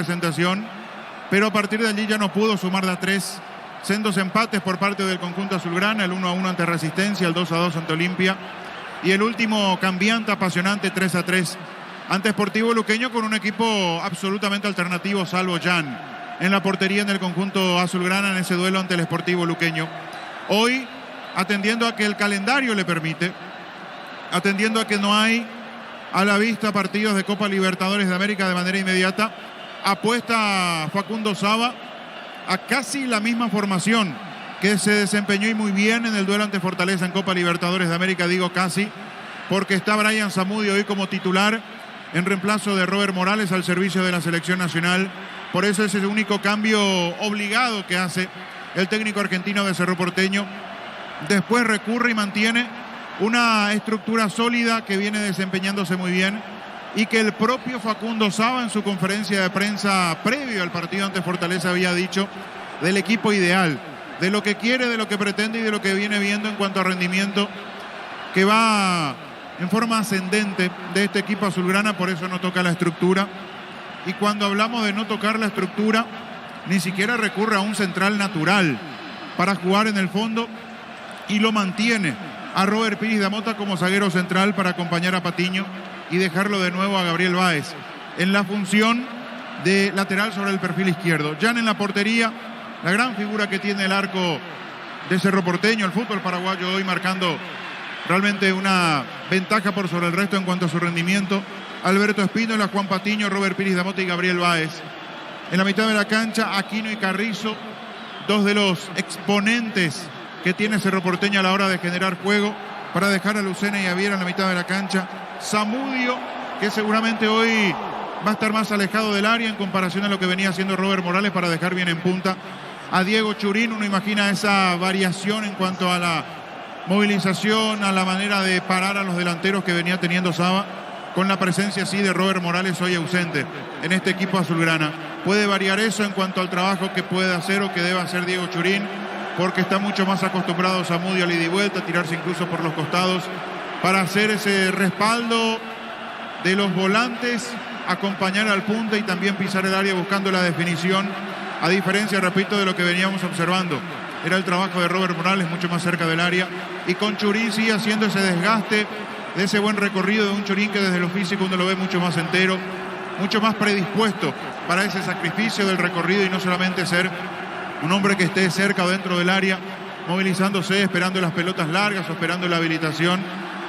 presentación, pero a partir de allí ya no pudo sumar de a 3. Sendos empates por parte del conjunto azulgrana, el 1-1 ante Resistencia, el 2-2 ante Olimpia, y el último cambiante, apasionante, 3-3 ante Sportivo Luqueño, con un equipo absolutamente alternativo, salvo Jan en la portería en el conjunto azulgrana en ese duelo ante el Sportivo Luqueño. Hoy, atendiendo a que el calendario le permite, atendiendo a que no hay a la vista partidos de Copa Libertadores de América de manera inmediata, apuesta Facundo Saba a casi la misma formación que se desempeñó y muy bien en el duelo ante Fortaleza en Copa Libertadores de América. Digo casi porque está Brian Zamudio hoy como titular en reemplazo de Robert Morales al servicio de la selección nacional. Por eso ese es el único cambio obligado que hace el técnico argentino de Cerro Porteño. Después recurre y mantiene una estructura sólida que viene desempeñándose muy bien, y que el propio Facundo Saba en su conferencia de prensa previo al partido ante Fortaleza había dicho del equipo ideal, de lo que quiere, de lo que pretende y de lo que viene viendo en cuanto a rendimiento, que va en forma ascendente de este equipo azulgrana. Por eso no toca la estructura, y cuando hablamos de no tocar la estructura, ni siquiera recurre a un central natural para jugar en el fondo, y lo mantiene a Robert Piris da Mota como zaguero central para acompañar a Patiño y dejarlo de nuevo a Gabriel Báez en la función de lateral sobre el perfil izquierdo. Jan en la portería, la gran figura que tiene el arco de Cerro Porteño, el fútbol paraguayo hoy marcando realmente una ventaja por sobre el resto en cuanto a su rendimiento. Alberto Espínola, Juan Patiño, Robert Piris da Mota y Gabriel Báez. En la mitad de la cancha, Aquino y Carrizo, dos de los exponentes que tiene Cerro Porteño a la hora de generar juego, para dejar a Lucena y a Viera en la mitad de la cancha. Zamudio, que seguramente hoy va a estar más alejado del área en comparación a lo que venía haciendo Robert Morales, para dejar bien en punta a Diego Churín. Uno imagina esa variación en cuanto a la movilización, a la manera de parar a los delanteros que venía teniendo Saba, con la presencia así de Robert Morales hoy ausente en este equipo azulgrana. Puede variar eso en cuanto al trabajo que puede hacer o que debe hacer Diego Churín, porque está mucho más acostumbrado Zamudio al ida y vuelta, a tirarse incluso por los costados para hacer ese respaldo de los volantes, acompañar al punta y también pisar el área buscando la definición, a diferencia, repito, de lo que veníamos observando. Era el trabajo de Robert Morales mucho más cerca del área, y con Churín sigue haciendo ese desgaste de ese buen recorrido de un Churín que desde lo físico uno lo ve mucho más entero, mucho más predispuesto para ese sacrificio del recorrido y no solamente ser un hombre que esté cerca o dentro del área, movilizándose, esperando las pelotas largas o esperando la habilitación.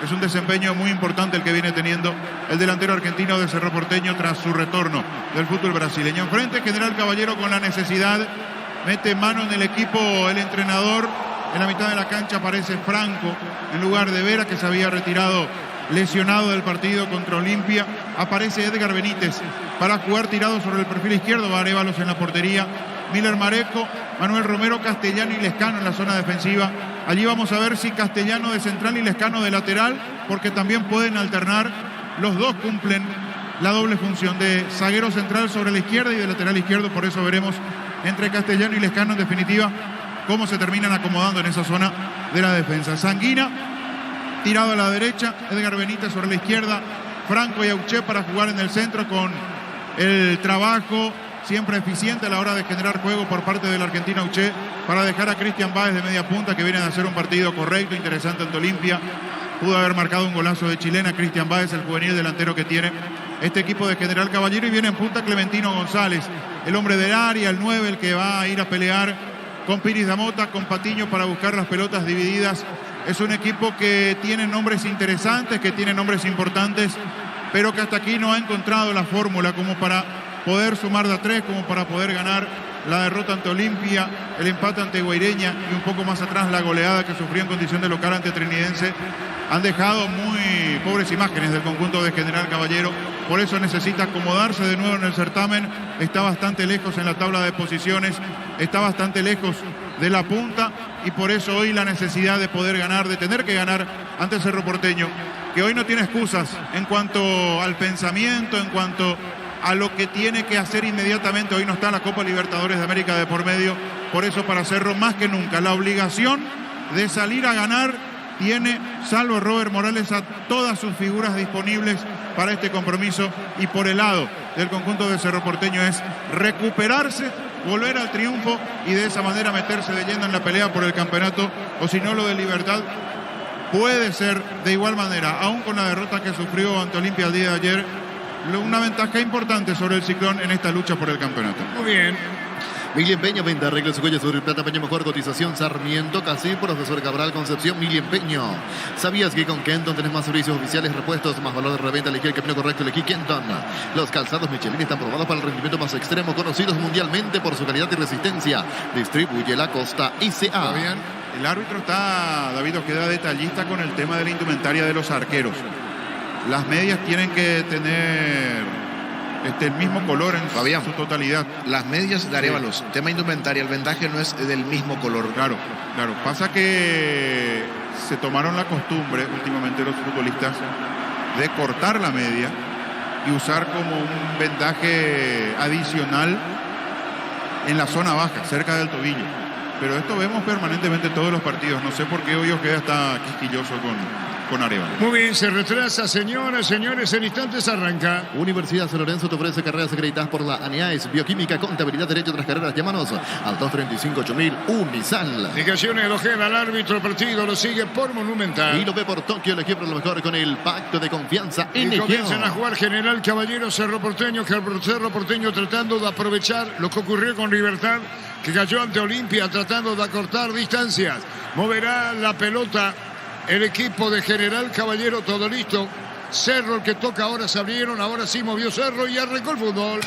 Es un desempeño muy importante el que viene teniendo el delantero argentino de Cerro Porteño tras su retorno del fútbol brasileño. Enfrente, General Caballero con la necesidad, mete mano en el equipo el entrenador. En la mitad de la cancha aparece Franco en lugar de Vera, que se había retirado lesionado del partido contra Olimpia. Aparece Edgar Benítez para jugar tirado sobre el perfil izquierdo. Va Arévalos en la portería, Miller Mareco, Manuel Romero, Castellano y Lescano en la zona defensiva. Allí vamos a ver si Castellano de central y Lescano de lateral, porque también pueden alternar. Los dos cumplen la doble función de zaguero central sobre la izquierda y de lateral izquierdo. Por eso veremos entre Castellano y Lescano en definitiva cómo se terminan acomodando en esa zona de la defensa. Sanguina tirado a la derecha, Edgar Benítez sobre la izquierda, Franco y Auché para jugar en el centro, con el trabajo siempre eficiente a la hora de generar juego por parte del argentino Auché, para dejar a Cristian Báez de media punta, que viene a hacer un partido correcto, interesante ante Olimpia. Pudo haber marcado un golazo de chilena Cristian Báez, el juvenil delantero que tiene este equipo de General Caballero. Y viene en punta Clementino González, el hombre del área, el 9, el que va a ir a pelear con Piris da Mota, con Patiño para buscar las pelotas divididas. Es un equipo que tiene nombres interesantes, que tiene nombres importantes, pero que hasta aquí no ha encontrado la fórmula como para poder sumar de a 3, como para poder ganar. La derrota ante Olimpia, el empate ante Guaireña y un poco más atrás la goleada que sufrió en condición de local ante Trinidense han dejado muy pobres imágenes del conjunto de General Caballero. Por eso necesita acomodarse de nuevo en el certamen. Está bastante lejos en la tabla de posiciones, está bastante lejos de la punta, y por eso hoy la necesidad de poder ganar, de tener que ganar ante Cerro Porteño, que hoy no tiene excusas en cuanto al pensamiento, en cuanto a lo que tiene que hacer inmediatamente. Hoy no está la Copa Libertadores de América de por medio. Por eso para Cerro más que nunca la obligación de salir a ganar tiene, salvo Robert Morales, a todas sus figuras disponibles para este compromiso. Y por el lado del conjunto de Cerro Porteño es recuperarse, volver al triunfo y de esa manera meterse de lleno en la pelea por el campeonato, o si no, lo de Libertad puede ser de igual manera, aún con la derrota que sufrió ante Olimpia el día de ayer, una ventaja importante sobre el Ciclón en esta lucha por el campeonato. Muy bien. Mili Empeño, venta, arreglos, joyas sobre plata, Peña mejor cotización, Sarmiento, Casi, Profesor Cabral, Concepción, Mili Empeño. ¿Sabías que con Kenton tenés más servicios oficiales, repuestos, más valor de reventa? Elegí el camino correcto, elegí Kenton. Los calzados Michelin están probados para el rendimiento más extremo, conocidos mundialmente por su calidad y resistencia. Distribuye la Costa ICA. Bien. El árbitro está, David, queda detallista con el tema de la indumentaria de los arqueros. Las medias tienen que tener el mismo color en su totalidad. Las medias de Arévalos, tema indumentaria, el vendaje no es del mismo color. Claro. Pasa que se tomaron la costumbre últimamente los futbolistas de cortar la media y usar como un vendaje adicional en la zona baja, cerca del tobillo. Pero esto vemos permanentemente en todos los partidos. No sé por qué hoy Ojeda está quisquilloso con Arévalo. Muy bien, se retrasa, señoras, señores, en instantes arranca. Universidad San Lorenzo te ofrece carreras acreditadas por la ANIAES, Bioquímica, Contabilidad, Derecho, otras carreras. Llámanos al 235-8000 Unisal. Indicaciones de Ojeda al árbitro, el partido lo sigue por Monumental. Y lo ve por Tokio, el equipo lo mejor con el pacto de confianza. Y comienzan a jugar General Caballero, Cerro Porteño tratando de aprovechar lo que ocurrió con Libertad, que cayó ante Olimpia, tratando de acortar distancias. Moverá la pelota el equipo de General Caballero, todo listo. Cerro el que toca, ahora se abrieron, ahora sí movió Cerro y arrancó el fútbol.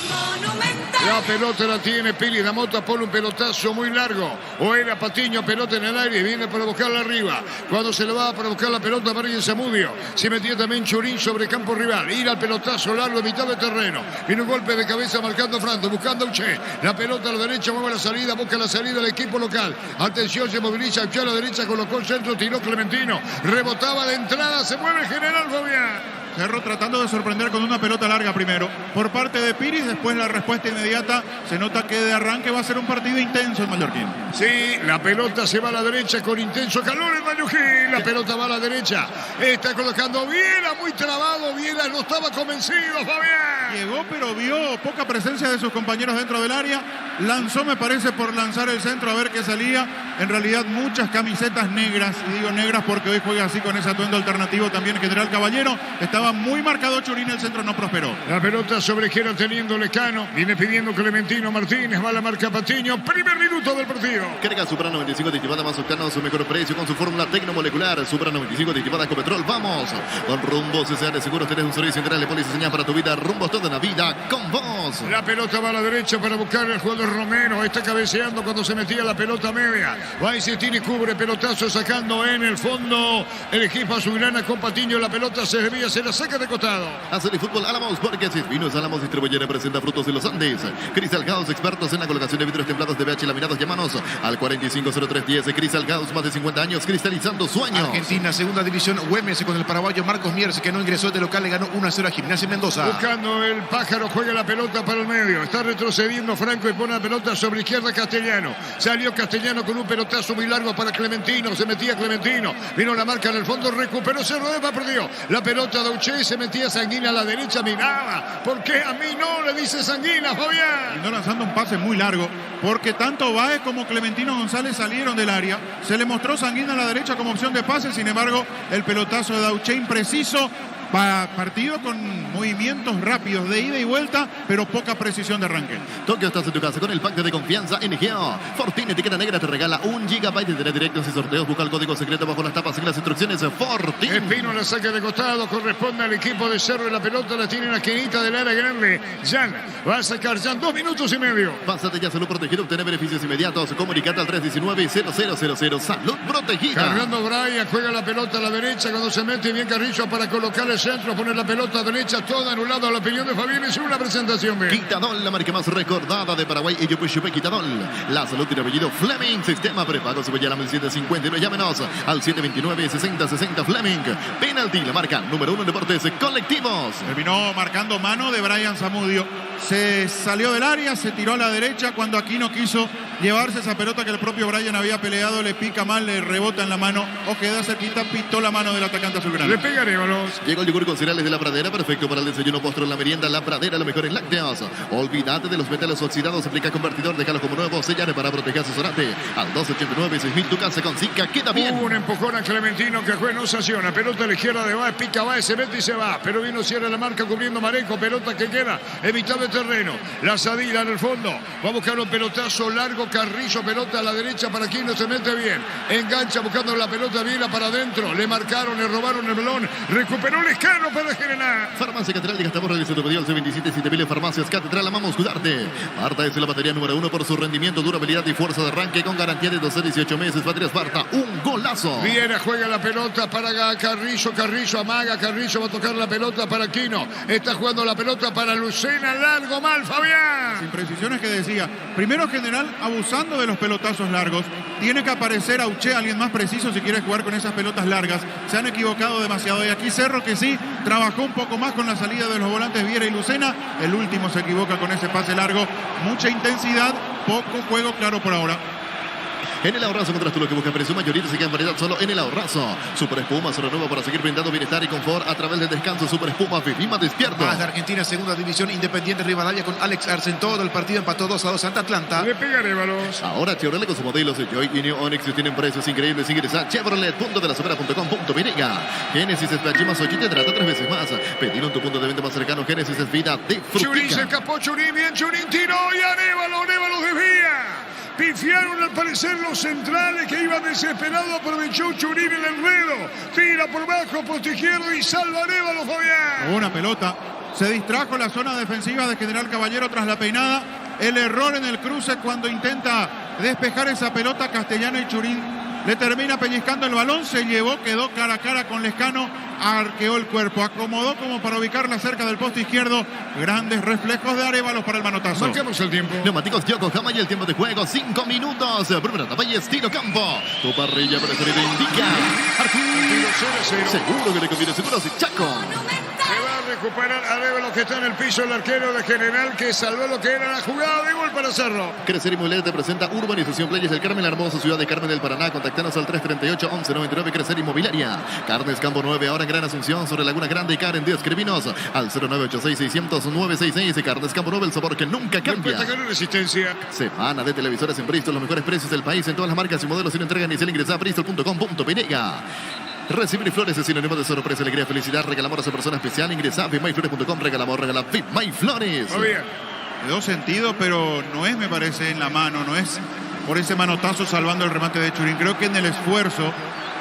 Monumental. La pelota la tiene Pili Damota, pone un pelotazo muy largo. O era Patiño, pelota en el aire, viene para buscarla arriba. Cuando se le va para buscar la pelota, Brian Zamudio. Se metía también Churín sobre campo rival. Ir al pelotazo largo en mitad de terreno. Viene un golpe de cabeza marcando Frando, buscando a Uche. La pelota a la derecha, mueve la salida, busca la salida del equipo local. Atención, se moviliza Uche a la derecha, colocó el centro, tiró Clementino. Rebotaba de entrada, se mueve el General Fabián. Cerro tratando de sorprender con una pelota larga primero por parte de Piris, después la respuesta inmediata. Se nota que de arranque va a ser un partido intenso en Mallorquín. Sí, la pelota se va a la derecha con intenso calor en Mallorquín. La pelota va a la derecha. Está colocando Viera, muy trabado. Viera no estaba convencido, Fabián. Llegó, pero vio poca presencia de sus compañeros dentro del área. Lanzó, me parece, por lanzar el centro a ver qué salía. En realidad, muchas camisetas negras. Y digo negras porque hoy juega así con ese atuendo alternativo también General Caballero. Estaba muy marcado Churín, el centro no prosperó. La pelota sobre izquierda teniendo Lecano. Viene pidiendo Clementino Martínez. Va la marca Patiño. Primer minuto del partido. Carga Supra 95 aditivada más octano a su mejor precio con su fórmula tecnomolecular. Supra 95 aditivada con petrol. Vamos. Con Rumbos SR Seguros tenés un servicio integral de póliza señal para tu vida. Rumbos toda la vida con vos. La pelota va a la derecha para buscar el jugador Romero. Está cabeceando cuando se metía la pelota media. Va a insistir y cubre. Pelotazo sacando en el fondo el equipo azulgrana con Patiño. La pelota se desvía, se la saca de costado. Hacer el fútbol Álamos porque si Vinos Álamos distribuye presenta frutos de los Andes. Crystal House, expertos en la colocación de vidrios templados de BH laminados. Llámanos al 450310. Crystal House, más de 50 años cristalizando sueños. Argentina, segunda división, Güemes con el paraguayo Marcos Mieres, que no ingresó de local, le ganó 1-0 a Gimnasia Mendoza. Buscando el pájaro, juega la pelota para el medio. Está retrocediendo Franco y pone la pelota sobre izquierda Castellano. Salió Castellano con un pelotazo muy largo para Clementino. Se metía Clementino. Vino la marca en el fondo, recuperó Cerro, perdió. La pelota de Uche, se metía Sanguina a la derecha, miraba. ¿Por qué a mí no? Le dice Sanguina, Fabián. Y no lanzando un pase muy largo, porque tanto Báez como Clementino González salieron del área. Se le mostró Sanguina a la derecha como opción de pase, sin embargo, el pelotazo de Dauche impreciso. Partido con movimientos rápidos de ida y vuelta, pero poca precisión de arranque. Tokio, estás en tu casa con el pack de confianza NGO. Fortín, etiqueta negra, te regala 1 GB de tener directos y sorteos. Busca el código secreto bajo las tapas y las instrucciones. Fortín. Espino la saca de costado, corresponde al equipo de Cerro y la pelota la tiene en la esquinita del área grande. Jan va a sacar Jan 2 minutos y medio. Pásate ya, Salud Protegida, obtener beneficios inmediatos. Comunicate al 319-0000. Salud Protegida. Cargando Brian, juega la pelota a la derecha cuando se mete bien Carrillo para colocar el centro, poner la pelota derecha, toda anulada a la opinión de Fabián. Es una presentación bien. Quitadol, la marca más recordada de Paraguay. Y yo pues Quitadol. La salud tiene apellido Fleming. Sistema prepago, se llama el 759. Llámenos al 729-6060 Fleming. Penalty, la marca número 1 en deportes colectivos. Terminó marcando mano de Brian Zamudio. se salió del área, se tiró a la derecha cuando Aquino quiso llevarse esa pelota que el propio Brian había peleado, le pica mal, le rebota en la mano, Ojeda cerquita, pitó la mano del atacante azulgrana. Le pega Arévalos. Llegó el yogur con cereales de La Pradera, perfecto para el desayuno, postre, la merienda. La Pradera, lo mejor en lácteos. Olvídate de los metales oxidados, aplica convertidor, déjalo como nuevo, sellare para proteger asesorate. Al 289-6000 tu casa con Zika, queda bien. Un empujón a Clementino que juega, no sanciona. Pelota a la izquierda de Báez, pica Báez, se mete y se va. Pero vino cierra la marca cubriendo Marenco, pelota que queda en mitad de terreno. La Sadila en el fondo. Va a buscar un pelotazo largo, Carrillo, pelota a la derecha para Aquino, se mete bien. Engancha buscando la pelota, viene para adentro. Le marcaron, le robaron el balón. Recuperó Lescano para General. Farmacia Catedral de Gastaborra de tu pedido al C27 7000 en Farmacias Catedral. Amamos cuidarte. Marta es la batería número 1 por su rendimiento, durabilidad y fuerza de arranque con garantía de 12 a 18 meses. Batería Esparta, un golazo. Viera, juega la pelota para Carrillo. Carrillo amaga. Carrillo va a tocar la pelota para Aquino. Está jugando la pelota para Lucena. Largo mal, Fabián. Imprecisiones que decía. Primero General abusando de los pelotazos largos. Tiene que aparecer Auché, alguien más preciso si quiere jugar con esas pelotas largas. Se han equivocado demasiado. Y aquí Cerro que sí trabajó un poco más con la salida de los volantes Viera y Lucena. El último se equivoca con ese pase largo. Mucha intensidad, poco juego claro por ahora. En el ahorrazo encontrás tú lo que buscas, precio mayorita se queda en variedad solo en el ahorrazo. Super Espuma se renueva para seguir brindando bienestar y confort a través del descanso. Super Espuma, vivimos despierto. Más de Argentina, segunda división, Independiente Rivadavia con Alex Arce en todo el partido, empató 2-2 ante Atlanta. Le pega Arévalos. Ahora Chevrolet con sus modelos de Joy y New Onix tienen precios increíbles. Ingresa a Chevrolet.delasofera.com.py. Génesis Espachima Sochi te trata 3 veces más. Pedir en tu punto de venta más cercano. Génesis es vida de Churín se frutica. escapó, Churín, bien, Churín tiró y Arévalos desvía. Pifiaron al parecer los centrales que iban desesperados. Aprovechó Churín el enredo. Tira por bajo, poste izquierdo y salva Arévalos, Fabián. Una pelota. Se distrajo la zona defensiva de General Caballero tras la peinada. El error en el cruce cuando intenta despejar esa pelota. Castellano y Churín le termina pellizcando el balón. Se llevó, quedó cara a cara con Lescano. Arqueó el cuerpo, acomodó como para ubicarla cerca del poste izquierdo. Grandes reflejos de Arévalos para el manotazo. Marcamos el tiempo. Neumáticos Yokohama y el tiempo de juego 5 minutos. Primera etapa y estilo campo. Tu parrilla preferida indica. Partido 0-0. Seguro que le conviene seguros y Chaco. Se va a recuperar Arévalos que está en el piso, el arquero de General que salvó lo que era la jugada de gol para Cerro. Crecer Inmobiliaria te presenta Urbanización Playas del Carmen, la hermosa ciudad de Carmen del Paraná. Contactanos al 338-1199. Crecer Inmobiliaria. Carnes Campo 9 ahora en Gran Asunción sobre Laguna Grande y Karen de escribinos al 0986-600-966. Carnes Campo 9, el sabor que nunca cambia. Espectacular resistencia. Semana de televisores en Bristol, los mejores precios del país en todas las marcas y modelos sin entrega inicial. Ingresa a bristol.com.py. Recibir flores es sinónimo de sorpresa, alegría, felicidad. Regalamos a esa persona especial. Ingresa a vipmyflores.com. Regalamos, regala vipmyflores. Muy bien. Le dio sentido, pero no es, me parece, en la mano, no es por ese manotazo salvando el remate de Churín. Creo que en el esfuerzo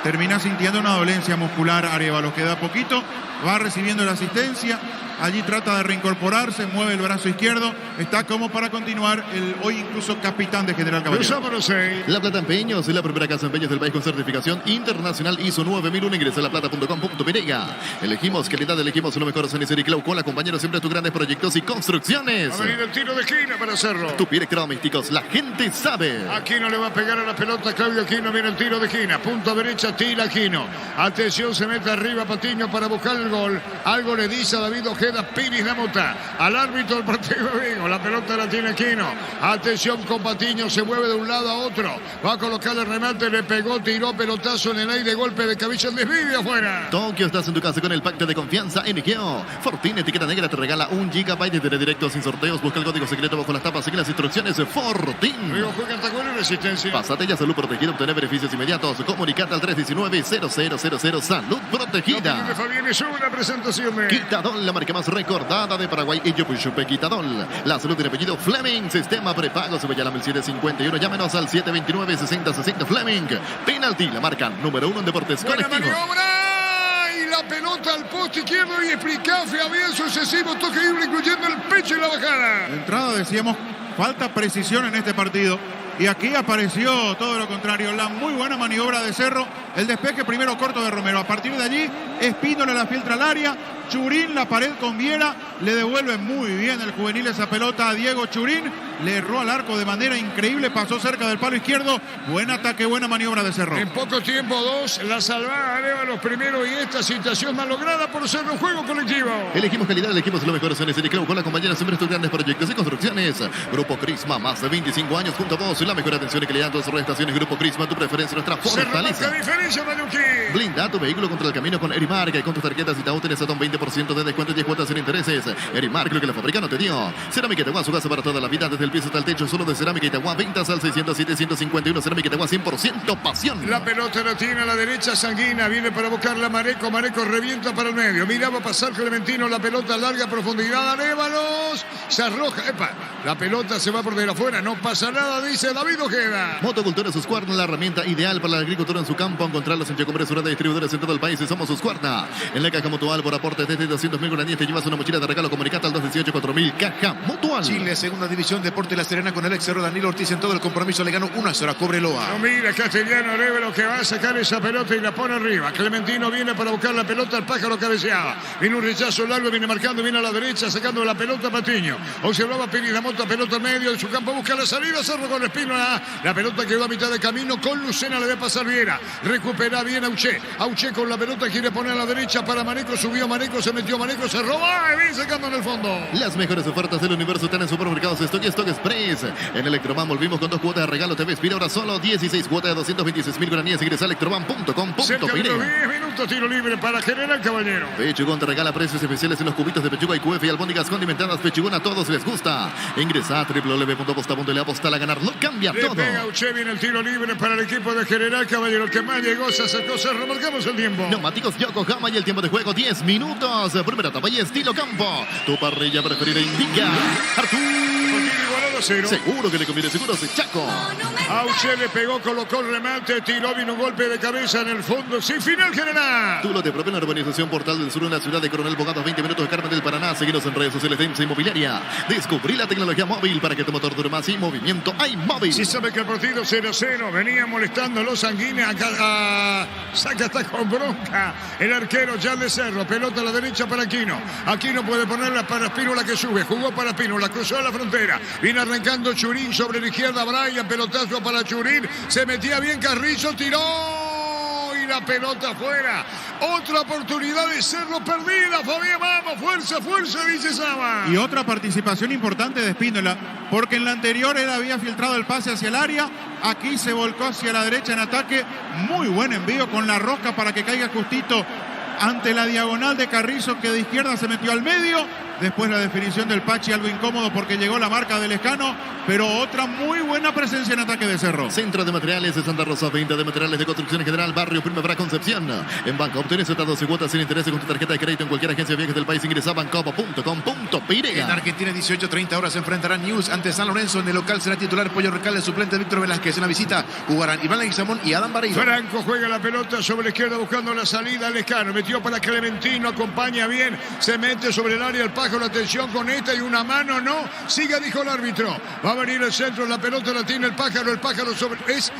termina sintiendo una dolencia muscular Arévalos. Queda poquito, va recibiendo la asistencia. Allí trata de reincorporarse, mueve el brazo izquierdo. Está como para continuar el hoy incluso capitán de General Caballero. Cruzamos los 6. La Plata Empeños es la primera casa de empeños del país con certificación internacional ISO 9001. Ingresa a laplata.com.py. Elegimos calidad, elegimos lo mejor. San Isidro y Clau Cola, compañeros siempre tus grandes proyectos y construcciones. Va a venir el tiro de esquina para Cerro. Tu electrodomésticos, la gente sabe. Aquino le va a pegar a la pelota. Claudio Aquino viene el tiro de esquina. Punto derecha, tira Aquino. Atención, se mete arriba Patiño para buscar el gol. Algo le dice a David Ojeda Piris la Mota. Al árbitro del partido de Vigo. La pelota la tiene Aquino. Atención con Patiño. Se mueve de un lado a otro. Va a colocar el remate. Le pegó, tiró pelotazo en el aire. Golpe de cabeza. El desvío afuera. Tokio, estás en tu casa con el pacto de confianza NGO. Fortín, etiqueta negra, te regala 1 GB de directo sin sorteos. Busca el código secreto bajo las tapas. Sigue las instrucciones. Fortín. Rigo juega hasta con resistencia. Pásate ya, salud protegida, obtener beneficios inmediatos. Comunicate al 319-0000. Salud protegida. Fabián es una presentación de Quitadol, la marca más recordada de Paraguay. Y yo Puchupe Quitadol. La salud tiene apellido Fleming. Sistema prepago. Sube ya la 1751. Llámenos al 729-6060 Fleming. Penalti, la marca número 1 en deportes buena colectivos. maniobra. Y la pelota al poste izquierdo. Y explicafe había sucesivo toque libre, incluyendo el pecho y la bajada. De entrada decíamos, falta precisión en este partido. Y aquí apareció todo lo contrario, la muy buena maniobra de Cerro, el despeje primero corto de Romero. A partir de allí, Espínola la filtra al área, Churín la pared con Viera, le devuelve muy bien el juvenil esa pelota a Diego Churín. le erró al arco de manera increíble, pasó cerca del palo izquierdo. Buen ataque, buena maniobra de Cerro. En poco tiempo, 2, la salvada Arévalos primero y esta situación mal lograda por ser un juego colectivo. Elegimos calidad, elegimos lo mejor en Creo con la compañera siempre estos grandes proyectos y construcciones. Grupo Crisma, más de 25 años junto a vos. La mejor atención y calidad en todas sus estaciones. Grupo Crisma, tu preferencia, nuestra fortaleza. Cerro, diferencia, Manuki. Blinda tu vehículo contra el camino con Erimark. Y con tus tarjetas y Itaú tenés hasta un 20% de descuento y 10 cuotas sin intereses. Erimark, lo que la fábrica no te dio. Cerámica Itagua, su casa para toda la vida, desde el piso hasta el techo, solo de Cerámica Itagua. Ventas al 607-151. Cerámica Itagua, 100% pasión. La pelota la tiene a la derecha Sanguina, viene para buscarla Mareco. Mareco revienta para el medio. Mira, va a pasar Clementino, la pelota larga profundidad. Arévalos se arroja. Epa, la pelota se va por de afuera. No pasa nada, dice David Ojeda. Motocultura Suscuarna, la herramienta ideal para la agricultura en su campo. Encontrarlos en Chacombre, de distribuidores en todo el país. Y somos Suscuarna. En la caja mutual por aportes desde 200.000 guaraníes te llevas una mochila de regalo. Comunicate al 218-4000. Caja mutual. Chile, segunda división, Deporte La Serena con el ex Cerro Danilo Ortiz en todo el compromiso. Le ganó 1-0 a Cobreloa. No mira, Castellano Arévalos que va a sacar esa pelota y la pone arriba. Clementino viene para buscar la pelota, el pájaro cabeceaba. Viene un rechazo largo, viene marcando, viene a la derecha, sacando la pelota Patiño. Observaba Piridamonta, pelota en medio de su campo, busca la salida, Cerro con Espínola. La pelota quedó a mitad de camino, con Lucena le debe pasar Viera. Recupera bien Auché. Auché con la pelota quiere poner a la derecha para Maneco, subió Maneco, se metió Maneco, se roba, bien sacando en el fondo. Las mejores ofertas del universo están en Supermercados Stock y Stock Express. En Electroban volvimos con 2 cuotas de regalo. TV Espira ahora solo 16 cuotas de 226.000 guaraníes. Ingresa a electroban.com.pe. Cerca de los 10 minutos, tiro libre para General Caballero. Pechugón te regala precios especiales en los cubitos de pechuga y QF y albóndigas condimentadas. Pechugón a todos les gusta. Ingresa a www.posta.le, apostar a ganar, lo cambia Le todo. pega Auché, viene el tiro libre para el equipo de General Caballero. El que más llegó se acercó, Cerro, marcamos el tiempo. Neumáticos Yokohama y el tiempo de juego 10 minutos. Primera etapa y estilo campo. Tu parrilla preferida indica Artur. Igualado a 0. Seguro que le conviene, seguro se Chaco. Auché le pegó, colocó el remate, tiró, vino un golpe de cabeza en el fondo. Sin final, General. Tú lo te propone la urbanización Portal del Sur en la ciudad de Coronel Bogados, 20 minutos de Carmen del Paraná. Seguinos en redes sociales de IMSA Inmobiliaria. Descubrí la tecnología móvil para que tu motor dure más y movimiento hay móvil. Si sabe que el partido 0-0 venía molestando a los sanguíneos. Saca hasta con bronca el arquero Charles Cerro. Pelota a la derecha para Aquino. Aquino puede ponerla para Espínola que sube. Jugó para Espínola, cruzó a la frontera. Viene arrancando Churín sobre la izquierda. Brian, pelotazo para Churín. Se metía bien Carrizo, tiró. Y la pelota afuera. Otra oportunidad de Cerro perdida. Fabián, vamos, fuerza, fuerza, dice Sama. Y otra participación importante de Espínola, porque en la anterior él había filtrado el pase hacia el área. Aquí se volcó hacia la derecha en ataque. Muy buen envío con la rosca para que caiga justito ante la diagonal de Carrizo, que de izquierda se metió al medio. Después la definición del Pachi, algo incómodo porque llegó la marca del Lescano, pero otra muy buena presencia en ataque de Cerro. Centro de Materiales de Santa Rosa, venta de materiales de construcción en general, barrio Primavera Concepción. En Banco obtienes hasta 12 cuotas sin intereses con tu tarjeta de crédito en cualquier agencia de viajes del país. Ingresa a bancopo.com.pe. En Argentina, 18:30 horas se enfrentarán News ante San Lorenzo. En el local será titular Pollo Recalde, suplente Víctor Velázquez. En la visita jugarán Iván Leguizamón y Adam Barreiro. Franco juega la pelota sobre la izquierda buscando la salida. Lescano metió para Clementino, acompaña bien, se mete sobre el área el pájaro. Atención con esta y una mano, no. Siga, dijo el árbitro. Va a venir el centro, la pelota la tiene el pájaro sobre. Es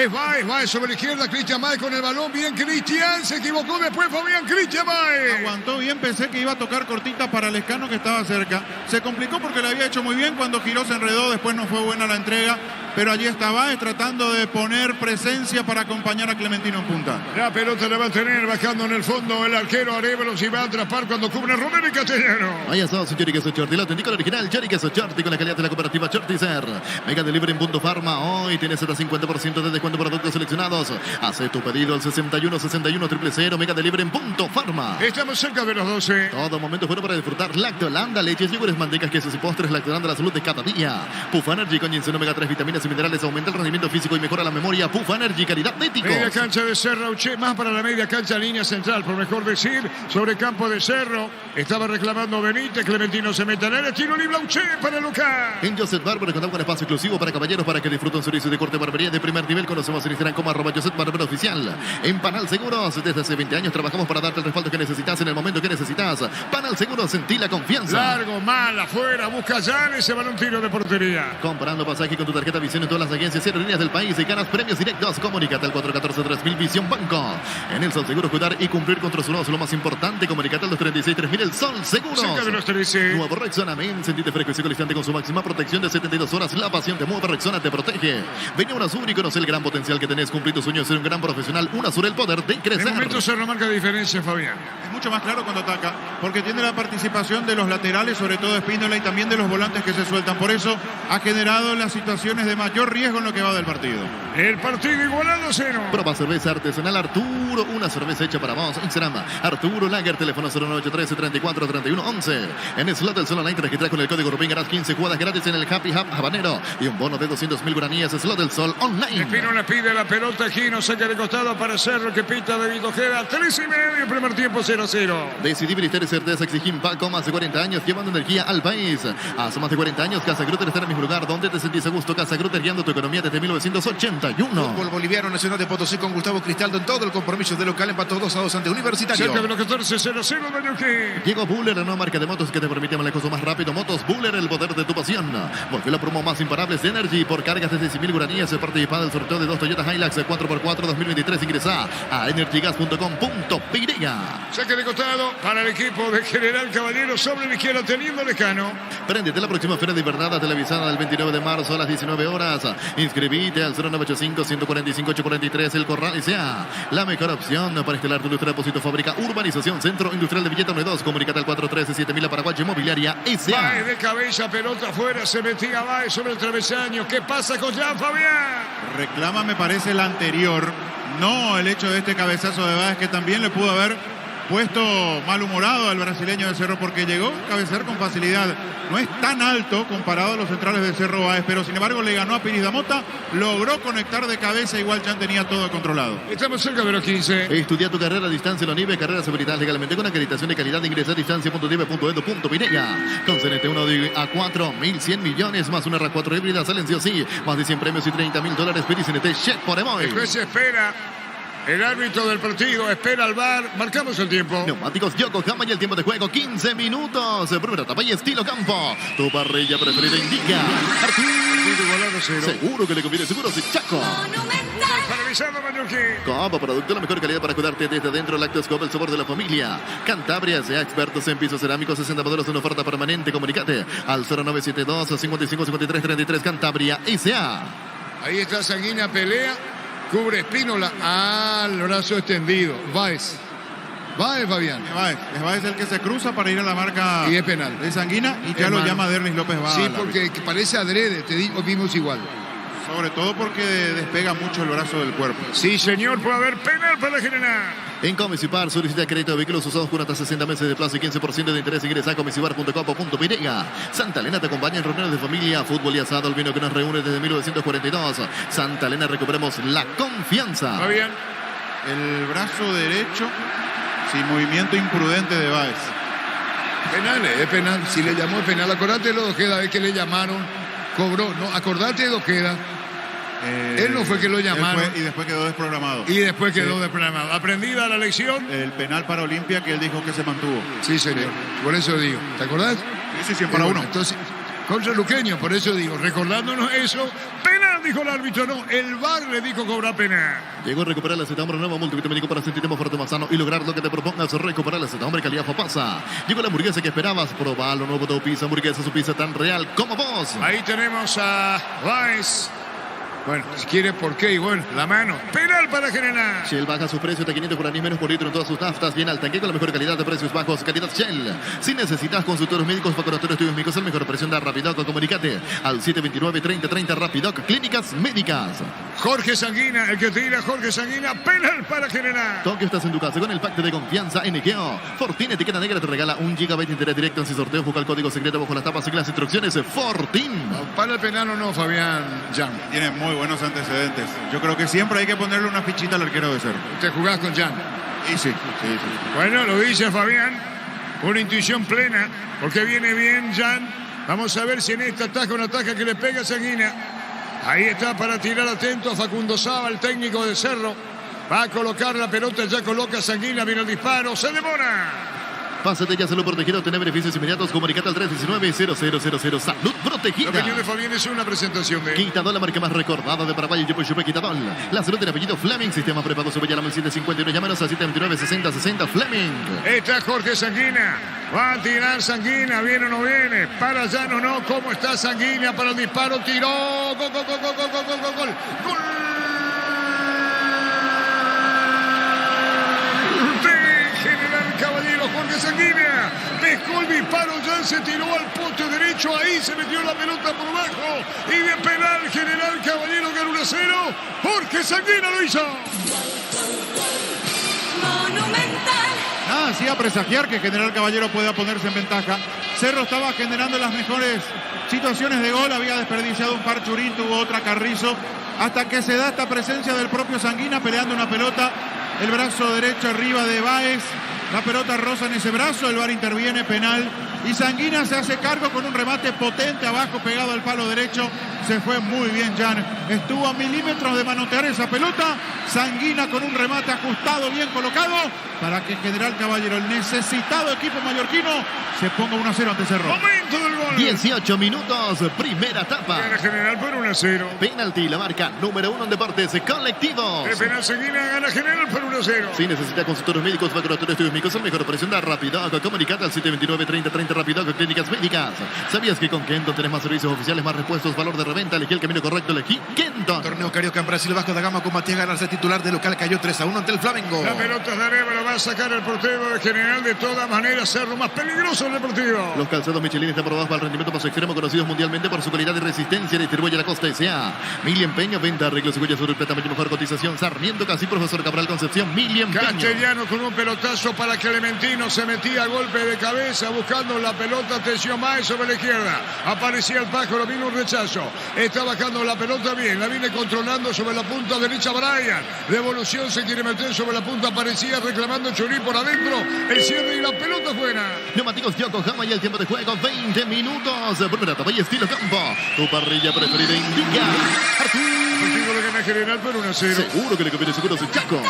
Baez sobre la izquierda, Cristian Baez con el balón, bien Cristian, se equivocó después Fabián, Cristian Baez. Aguantó bien, pensé que iba a tocar cortita para Lescano que estaba cerca. Se complicó porque le había hecho muy bien, cuando giró se enredó, después no fue buena la entrega. Pero allí está Baez tratando de poner presencia para acompañar a Clementino en punta. La pelota la va a tener bajando en el fondo el arquero Arévalos y va a atrapar cuando cubre Romero y Castellano. Ahí está su Chori Queso Chorti, el auténtico original Chori Queso Chorti con la calidad de la cooperativa Chortizer. Mega Delivery en Punto Farma. Hoy tienes hasta 50% de descuento por productos seleccionados. Hace tu pedido al 61-61-000. Mega Delivery en Punto Farma. Estamos cerca de los 12. Todo momento bueno para disfrutar Lactolanda, leches, yogures, mantecas, quesos y postres. Lactolanda, la salud de cada día. Puff Energy con ginseng omega 3, vitaminas y minerales, aumenta el rendimiento físico y mejora la memoria. Puff Energy, calidad de éticos. Media cancha de Cerro, Auché, más para la media cancha, línea central, por mejor decir, sobre campo de Cerro. Estaba reclamando Benítez, Clementino se mete en el tiro libre, Auché para el local. En Joseph Barber contamos con espacio exclusivo para caballeros para que disfruten un servicio de corte de barbería de primer nivel. Conocemos en Instagram como @Joseph Barber Oficial. En Panal Seguros, desde hace 20 años trabajamos para darte el respaldo que necesitas en el momento que necesitas. Panal Seguros, sentí la confianza. Largo, mal, afuera, busca Llanes, se va un tiro de portería. Comprando pasaje con tu tarjeta Visa revisión en todas las agencias y aerolíneas del país y ganas premios directos. Comunícate al 414-3000 Visión Banco. En el Sol Seguro, cuidar y cumplir con tus seguros, lo más importante. Comunícate al 236-3000 El Sol Seguro. Cerca de los 13. Nuevo Rexona Men, sentite fresco y seco al instante con su máxima protección de 72 horas. La pasión te mueve, Rexona te protege. Ven a UNASUR y conoce el gran potencial que tenés. Cumplir tu sueño de ser un gran profesional. UNASUR, el poder de crecer. En momento se remarca diferencia, Fabián. Es mucho más claro cuando ataca, porque tiene la participación de los laterales, sobre todo Espínola, y también de los volantes que se sueltan. Por eso ha generado las situaciones de mayor riesgo en lo que va del partido. El partido igualado a 0. Proba cerveza artesanal Arturo, una cerveza hecha para vos. Instagram, Arturo Lager, teléfono 0983-343111. En Slot del Sol Online te registras con el código Rubín, ganas 15 jugadas gratis en el Happy Hub Habanero y un bono de 200.000 guaraníes. Slot del Sol Online. Espínola pide la pelota aquí, no saca de costado para Cerro, que pita David Ojeda. 3:30, primer tiempo 0-0. Decidí brillar y certeza, exigí Paco, más de 40 años llevando energía al país. Hace más de 40 años Casa Grutter está en el mismo lugar donde te sentís a gusto. Casa Grutter, guiando tu economía desde 1981. Fútbol boliviano, Nacional de Potosí con Gustavo Cristaldo en todo el compromiso de local, empató 2-2 ante Universitario. Cerca de los 14, 0-0, Dañoque. Llegó Buller, la nueva marca de motos que te permite manejo más rápido. Motos Buller, el poder de tu pasión. Volvió la promo más imparables de Energy por cargas desde 100.000 guaraníes. Participa del sorteo de 2 Toyota Hilux 4x4 2023. Ingresa a energygas.com.py. Saque de costado para el equipo de General Caballero sobre la izquierda, teniendo Lejano. Préndete la próxima feria de invernada televisada del 29 de marzo a las 19 horas. Inscribite al 0985-145-843. El Corral S.A. La mejor opción para instalar tu industria, depósito, fábrica, urbanización, centro industrial de Villeta 92. Comunicate al 413-7000 a Paraguay Inmobiliaria S.A. Baez de cabeza, pelota afuera, se metía Baez sobre el travesaño. ¿Qué pasa con Jan Fabián? Reclama, me parece, el anterior, no el hecho de este cabezazo de Báez, que también le pudo haber puesto malhumorado al brasileño de Cerro, porque llegó a cabecear con facilidad. No es tan alto comparado a los centrales de Cerro Báez, pero sin embargo le ganó a Piris Damota, logró conectar de cabeza, igual Jan tenía todo controlado. Estamos cerca de los 15. Estudia tu carrera a distancia en la UNIBE, carreras habilitadas legalmente con acreditación de calidad. Ingresa a distancia.unibe.edu.pirega. Con CNT 1 a 4, 1.100 millones más una RAV4 híbrida, salen sí o sí. Más de 100 premios y $30.000. Pedí CNT Check por Emoy. El juez espera. El árbitro del partido espera al VAR. Marcamos el tiempo. Neumáticos Yokohama y el tiempo de juego 15 minutos. Primera etapa y estilo campo. Tu parrilla preferida indica. Arturo. Seguro que le conviene Seguros y Chaco. Paralizado Mañuque. Copa Producto, la mejor calidad para cuidarte desde dentro. Lactoscope, el sabor de la familia. Cantabria, sea expertos en pisos cerámicos, 60 modelos en oferta permanente. Comunicate al 0972-555333. Cantabria S.A. Ahí está Sanguina, pelea. Cubre Espínola al brazo extendido. Baez, Fabián. Es Báez el que se cruza para ir a la marca Y es penal. de Sanguina y ya lo llama Derlis López Bala. Sí, porque parece adrede, te digo, vimos igual. Sobre todo porque despega mucho el brazo del cuerpo. Sí, señor, puede haber penal para la General. En Comisipar solicita crédito de vehículos usados con hasta 60 meses de plazo y 15% de interés. Ingresa a comisipar.com.py. Santa Elena te acompaña en reuniones de familia, fútbol y asado, el vino que nos reúne desde 1942. Santa Elena, recuperemos la confianza. Está bien. El brazo derecho sin movimiento imprudente de Báez. Penal, es penal. Si le llamó penal, acordate de Ojeda, es que le llamaron, cobró. No, acordate de Ojeda. Él no fue que lo llamaron. Y después quedó desprogramado. Desprogramado. Aprendida la lección. El penal para Olimpia que él dijo que se mantuvo. Sí, señor. Por eso digo. ¿Te acordás? Sí, 100 para 1. Entonces, contra Luqueño, por eso digo, recordándonos eso. Penal, dijo el árbitro. No, el VAR le dijo cobrar penal. Llegó a recuperar el acetambre nuevo multivitamínico para sentirte más fuerte, más sano y lograr lo que te propongas. Recuperar el acetambre calidad Fapasa. Llegó la hamburguesa que esperabas. Probalo, nuevo Dough Pizza. Hamburguesa, su pizza tan real como vos. Ahí tenemos a Baez. Bueno, si quiere, ¿por qué? Y bueno, la mano. Penal para General. Shell baja su precio de 500 guaraníes menos por litro en todas sus naftas. Bien al tanque con la mejor calidad de precios bajos. Calidad Shell. Si necesitas consultores médicos, laboratorios, estudios médicos, el mejor presión de Rapidoc. Comunicate al 729-3030 Rapidoc. Clínicas médicas. Jorge Sanguina, el que tira Jorge Sanguina. Penal para General. Tokio, estás en tu casa con el pacto de confianza en Ikeo. Fortin, etiqueta negra, te regala 1 GB de interés directo en su sorteo. Busca el código secreto bajo las tapas y las instrucciones. Fortin. ¿Para el penal o no, Fabián Jan? Tiene muy buenos antecedentes. Yo creo que siempre hay que ponerle una fichita al arquero de Cerro. ¿Te jugás con Jan? Y sí. Bueno, lo dice Fabián. Una intuición plena, porque viene bien Jan. Vamos a ver si en esta ataca una ataca que le pega a Sanguina. Ahí está para tirar atento Facundo Saba, el técnico de Cerro. Va a colocar la pelota, ya coloca Sanguina, viene el disparo, se demora. Pásate ya, salud protegido, tener beneficios inmediatos. Comunicate al 319-0000. Salud protegida. La opinión de Fabián es una presentación de Quitadol, la marca más recordada de Paraguay. Chupe Quitadol. La salud del apellido Fleming. Sistema prepago sube ya al 751. Llámanos a 729-6060 Fleming. Está Jorge Sanguina. Va a tirar Sanguina. ¿Viene o no viene? Para Llano o no. ¿Cómo está Sanguina para el disparo? Tiró. Gol, gol, gol, gol, gol, gol, gol, gol. Gol. General Caballero, Jorge Sanguina. Pescó el disparo. Ya se tiró al poste derecho. Ahí se metió la pelota por abajo. Y de penal, General Caballero ganó 1-0. Jorge Sanguina lo hizo. Nada hacía presagiar que General Caballero pueda ponerse en ventaja. Cerro estaba generando las mejores situaciones de gol, había desperdiciado un par Churín, tuvo otra Carrizo, hasta que se da esta presencia del propio Sanguina peleando una pelota, el brazo derecho arriba de Báez, la pelota roza en ese brazo, el VAR interviene, penal, y Sanguina se hace cargo con un remate potente abajo pegado al palo derecho. Se fue muy bien Jan, estuvo a milímetros de manotear esa pelota. Sanguina con un remate ajustado, bien colocado, para que General Caballero, el necesitado equipo mallorquino, se ponga 1-0 ante Cerro. Momento del gol. 18 minutos, primera etapa. Gana General por 1-0. Penalti, la marca número 1 en deportes colectivos. El penal Sanguina gana General por 1-0. Si necesita consultores médicos, laboratorios, estudios médicos, el mejor precio da Rapidoc. Comunicate al 729-3030 Rapidoc, clínicas médicas. ¿Sabías que con Kenton tenés más servicios oficiales, más repuestos, valor de reventa? Elegí el camino correcto, elegí Kenton. Torneo Carioca en Brasil, Vasco da Gama con Matías Galarza titular de local, cayó 3-1 ante el Flamengo. La pelota de Arevalo va a sacar el portero de General. De todas maneras, Cerro más peligroso el Deportivo. Los calzados Michelin están probados para el rendimiento más extremo, conocidos mundialmente por su calidad y resistencia. Distribuye la Costa S.A. Milian Peña, venta, arreglos y huellas sobre el plata, mejor cotización. Sarmiento, casi Profesor Cabral Concepción, Milian Peña. Castellano con un pelotazo para Clementino. Se metía a golpe de cabeza buscando la pelota. Atención más sobre la izquierda. Aparecía el pájaro, vino un rechazo. Está bajando la pelota bien. La viene controlando sobre la punta derecha Brian. Devolución, se quiere meter sobre la punta. Aparecía reclamando Churí por adentro. El cierre y la pelota fuera. Neumáticos Yokohama y el tiempo de juego 20 minutos. Primera etapa y estilo campo. Tu parrilla preferida indica. Contigo le gana General por 1-0. Seguro que le conviene seguro su Chaco.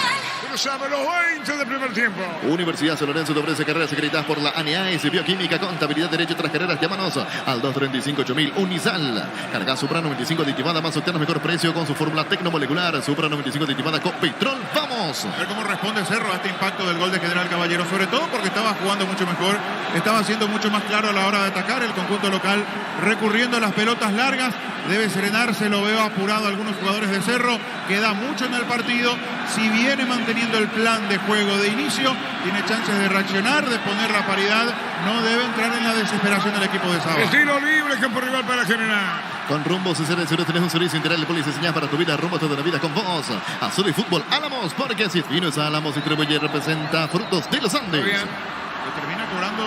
Cruzamos los 20 del primer tiempo. Universidad San Lorenzo te ofrece carreras acreditadas por la ANEAS, Bioquímica, Contabilidad, Derecho, tras carreras. Llámanos al 235-8000. Unisal. Carga Supra 95 aditivada, más octanos, mejor precio con su fórmula tecnomolecular. Supra 95 aditivada con Petrol. ¡Vamos! A ver cómo responde Cerro a este impacto del gol de General Caballero, sobre todo porque estaba jugando mucho mejor, estaba siendo mucho más claro a la hora de atacar. El conjunto local recurriendo a las pelotas largas, debe serenarse, lo veo apurado algunos jugadores de Cerro, queda mucho en el partido. Si viene manteniendo el plan de juego de inicio, tiene chances de reaccionar, de poner la paridad, no debe entrar en la desesperación del equipo de Saba. El tiro libre, campo rival para General. Con Rumbo CCR tenés un servicio integral de policía señal para tu vida, rumbo toda la vida con vos. Azul y Fútbol Álamos, porque si vino es Álamos y Tribuye representa Frutos de los Andes. Le termina cobrando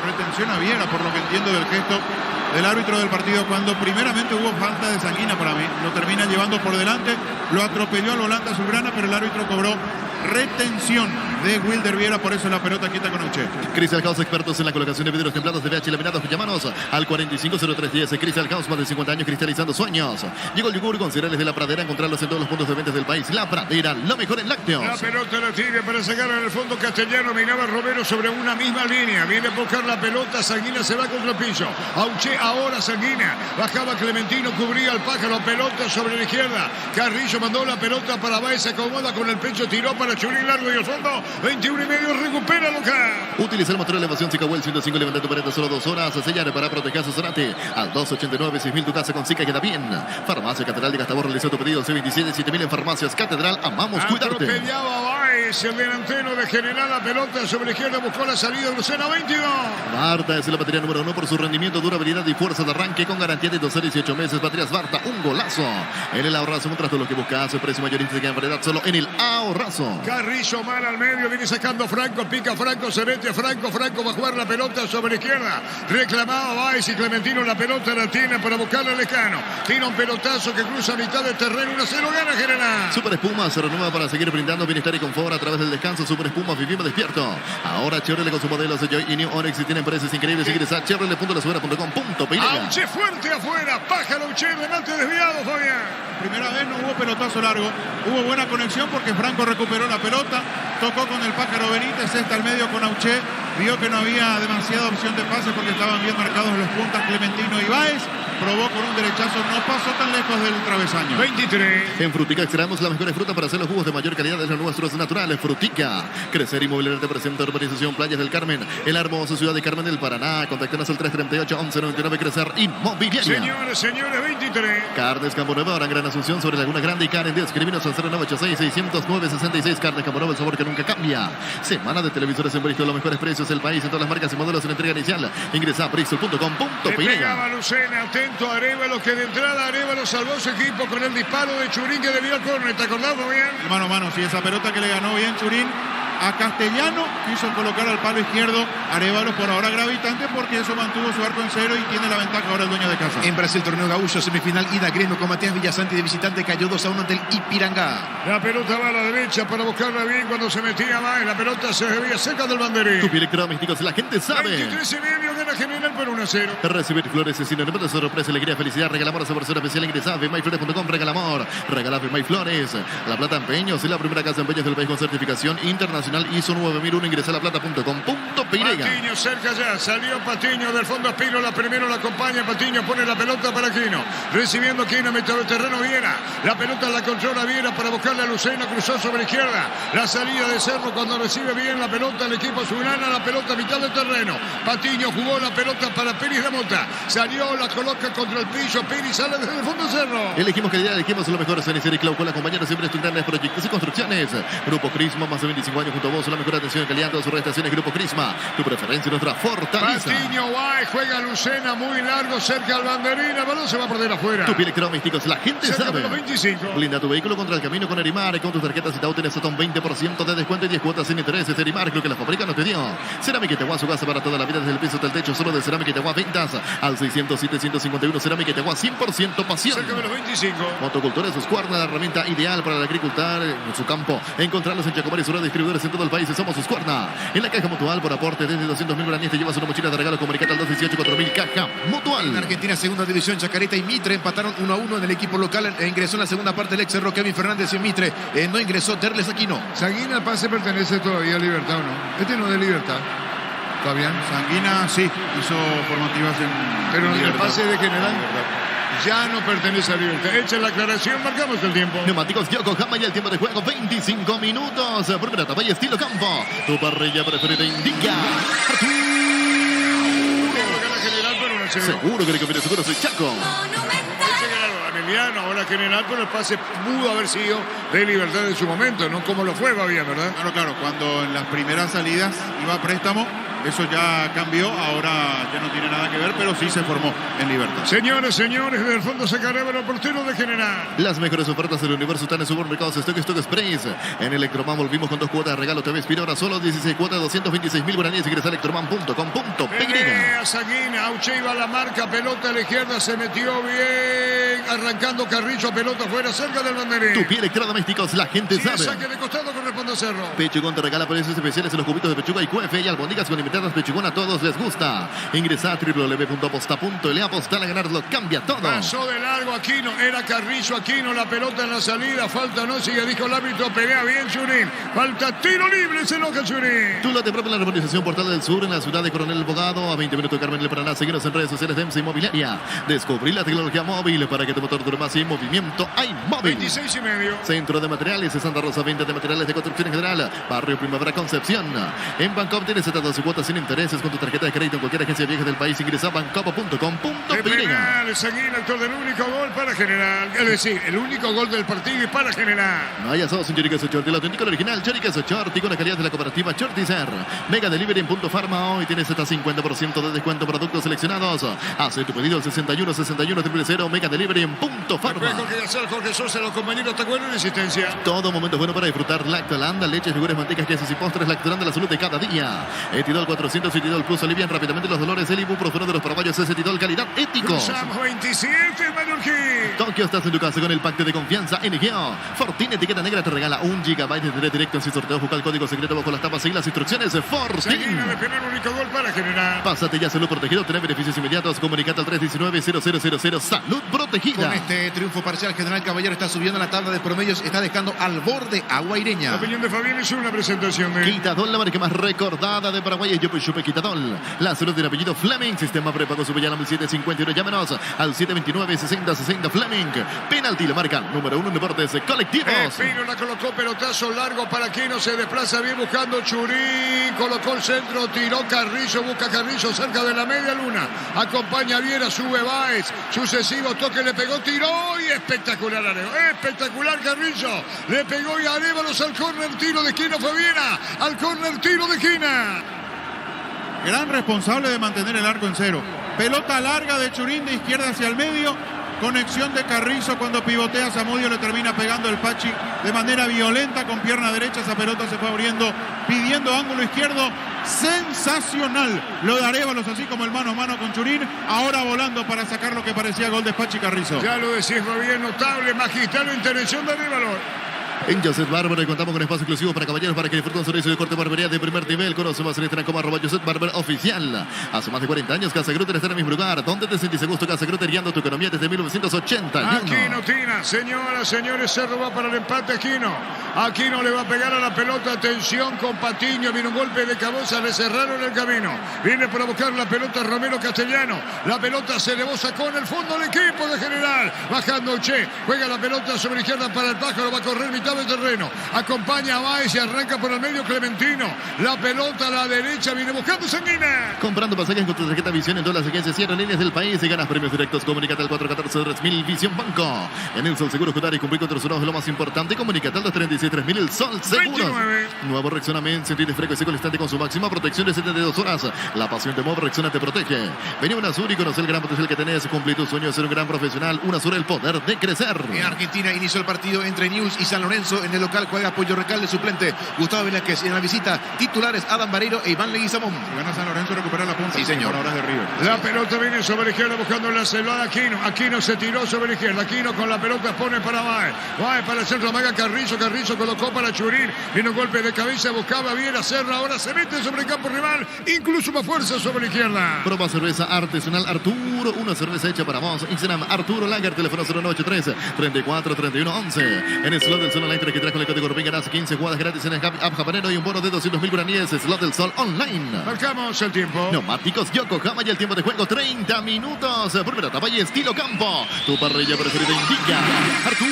retención a Viera, por lo que entiendo del gesto del árbitro del partido, cuando primeramente hubo falta de Sanguina para mí. Lo termina llevando por delante, lo atropelló al volante azulgrana, pero el árbitro cobró retención de Wilder Viera, por eso la pelota quieta con Auche. Crystal House, expertos en la colocación de vidrios templados de VH laminados. Llámanos al 450310. Crystal House, más de 50 años cristalizando sueños. Llegó el yogur con cereales de La Pradera, encontrarlos en todos los puntos de venta del país. La Pradera, lo mejor en lácteos. La pelota la tiene para sacar en el fondo Castellano. Miraba Romero sobre una misma línea. Viene a buscar la pelota. Sanguina se va contra el piso. Auche ahora Sanguina. Bajaba Clementino, cubría al pájaro. Pelota sobre la izquierda. Carrillo mandó la pelota para Baez. Se acomoda con el pecho. Tiró para Churín largo y al fondo. 21,5. Recupera local. Utiliza el motor de elevación Cicahuel 105. Levanta tu pared solo 2 horas. Sellar para proteger su Sonate. Al 289-6000. Tu casa con Sica queda bien. Farmacia Catedral de Gastabor realizó tu pedido. C27 7000 en Farmacias Catedral. Amamos cuidarte. Atropellaba Baez, el delantero de General. La pelota sobre la izquierda buscó la salida. Lucena 22. Barta es la batería número 1 por su rendimiento, durabilidad y fuerza de arranque con garantía de 12 a 18 meses. Baterías Barta, un golazo. En el ahorrazo, un trato lo que buscas. El precio mayorista de variedad solo en el ahorrazo. Carrillo mal al medio, viene sacando Franco, pica Franco, se mete Franco va a jugar la pelota sobre la izquierda. Reclamaba Baez y Clementino, la pelota la tiene para buscarle al Lescano. Tira un pelotazo que cruza a mitad del terreno, 1-0 gana General. Super Espuma se renueva para seguir brindando bienestar y confort a través del descanso. Super Espuma, vivimos despierto. Ahora Chevrolet con sus modelos de Joy y New Onix y tienen precios increíbles. Seguir a chevrolet.lasubera.com.pe. Auche fuerte afuera, pájaro Auche, remate desviado, Fabián. Primera vez no hubo pelotazo largo, hubo buena conexión porque Franco recuperó la pelota, tocó con el pájaro Benítez, está al medio con Auche, vio que no había demasiada opción de pase porque estaban bien marcados los puntas Clementino y Báez. Probó con un derechazo, no pasó tan lejos del travesaño. 23. En Frutica extraemos las mejores frutas para hacer los jugos de mayor calidad de los nuestros naturales. Frutica. Crecer Inmobiliaria te presenta Urbanización Playas del Carmen, en la hermosa ciudad de Carmen del Paraná. Contáctanos al 338-1199. Crecer Inmobiliaria. Señores, 23. Carnes Campo Nuevo, ahora en Gran Asunción sobre Laguna Grande y Karen. Escribinos al 0986-609-66. Carnes Campo Nuevo, el sabor que nunca cambia. Semana de televisores en Bristol, los mejores precios del país en todas las marcas y modelos en entrega inicial. Ingresa a bristol.com.py. Pegaba Lucena, atento a Arevalo, que de entrada Arevalo salvó su equipo con el disparo de Churín que debió al córner. ¿Te acordás, bien? Mano a mano, sí, esa pelota que le ganó bien Churín a Castellano, quiso colocar al palo izquierdo. Arevalo por ahora gravitante porque eso mantuvo su arco en cero y tiene la ventaja ahora el dueño de casa. En Brasil, torneo gaúcho, semifinal, ida Gremio con Matías Villasanti de visitante, cayó 2-1 ante el Ipiranga. La pelota va a la derecha para buscarla bien cuando se metía más. La pelota se veía cerca del banderín. Tu electrodomésticos, la gente sabe. 23,5, gana General por 1-0. Recibir flores es sinónimo de sorpresa, alegría, felicidad. Regala amor a esa persona especial. Ingresa a myflores.com. Regala amor. Regala MyFlores. La Plata Empeños es la primera casa de empeños del país con certificación internacional ISO 9001. Ingresa a laplata.com.py. Patiño cerca ya. Salió Patiño del fondo a Pino. La primero la acompaña. Patiño pone la pelota para Quino. Recibiendo Quino. Mete el terreno Viera. La pelota la controla Viera para buscarle a Lucena. Cruzó sobre izquierda. La salida de Cerro cuando recibe bien la pelota el equipo azulgrana. La pelota a mitad del terreno. Patiño jugó la pelota para Pérez de Mota. Salió, la coloca contra el piso. Pérez sale desde el fondo Cerro. Elegimos calidad, elegimos lo mejor. Cenicero y Clau con la compañera siempre en grandes proyectos y construcciones. Grupo Crisma, más de 25 años junto a vos. La mejor atención y calidad en todas sus estaciones. Grupo Crisma, tu preferencia y nuestra fortaleza. Patiño va, juega Lucena muy largo cerca al banderín. El balón se va a perder afuera. Tu electrodomésticos, la gente Cerca sabe. de los 25. Blinda tu vehículo contra el camino con Erimar. Con tus tarjetas y TAU tenés hasta un 20% de descuento y 10 cuotas sin intereses. Erimar, creo que la fábrica no te dio. Cerámica Itagua, su casa para toda la vida desde el piso hasta el techo. Solo de Cerámica Itagua, ventas al 607-151. Cerámica Itagua, 100% pasión. Cerca de los 25. Motocultura es Husqvarna, la herramienta ideal para el agricultor en su campo. Encontrarlos en Chacomar y Sura, distribuidores en todo el país. Somos Husqvarna. En la caja mutual, por aporte desde 200.000 guaraníes, te llevas una mochila de regalo. Comunicate al 218-4000. Caja mutual. En Argentina, segunda división, Chacarita y Mitre empataron 1-1 en el equipo local. Ingresó en la segunda parte el ex Cerro Kevin Fernández y en Mitre. No ingresó Terles Aquino. Sanguina, el pase pertenece todavía a Libertad, ¿o no? Este no es de Libertad. Fabián. Sanguina, sí, hizo formativas en. Pero el Libertad. pase de General ya no pertenece a Libertad. Hecha la aclaración, marcamos el tiempo. Neumáticos Yokohama y el tiempo de juego 25 minutos. Primera etapa y estilo campo. Tu parrilla preferida indica. Gana General por 1-0. Seguro que le conviene, seguro soy Chaco. Emiliano, ahora General, pero el pase pudo haber sido de Libertad en su momento, no como lo fue, Fabián, ¿verdad? Claro, cuando en las primeras salidas iba a préstamo, eso ya cambió, ahora ya no tiene nada que ver, pero sí se formó en Libertad. Señores, del fondo se carga el portero de General. Las mejores ofertas del universo están en supermercados Stock Express. En Electroman volvimos con 2 cuotas de regalo TV Inspiradora, solo 16 cuotas, 226.000 guaraníes. Ingresa a electroman.com.py. A Sanguina, Auche iba a la marca, pelota a la izquierda, se metió bien, arrancando Carrillo, pelota fuera, cerca del banderín. Tu pie electrodomésticos, la gente Sí, sabe. saque de costado corresponde a Cerro. Pechugón te regala precios especiales en los cubitos de pechuga y cuefe y albóndigas con limitadas Pechugón, a todos les gusta. Ingresa a www.aposta.le, apostar a ganar lo cambia todo. Pasó de largo Aquino, era Carrillo Aquino, la pelota en la salida, falta no, sigue, dijo el árbitro, pelea bien Churín, falta tiro libre, se enoja Churín. Tú lo te propia en la urbanización Portal del Sur en la ciudad de Coronel Bogado, a 20 minutos de Carmen del Paraná. Seguinos en redes sociales de EMSA Inmobiliaria. Descubrí la tecnología móvil para que tu motor dure más y en movimiento hay móvil. 26,5. Centro de Materiales de Santa Rosa, venta de materiales de construcción en general. Barrio Primavera Concepción. En Bancop tienes hasta 12 cuotas sin intereses con tu tarjeta de crédito en cualquier agencia vieja del país. Ingresa a bancopo.com.py. De penal, Sanguina, autor del único gol para General. Es decir, el único gol del partido y para General. No hay asados sin Choriqueso Chorti, el auténtico original Choriqueso Chorti con la calidad de la cooperativa Chortizer. Mega Delivery en Punto Farma. Hoy tienes hasta 50% de descuento productos seleccionados. Hace tu pedido al 61 61 000. Mega Delivery en Punto Farma. Jorge Sosa, los compañeros Tacuero en existencia. Todo momento es bueno para disfrutar Lactolanda, leches, figuras, mantecas, quesos y postres. Lactolanda, la salud de cada día. Etidol 400 y Etidol Plus alivian rápidamente los dolores. El ibuprofeno de los paraguayos es Etidol calidad ético. Cruzamos 27, Manuel Gil. Tokio, estás en tu casa con el pacto de confianza NGO. Fortini etiqueta negra te regala 1 GB de internet directo sin sorteo. Busca el código secreto bajo las tapas. Sigue las instrucciones de Fortini. Sanguina de penal, único gol para General. Pásate ya, salud protegido, tener beneficios inmediatos. Comunicate al 319-0000. Salud protegida. Con este triunfo parcial, General Caballero está subiendo en la tabla de promedios, está dejando al borde a Guaireña. La opinión de Fabián es una presentación de Quitadol, la marca más recordada de Paraguay es Yupi Chupe Quitadol. La salud del apellido Fleming. Sistema prepago Subellana 1751. Llámenos al 729-6060 Fleming. Penalti, la marca número 1 en deportes colectivos. Pino la colocó, pelotazo largo para Aquino, se desplaza bien buscando Churín, colocó el centro, tiró Carrillo, busca Carrillo cerca de la media luna, acompaña Viera, sube Báez, sucesivo toque, le pegó, tiró y espectacular Arevalo, espectacular Carrillo, le pegó y Arevalos al córner, tiro de esquina fue Viera, al córner, tiro de esquina. Gran responsable de mantener el arco en cero. Pelota larga de Churín de izquierda hacia el medio. Conexión de Carrizo cuando pivotea Zamudio, le termina pegando el Pachi de manera violenta con pierna derecha. Esa pelota se fue abriendo, pidiendo ángulo izquierdo. Sensacional lo de Arevalos, así como el mano a mano con Churín. Ahora volando para sacar lo que parecía gol de Pachi Carrizo. Ya lo decís, bien notable, magistral intervención de Arevalos. En Joseph Barber contamos con espacio exclusivo para caballeros para que disfruten un servicio de corte barbería de primer nivel. Conoce más en Instagram como @Joseph Barber Oficial. Hace más de 40 años Casa Grutter está en el mismo lugar. ¿Dónde te sentís a gusto? Casa Grutter, guiando tu economía desde 1981. Aquino Tina, señoras, señores, Cerro va para el empate. Aquino le va a pegar a la pelota. Atención con Patiño, viene un golpe de cabeza, le cerraron el camino. Viene para buscar la pelota Romero Castellano. La pelota se elevó, sacó en el fondo el equipo de General. Bajando Che, juega la pelota sobre la izquierda para el Pájaro, va a correr mitad de terreno, acompaña a Báez y arranca por el medio Clementino, la pelota a la derecha, viene buscando Sanguina. Comprando pasajes con tu tarjeta Visión en todas las agencias y aerolíneas del país y ganas premios directos. Comunícate al 414-3000 Visión Banco. En el Sol Seguro Jutar y cumplir con tus es lo más importante. Comunícate al 236-3000 el Sol Seguro. Nuevo Rexona Men, sentir fresco y seco al instante con su máxima protección de 72 horas. La pasión de Mob Rexona te protege. Vení a Unasur y conocer el gran potencial que tenés. Cumplir tu sueño de ser un gran profesional. Unasur, el poder de crecer. En Argentina inició el partido entre News y San Lorenzo. En el local juega Pollo Recal de suplente Gustavo Velázquez. En la visita, titulares Adam Vareiro e Iván Leguizamón. Gana San Lorenzo, recupera la punta. Sí, señor. Ahora es de River. La pelota viene sobre la izquierda buscando la celada Aquino. Aquino se tiró sobre la izquierda. Aquino con la pelota pone para Báez. Báez para el centro, amaga Carrizo. Carrizo colocó para Churín. Viene un golpe de cabeza, buscaba bien a Serra. Ahora se mete sobre el campo rival. Incluso más fuerza sobre la izquierda. Proba cerveza artesanal Arturo. Una cerveza hecha para vos. Instagram Arturo Lager. Teléfono 0983-343111. En el slot del sol online que traes con el código RUPIN ganás 15 jugadas gratis en el App Japanero y un bono de 200.000 guaraníes. Slot del sol online. Marcamos el tiempo. Neumáticos Yokohama y el tiempo de juego 30 minutos. Primera etapa y estilo campo. Tu parrilla preferida indica. Arturo.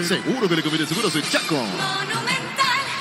Seguro que le conviene, seguro soy Chaco.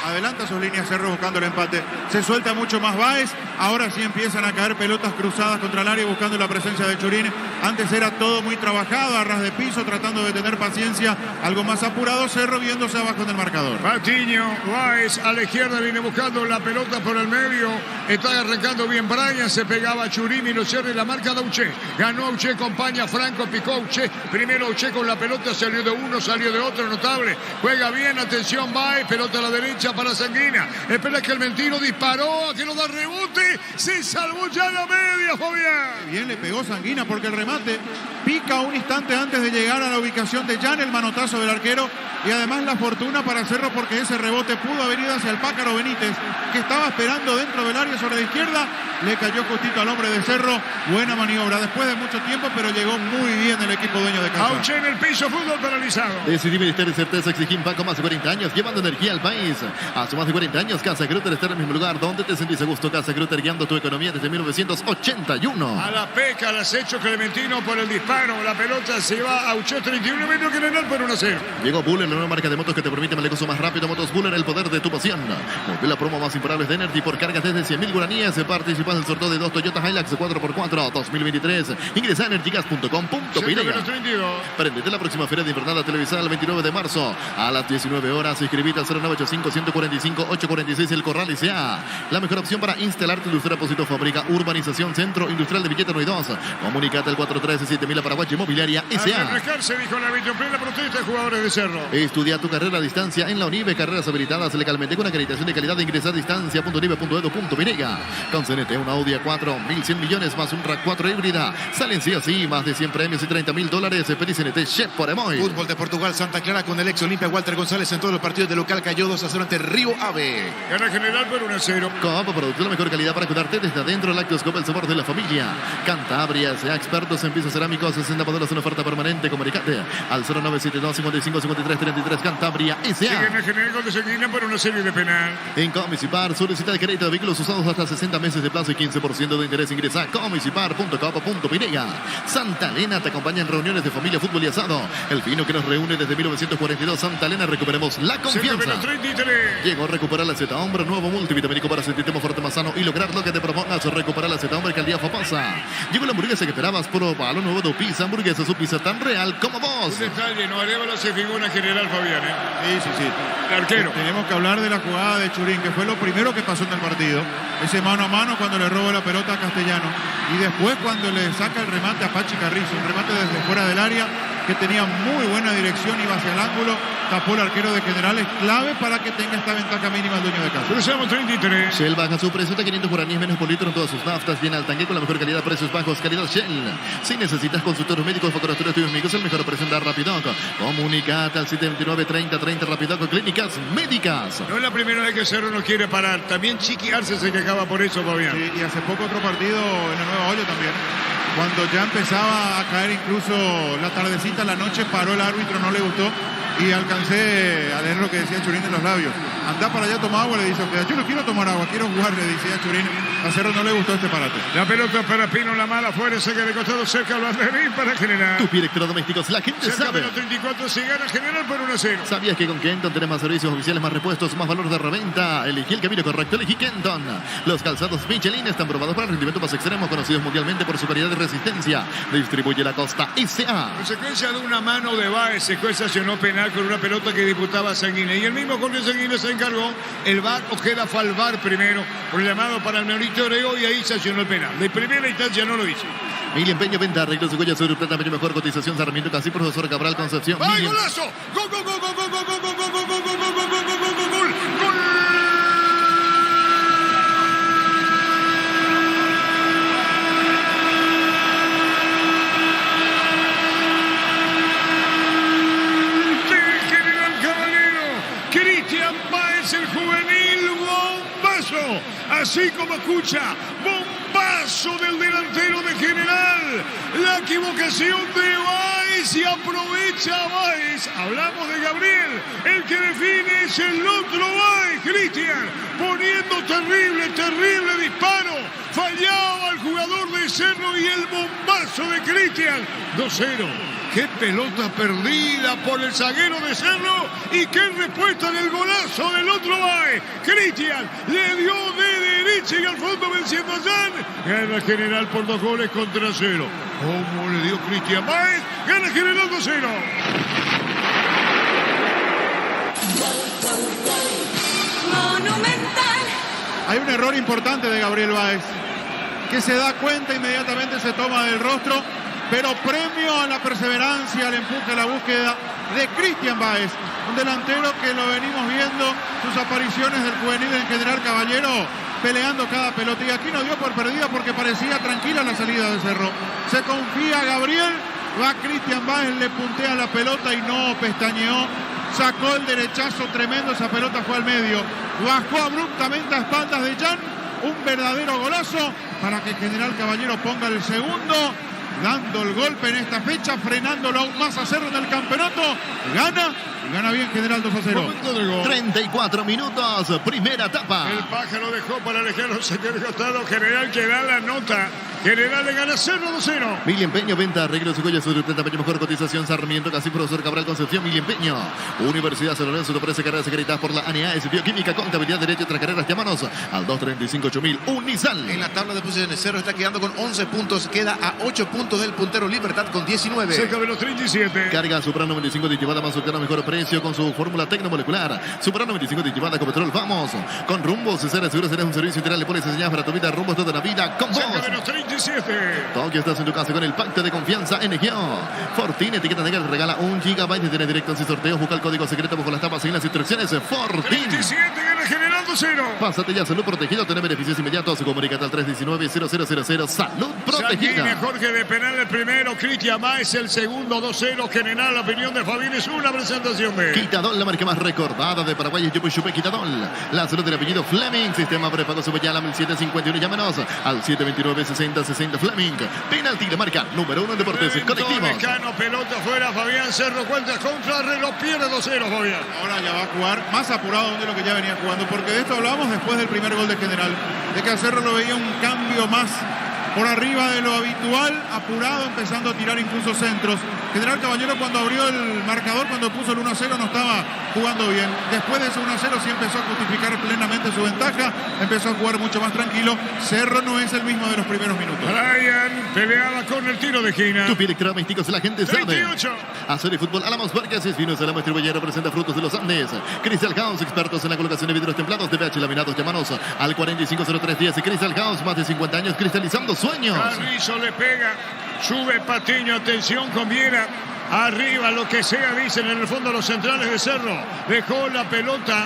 Adelanta sus líneas Cerro buscando el empate. Se suelta mucho más Báez. Ahora sí empiezan a caer pelotas cruzadas contra el área buscando la presencia de Churín. Antes era todo muy trabajado, a ras de piso, tratando de tener paciencia. Algo más apurado Cerro viéndose abajo en el marcador. Patiño, Báez a la izquierda viene buscando la pelota por el medio. Está arrancando bien Brian. Se pegaba a Churín y lo cierra la marca de Auché. Ganó Auché, acompaña Franco, picó Auché. Primero Auché con la pelota, salió de uno, salió de otro, notable. Juega bien, atención Báez, pelota a la derecha para Sanguina. Espera que el Mentino disparó, a que no da rebote. Se salvó ya la media, Fabián. Bien le pegó Sanguina porque el remate pica un instante antes de llegar a la ubicación de Jan, el manotazo del arquero. Y además la fortuna para Cerro porque ese rebote pudo haber ido hacia el Pájaro Benítez, que estaba esperando dentro del área sobre la izquierda. Le cayó justito al hombre de Cerro. Buena maniobra después de mucho tiempo, pero llegó muy bien el equipo dueño de casa. Auché en el piso, fútbol paralizado. Decidí Ministerio de Certeza, exigimos Paco más de 40 años, llevando energía al país. Hace más de 40 años, Casa Grutter está en el mismo lugar. ¿Dónde te sentís a gusto? Casa Grutter, guiando tu economía desde 1981. A la peca, al acecho Clementino por el disparo. La pelota se va a Auché, 31 metros que ganar por 1-0. Llegó Buller, la nueva marca de motos que te permite manejo más rápido. Motos Buller, el poder de tu pasión. Monté la promo más imparables de Energy por cargas desde 100.000 guaraníes. Participas del sorteo de 2 Toyota Hilux 4x4 2023. Ingresa a energygas.com.pe. Prendete la próxima feria de invernada televisada el 29 de marzo a las 19 horas. Inscribite al 0985-145-846 El Corral S.A. La mejor opción para instalarte industria Depósito Fábrica Urbanización Centro Industrial de Villeta No hay 2. Comunicate al 437.000 Paraguay Inmobiliaria S.A. Al reflejarse, dijo el árbitro, plena protesta de jugadores de Cerro. Estudia tu carrera a distancia en la UNIBE. Carreras habilitadas legalmente con acreditación de calidad. Ingresa a distancia.unibe.edu.vinega. Con CNT un Audi A4, 1.100 millones más un RAV4 híbrida. Salen sí o sí, más de 100 premios y 30.000 dólares. Feliz NT Chef por Emoy. Fútbol de Portugal, Santa Clara con el ex Olimpia Walter González en todos los partidos de local cayó 2-0 ante Río Ave. Gana General por 1-0. Coop Producto, la mejor calidad para cuidarte desde adentro. Lácteos Coop, el sabor de la familia. Cantabria, sea expertos en pisos cerámicos, 60 modelos en oferta permanente. Comunicate al 0972 55 53 33. Cantabria S.A. Gana General con Desequina por una serie de penal. En Comisipar, solicita el crédito de vehículos usados hasta 60 meses de plazo y 15% de interés. Ingresa a comisipar.coop.pirega. Santa Elena te acompaña en reuniones de familia, fútbol y asado. El vino que nos reúne desde 1942. Santa Elena, recuperemos la confianza. 33. Llegó a recuperar la Z Hombre, nuevo multivitamínico para sentirte más fuerte, más sano y lograr lo que te propongas. Recuperar la Z Hombre que al día pasa. Llegó la hamburguesa que esperabas, proba lo nuevo de Pizza Hamburguesa, su pizza tan real como vos. Un detalle, no Arevalo se fijó en General Fabián, Sí. El arquero. Tenemos que hablar de la jugada de Churín, que fue lo primero que pasó en el partido. Ese mano a mano cuando le roba la pelota a Castellano. Y después cuando le saca el remate a Pachi Carrizo. Un remate desde fuera del área que tenía muy buena dirección, iba hacia el ángulo. Tapó el arquero de General. Es clave para que tenga esta ventaja mínima el dueño de casa. Cruzamos 33. Shell baja su precio de 500 guaraníes menos por litro en todas sus naftas. Viene al tanque con la mejor calidad, precios bajos, calidad Shell. Si necesitas consultorios médicos, facturatorios, estudios médicos, el mejor precio da Rapidoc. Comunicate al 729-30-30 Rapidoc, clínicas médicas. No es la primera vez que Cerro no quiere parar. También Chiqui Arce se quejaba por eso, Fabián. Sí, y hace poco otro partido en el Nuevo Hoyo también. Cuando ya empezaba a caer incluso la tardecita, la noche, paró el árbitro, no le gustó. Y alcancé a leer lo que decía Churín en los labios. Anda para allá, toma agua, le dice. Yo no quiero tomar agua, quiero jugar, le decía Churín. A Cerro no le gustó este parate. La pelota para Pino, la mala fuera, se de costado cerca al banderín para General. Tu electrodomésticos, la gente Cerca sabe. de los 34 se gana General por 1-0. ¿Sabías que con Kenton tenemos más servicios oficiales, más repuestos, más valor de reventa? Elegí el camino correcto, elegí Kenton. Los calzados Michelin están probados para el rendimiento más extremo, conocidos mundialmente por su calidad de resistencia. Distribuye la Costa S.A. Consecuencia de una mano de Báez, se sancionó penal con una pelota que disputaba Sanguine. Y el mismo Jorge Sanguine se encargó. El VAR Ojeda fue al VAR primero por el llamado para el monitoreo y ahí sancionó el penal. De primera instancia no lo hizo. Mil Empeño, venta, arreglos de Goya, sobre plata, medio mejor cotización, Sarmiento, Casi, Profesor Cabral, Concepción. ¡Ay, golazo! ¡Gol, gol, gol, gol, gol, gol, gol, gol, gol, gol, gol, gol, gol, gol, gol, gol! El juvenil, bombazo, así como escucha, bombazo del delantero de General, la equivocación de Báez y aprovecha Báez. Hablamos de Gabriel, el que define es el otro Báez, Cristian, poniendo terrible disparo, fallaba el jugador de Cerro y el bombazo de Cristian, 2-0. ¡Qué pelota perdida por el zaguero de Cerro! ¡Y qué respuesta del golazo del otro Báez! Cristian le dio de derecha y al fondo venciendo a Jan. Gana General por 2-0. ¿Cómo le dio Cristian Báez? Gana General 2-0. Monumental. Hay un error importante de Gabriel Báez, que se da cuenta inmediatamente, se toma del rostro, pero premio a la perseverancia, al empuje, a la búsqueda de Cristian Báez, un delantero que lo venimos viendo, sus apariciones del juvenil en General Caballero, peleando cada pelota. Y aquí no dio por perdida porque parecía tranquila la salida de Cerro. Se confía Gabriel, va Cristian Báez, le puntea la pelota y no pestañeó. Sacó el derechazo tremendo, esa pelota fue al medio. Bajó abruptamente a espaldas de Jan. Un verdadero golazo para que General Caballero ponga el segundo, dando el golpe en esta fecha, frenándolo aún más a Cerro en el campeonato. Gana bien General 2-0. 34 minutos, primera etapa. El pájaro dejó para alejarlo, se quedó costado. General que da la nota. General le gana 0-2-0. Mil Empeño, venta, arreglos de Goya, sobre plata, mejor cotización, Sarmiento, Casi, Profesor Cabral, Concepción. Mil Empeño. Universidad San Lorenzo te ofrece carreras secretadas por la ANEAS, Bioquímica, Contabilidad, Derecho, otras carreras. Llámanos al 235-8000. Unisal. En la tabla de posiciones, Cerro está quedando con 11 puntos, queda a 8 puntos del puntero Libertad con 19. Cerca de los 37. Carga Supra 95 de llevada más cercana, mejor precio. precio con su fórmula tecnomolecular. Supera 95 de llevada con petróleo. Vamos con Rumbos. Ser seguro será un servicio integral. Le pones señal para tu vida. Rumbos toda la vida con vos. Cerca de los 37. Tokio, estás en tu casa con el pacto de confianza NGO. Fortine, etiqueta negra, te regala 1 GB de tener directos y sorteos. Busca el código secreto bajo las tapas y las instrucciones. Fortine. 37, gana General 2-0. Pásate ya, salud protegido, tener beneficios inmediatos. Comunícate al 319-0000. Salud protegida. Sanguine, Jorge de penal el primero. Cristian Maes el segundo. 2-0. General, la opinión de Fabián es una presentación de Quitadol, la marca más recordada de Paraguay es Yupi Chupe Quitadol. La salud del apellido Fleming. Sistema prepago Subeyala 1751. Llámanos al 729-6060 Fleming. Penalti, la marca número 1 en deportes colectivos. Mecano, pelota fuera. Fabián Cerro cuenta contra reloj. Pierde 2-0, Fabián. Ahora ya va a jugar más apurado de lo que ya venía jugando, porque de esto hablábamos después del primer gol de General, de que a Cerro lo veía un cambio más por arriba de lo habitual, apurado, empezando a tirar incluso centros. General Caballero, cuando abrió el marcador, cuando puso el 1-0, no estaba jugando bien. Después de ese 1-0 sí empezó a justificar plenamente su ventaja, empezó a jugar mucho más tranquilo. Cerro no es el mismo de los primeros minutos. Brian peleaba con el tiro de esquina. Tu piel electrodomésticos, la gente sabe. 38. Azul y Fútbol, Álamos Vargas, Vinos Álamos Distribuidora, presenta Frutos de los Andes. Crystal House, expertos en la colocación de vidrios templados de BH laminados. Llámanos al 450310. Crystal House, más de 50 años cristalizando sueños. Carrizo le pega, sube Patiño, atención con Viera. Arriba, lo que sea, dicen en el fondo los centrales de Cerro. Dejó la pelota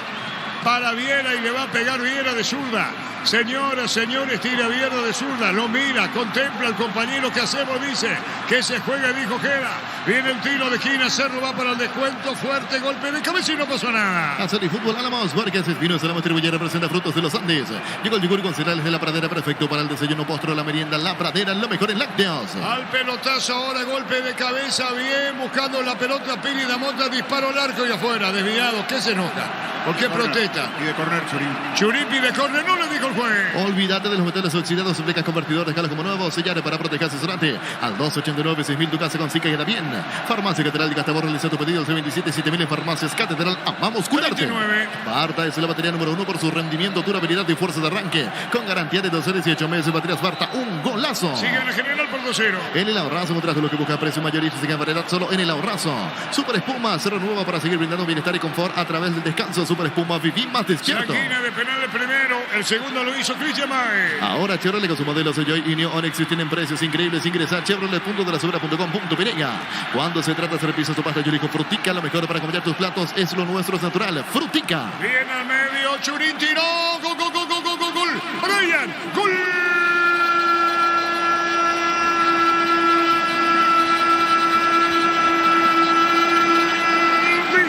para Viera y le va a pegar Viera de zurda. Señoras, señores, tira Viera de zurda. Lo mira, contempla al compañero. ¿Qué hacemos? Dice que se juega, dijo Jera. Viene el tiro de esquina. Cerro va para el descuento. Fuerte golpe de cabeza y no pasó nada. Azul y Fútbol, Álamos Vargas, Vinos Álamos Distribuidora, presenta Frutos de los Andes. Llegó el yogur con cereales de La Pradera, perfecto para el desayuno, postre, la merienda. La Pradera, lo mejor en lácteos. Al pelotazo ahora, golpe de cabeza. Bien, buscando la pelota. Piri Damota, disparo al arco y afuera. Desviado. ¿Qué se enoja? ¿Por qué protesta? Y de corner Churín. Churín pide córner. No le dijo el juez. Olvídate de los metales oxidados, plecas convertidores, calos como nuevos, sellar para proteger asesorante. Al 289-6000 tu casa consigue queda bien. Farmacia Catedral de Castabor, realiza tu pedido al 27-7000 en Farmacias Catedral. Amamos cuidarte. 39. Barta es la batería número 1 por su rendimiento, durabilidad y fuerza de arranque. Con garantía de 12 a 18 meses. Baterías Barta, un golazo. Sigue en el General por 2-0. En el ahorrazo, trajo lo que busca precio mayorista, sigue en variedad solo en el ahorrazo. Super Espuma, cero nueva para seguir brindando bienestar y confort a través del descanso. Super Espuma, viví más despierto. Sanguina de penal el primero. El segundo lo hizo Cristian Maes. Ahora Chevrolet con sus modelos Joy y Neo Onix tienen precios increíbles. Ingresa a chevrolet.delasubra.com.pirega. Cuando se trata de hacer pisos o pasta, yo elijo Frutica. Lo mejor para acompañar tus platos es lo nuestro, es natural. Frutica. Bien al medio. Churín tiró. Gol, gol, gol, gol, gol, gol, gol. Brian. Gol.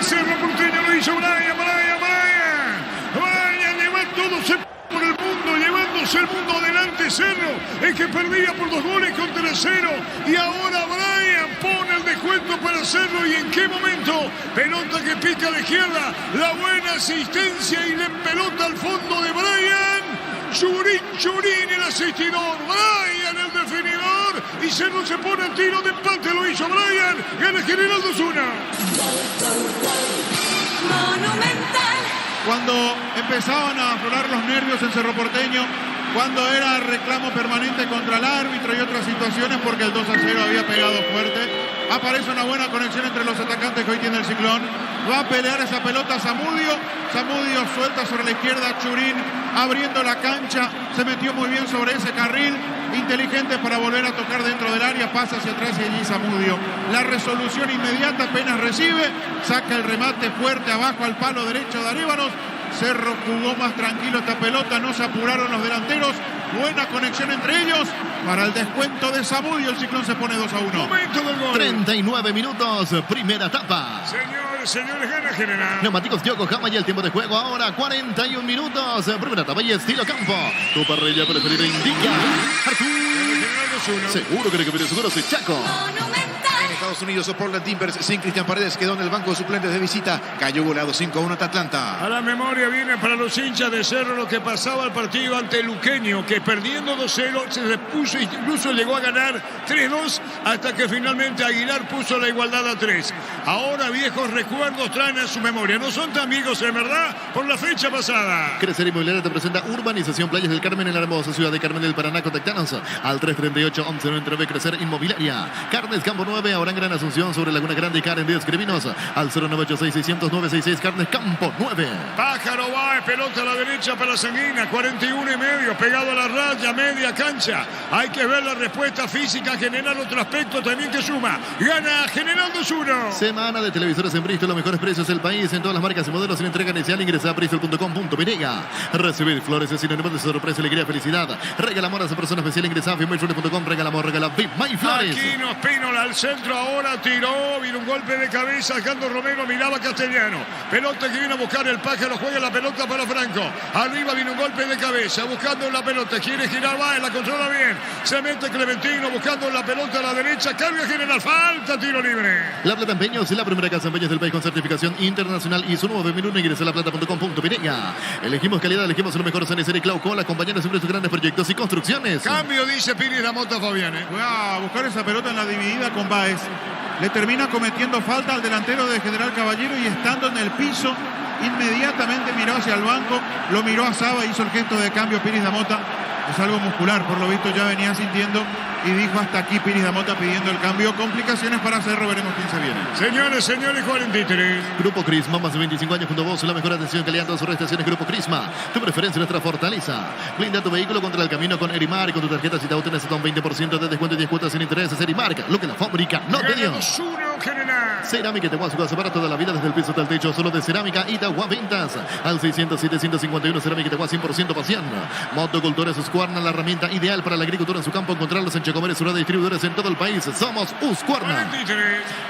Cerro Porteño lo hizo Brian. Brian lleva todo por el mundo, llevándose el mundo adelante. Cerro, el que perdía por 2 goles contra el 0. Y ahora Brian pone el descuento para Cerro. ¿Y en qué momento? Pelota que pica a la izquierda. La buena asistencia y le pelota al fondo de Brian. Churín el asistidor. Brian el definidor. Y Cerro se pone el tiro de empate. Lo hizo Brian. Gana General 2-1. Cuando empezaban a aflorar los nervios en Cerro Porteño, cuando era reclamo permanente contra el árbitro y otras situaciones porque el 2-0 había pegado fuerte, aparece una buena conexión entre los atacantes que hoy tiene el Ciclón. Va a pelear esa pelota Zamudio. Zamudio suelta sobre la izquierda. Churín abriendo la cancha. Se metió muy bien sobre ese carril. Inteligente para volver a tocar dentro del área. Pasa hacia atrás y allí Zamudio. La resolución inmediata apenas recibe. Saca el remate fuerte abajo al palo derecho de Arévanos. Cerro jugó más tranquilo esta pelota. No se apuraron los delanteros. Buena conexión entre ellos. Para el descuento de Zamudio, el Ciclón se pone 2-1. Momento del gol. 39 minutos, primera etapa. Señores, gana General. Neumáticos Yokohama y el tiempo de juego ahora 41 minutos. Primera etapa y estilo campo. Tu parrilla preferida indica. Seguro que el seguro es Chaco. En Estados Unidos, Portland Timbers sin Cristian Paredes quedó en el banco de suplentes de visita. Cayó goleado 5-1 ante Atlanta. A la memoria viene para los hinchas de Cerro lo que pasaba al partido ante Luqueño, que perdiendo 2-0 se repuso, incluso llegó a ganar 3-2 hasta que finalmente Aguilar puso la igualdad a 3. Ahora viejos recuerdos traen a su memoria. No son tan amigos, en verdad, por la fecha pasada. Crecer Inmobiliaria te presenta Urbanización Playas del Carmen en la hermosa ciudad de Carmen del Paraná. Contactanos al 338-1199. Crecer Inmobiliaria. Carnes Campo 9, ahora en Gran Asunción, sobre Laguna Grande y Karen de escribinos al 0986-600-966. Carnes Campo 9. Pájaro va, pelota a la derecha para Sanguina, 41,5, pegado a la raya, media cancha. Hay que ver la respuesta física, general, otro aspecto también que suma. Gana General 2-1. Semana de televisores en Bristol, los mejores precios del país en todas las marcas y modelos en entrega inicial. Ingresa a bristol.com.py. Recibir flores es sinónimo de sorpresa, alegría, felicidad. Regala amor a esa persona especial. Ingresa a FIMyFlores.com. Regala amor, regala Be My Flores. Aquí nos Pinola al centro, ahora tiró, vino un golpe de cabeza, Alejandro Romero miraba a Castellano. Pelota que viene a buscar el Pájaro, juega la pelota para Franco. Arriba viene un golpe de cabeza, buscando la pelota, quiere girar, va, la controla bien. Se mete Clementino buscando la pelota a la derecha, carga General, falta, tiro libre. La Plata Empeños, la primera casa de empeños del país con certificación internacional y su nuevo menú. Ingresa a laplata.com.py. Elegimos calidad, elegimos lo mejor. San Isidro y Claucola, acompañando siempre sus grandes proyectos y construcciones. Cambio, dice Piri da Mota Fabián. Voy a buscar esa pelota en la dividida con Báez. Le termina cometiendo falta al delantero de General Caballero y estando en el piso, inmediatamente miró hacia el banco, lo miró a Saba, hizo el gesto de cambio Piris da Mota. Es algo muscular, por lo visto ya venía sintiendo y dijo hasta aquí Piris da Mota pidiendo el cambio. Complicaciones para Cerro, veremos quién se viene. Señores, 43. Grupo Crisma, más de 25 años junto a vos, la mejor atención que le dan todas sus estaciones. Grupo Crisma, tu preferencia, nuestra fortaleza. Blinda tu vehículo contra el camino con Erimark. Con tu tarjeta Citao tenés hasta un 20% de descuento y 10 cuotas sin intereses. Erimark, lo que la fábrica no te dio. Cerámica Itagua, su casa para toda la vida, desde el piso hasta el techo, solo de Cerámica Itagua. Ventas al 600-751. Cerámica Itagua, 100% pasión. Motocultores Husqvarna, la herramienta ideal para la agricultura en su campo. Encontrarlos en Chacomeres, sus distribuidores en todo el país. Somos Husqvarna.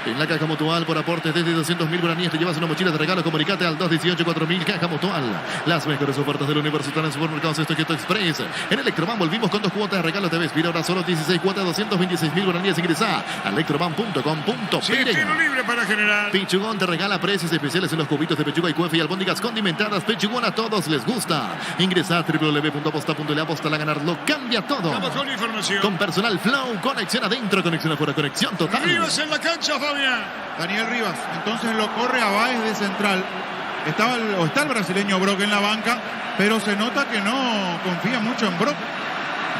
En la Caja Mutual, por aportes desde 200.000 guaraníes, te llevas una mochila de regalo. Comunicate al 218-4000. Caja Mutual. Las mejores ofertas del universo están en supermercados Esto Express. En Electroban volvimos con 2 cuotas de regalo. Te ves, mira ahora solo 16 cuotas, 226.000 guaraníes. Ingresa a electroban.com.py. Sí, tiro libre para General. Pichugón te regala precios especiales en los cubitos de pechuga y cuefe y albóndigas condimentadas. Pichugón, a todos les gusta. Ingresa a www.aposta.le. Aposta a ganar, lo cambia todo. Vamos con información. Con personal Flow, conexión adentro, conexión afuera, conexión total. Rivas en la cancha, Fabián. Daniel Rivas, entonces lo corre a Báez de central. Está el brasileño Brock en la banca, pero se nota que no confía mucho en Brock.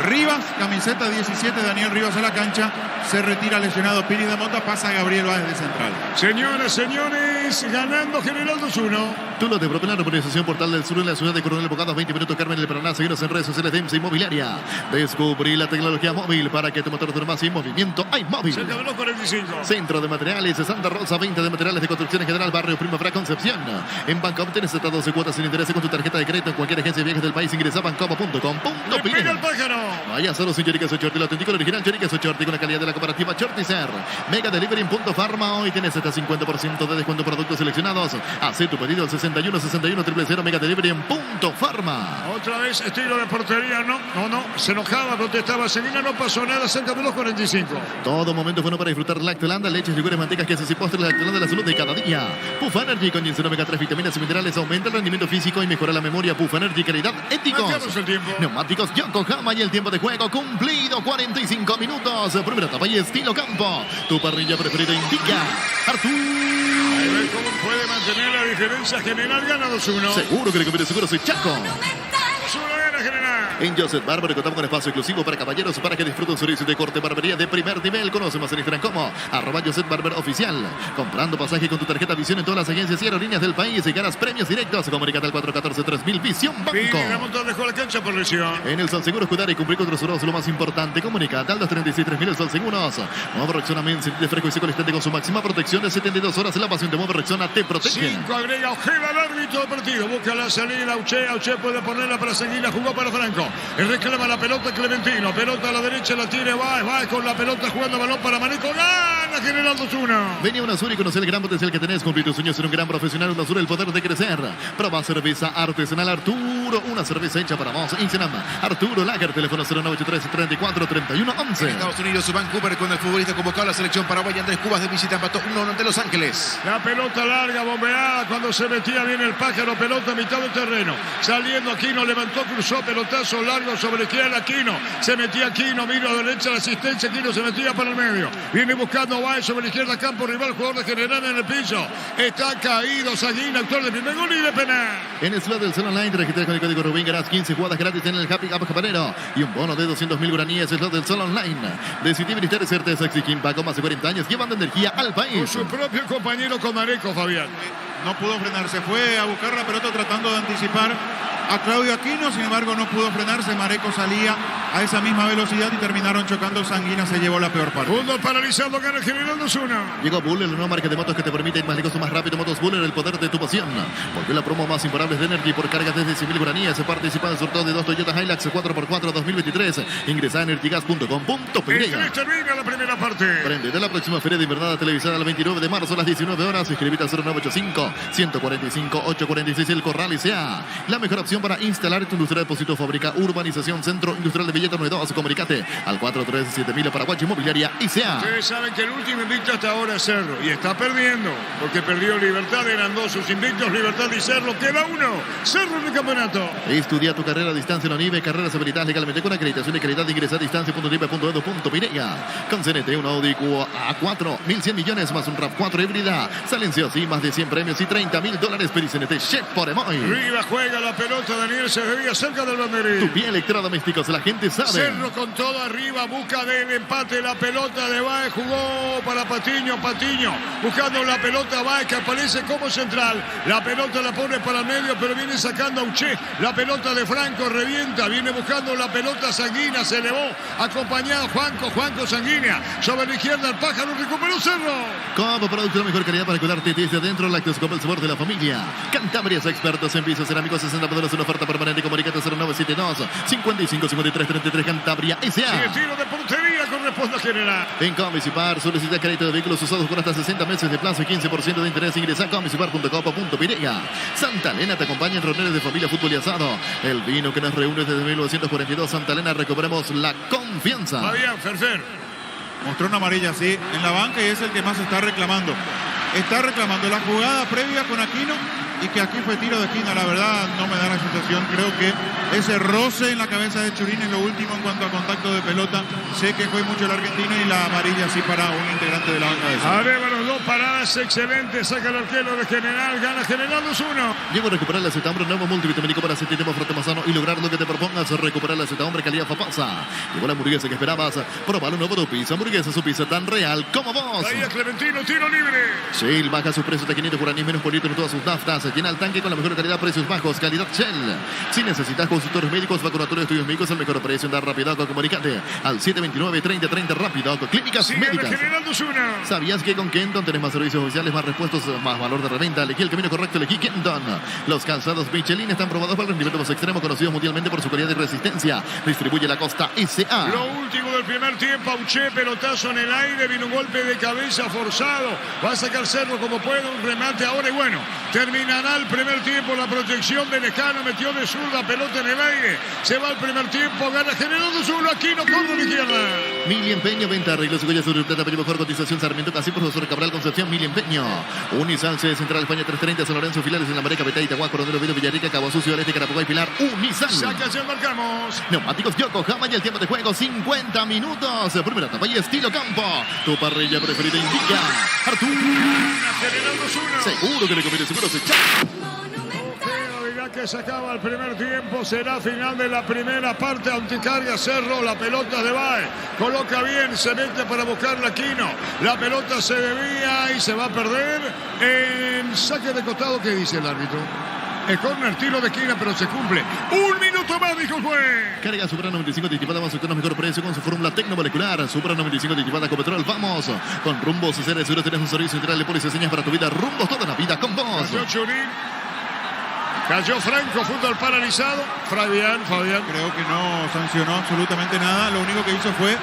Rivas, camiseta 17, Daniel Rivas a la cancha, se retira lesionado Piris da Mota, pasa a Gabriel Báez de central. Señores, ganando General 2-1. Tú lo te propone la urbanización Portal del Sur en la ciudad de Coronel Bocados, 20 minutos, Carmen del Paraná. Seguinos en redes sociales de IMSA Inmobiliaria. Descubrí la tecnología móvil para que tu motor dure más y en movimiento hay móvil. Cerca de los 45. Centro de Materiales, Santa Rosa, 20 de materiales de construcción en general, barrio Primavera, Concepción. En Banco obtienes hasta 12 cuotas sin interés con tu tarjeta de crédito en cualquier agencia de viajes del país. Ingresa a bancomo.com.py. Pega el Pájaro. Vaya solo sin Choriqueso Shorty, lo auténtico, el original Choriqueso Shorty con la calidad de la cooperativa Shorticer. Mega Delivery en Punto Farma. Hoy tienes hasta 50% de descuento en productos seleccionados. Haz tu pedido al 61-61-000 Mega Delivery en Punto Farma. Otra vez estilo de portería, no, se enojaba, protestaba, Seguina, no pasó nada, cerca de los 45. Todo momento bueno para disfrutar Lactolanda, leches, licores, mantecas, quesos y postres. Lactolanda, la salud de cada día. Puff Energy con ginseng, omega 3, vitaminas y minerales, aumenta el rendimiento físico y mejora la memoria. Puff Energy, calidad, éticos. El tiempo. Neumáticos Yokohama y el tiempo de juego cumplido, 45 minutos. Primera etapa y estilo campo. Tu parrilla preferida indica Artur. A ver cómo puede mantener la diferencia. General gana 2-1. Seguro que le conviene, seguro soy Chaco. 2-1 gana General. En Joseph Barber contamos con espacio exclusivo para caballeros para que disfruten un servicio de corte barbería de primer nivel. Conoce más en Instagram como @Joseph Barber Oficial. Comprando pasaje con tu tarjeta Visión en todas las agencias y aerolíneas del país y ganas premios directos. Comunícate al 414-3000 Visión Banco. La montada dejó la cancha por lesión. En el Sol Seguros, cuidar y cumplir con nuestros lo más importante. Comunícate al 236-3000 el Sol Seguros. Nuevo Rexona Men, de fresco y seco al instante con su máxima protección de 72 horas. La pasión de Nuevo Rexona te protege. 5 agrega Ojeda al árbitro del partido. Busca la salida. Auche puede ponerla para seguirla. Jugó para Franco. Reclama la pelota Clementino. Pelota a la derecha, la tiene va con la pelota jugando balón para Maneco. Gana General 2-1. Vení a UNASUR y conocer el gran potencial que tenés. Cumplir tus sueños, ser un gran profesional. UNASUR, el poder de crecer. Proba cerveza artesanal Artur. Arturo, una cerveza hecha para vos. Instagram, Arturo Lager, teléfono 093-34-31-11. Estados Unidos, Vancouver, con el futbolista convocado a la selección paraguaya, Andrés Cubas de visita, empató 1-1 ante Los Ángeles. La pelota larga, bombeada, cuando se metía bien el pájaro, pelota a mitad del terreno. Saliendo Aquino, levantó, cruzó, pelotazo largo sobre la izquierda, Aquino. Se metía Aquino, miro a la derecha la asistencia, Aquino se metía para el medio. Viene buscando Baez sobre la izquierda, campo rival, jugador de General en el piso. Está caído Sanguín, autor del primer gol y de penal. En el slot del Sol Online, te registras con el código Rubín, ganás 15 jugadas gratis en el Happy App Japanero y un bono de 200.000 guaraníes. El slot del Sol Online. Decidí ministerios certeza, Exiquín, con más de 40 años, llevando energía al país. Con su propio compañero Comareco, Fabián. No pudo frenarse, fue a buscar la pelota tratando de anticipar a Claudio Aquino, sin embargo no pudo frenarse. Mareco salía a esa misma velocidad y terminaron chocando. Sanguina se llevó la peor parte. Fútbol paralizado, gana General 2-1. Llegó Buller, la nueva marca de motos que te permite ir más lejos o más rápido. Motos Buller, el poder de tu pasión. Porque la promo más imparable de Energy por cargas desde 100.000 guaraníes. Participa en el sorteo de 2 Toyota Hilux 4x4 2023. Ingresa a energygas.com.py. Termina la primera parte. Prende de la próxima feria de invernada televisada el 29 de marzo a las 19 horas. Inscribite al 0985-145-846 El Corral ICA. La mejor opción para instalar tu industria de depósito, fábrica, urbanización, centro industrial de Villeta 92. Comunicate al 437.000 Paraguay Inmobiliaria ICA. Ustedes saben que el último invicto hasta ahora es Cerro y está perdiendo porque perdió Libertad. Eran dos sus invictos, Libertad y Cerro. Queda uno. Cerro en el campeonato. Estudia tu carrera a distancia en ONIVE, carreras habilitadas legalmente con acreditación y calidad de ingresar a distancia.nive.edu.pineya. Con CNT, un Audi A4, 1.100 millones más un RAV4 híbrida. Silencios y más de 100 premios y $30.000. Pedí CNT Chef por Emoy. Arriba juega la pelota, Daniel Sevilla cerca del banderín. Tu pie electrodomésticos, la gente sabe. Cerro con todo arriba, busca del empate la pelota de Baez, jugó para Patiño, buscando la pelota Baez que aparece como central. La pelota la pone para el medio, pero viene sacando a Uche. La pelota de Franco revienta, viene buscando la pelota Sanguina, se elevó, acompañado Juanco Sanguínea. Sobre la izquierda el pájaro, recuperó Cerro. Como producto de la mejor calidad para cuidarte desde adentro, lácteos como el sabor de la familia. Cantabrias, expertos en pisos cerámicos, 60 modelos, una oferta permanente. Comunicate 0972-555333 Cantabria S.A. Y el tiro de portería corresponde a General. En Comisipar, solicita crédito de vehículos usados por hasta 60 meses de plazo y 15% de interés. Ingresa a comisipar.com.py. Santa Elena te acompaña en reuniones de familia, fútbol y asado. El vino que nos reúne desde 1942. Santa Elena, recuperemos la confianza. Fabián Ferfer. Mostró una amarilla así en la banca y es el que más está reclamando. Está reclamando la jugada previa con Aquino y que aquí fue tiro de esquina. La verdad no me da la sensación. Creo que ese roce en la cabeza de Churín es lo último en cuanto a contacto de pelota. Sé que fue mucho el argentino y la amarilla así para un integrante de la banca de Cerro. Arévalo, dos paradas excelentes. Saca el arquero de General. Gana General 2-1. Llego a recuperar la acetambre, nuevo multivitamínico para sentirte más fuerte, más sano y lograr lo que te propongas. Recuperar la acetambre, calidad famosa. Llegó la hamburguesa que esperabas. Probalo, un nuevo tu pizza. Hamburguesa, su pizza tan real como vos. Bahía Clementino, tiro libre. Shell baja sus precios de 500 guaraníes menos por litro en todas sus naftas. Llena el tanque con la mejor calidad, precios bajos, calidad Shell. Si necesitas consultores médicos, vacunatorios, estudios médicos, el mejor precio en dar Rapidoc. Comunicate al 729-3030 Rapidoc. Clínicas Sigue médicas. General 2-1. ¿Sabías que con Kenton tenés más servicios oficiales, más repuestos, más valor de reventa? Elegí el camino correcto, elegí Kenton. Los calzados Michelin están probados para el rendimiento más extremo, conocidos mundialmente por su calidad y resistencia. Distribuye la Costa S.A. Lo último del primer tiempo, Auché, pelotazo en el aire, vino un golpe de cabeza forzado. Va a sacar Cerro como puede, un remate ahora y bueno, terminará el primer tiempo. La proyección de Lejano, metió de zurda, pelota en el aire. Se va el primer tiempo, gana General 2-1. Aquino corre a la izquierda. Mili Empeño, venta, arreglos y joyas de plata, pero mejor cotización. Sarmiento, Casi, Profesor Cabral, Concepción, Mili Empeño. Unisan, sede Central España 330, San Lorenzo, filiales en La Mareca, Betá, Itagua, Coronel Oviedo, Villarrica, Cabo Sucio, Este, Carapuay, Pilar, Unisan. Saca, ya marcamos. Neumáticos Yokohama y el tiempo de juego, 50 minutos. Primera etapa y estilo campo. Tu parrilla preferida indica Arturo. General 2-1. Seguro que le conviene, seguro se echa. Dirá que se acaba el primer tiempo, será final de la primera parte. Anticarga Cerro, la pelota de Baez, coloca bien, se mete para buscar la Aquino. La pelota se desvía y se va a perder en saque de costado. ¿Qué dice el árbitro? El córner, tiro de esquina, pero se cumple. Un minuto más, dijo el juez. Carga Supra 95 anticipada, vamos a obtener mejor precio con su fórmula tecnomolecular. Supra 95 anticipada con petróleo, vamos. Con Rumbos, seres seguros, tenés un servicio integral de póliza, señas para tu vida. Rumbos, toda la vida con vos. Cayó Churín. Cayó Franco, fútbol paralizado. Fabián. Creo que no sancionó absolutamente nada. Lo único que hizo fue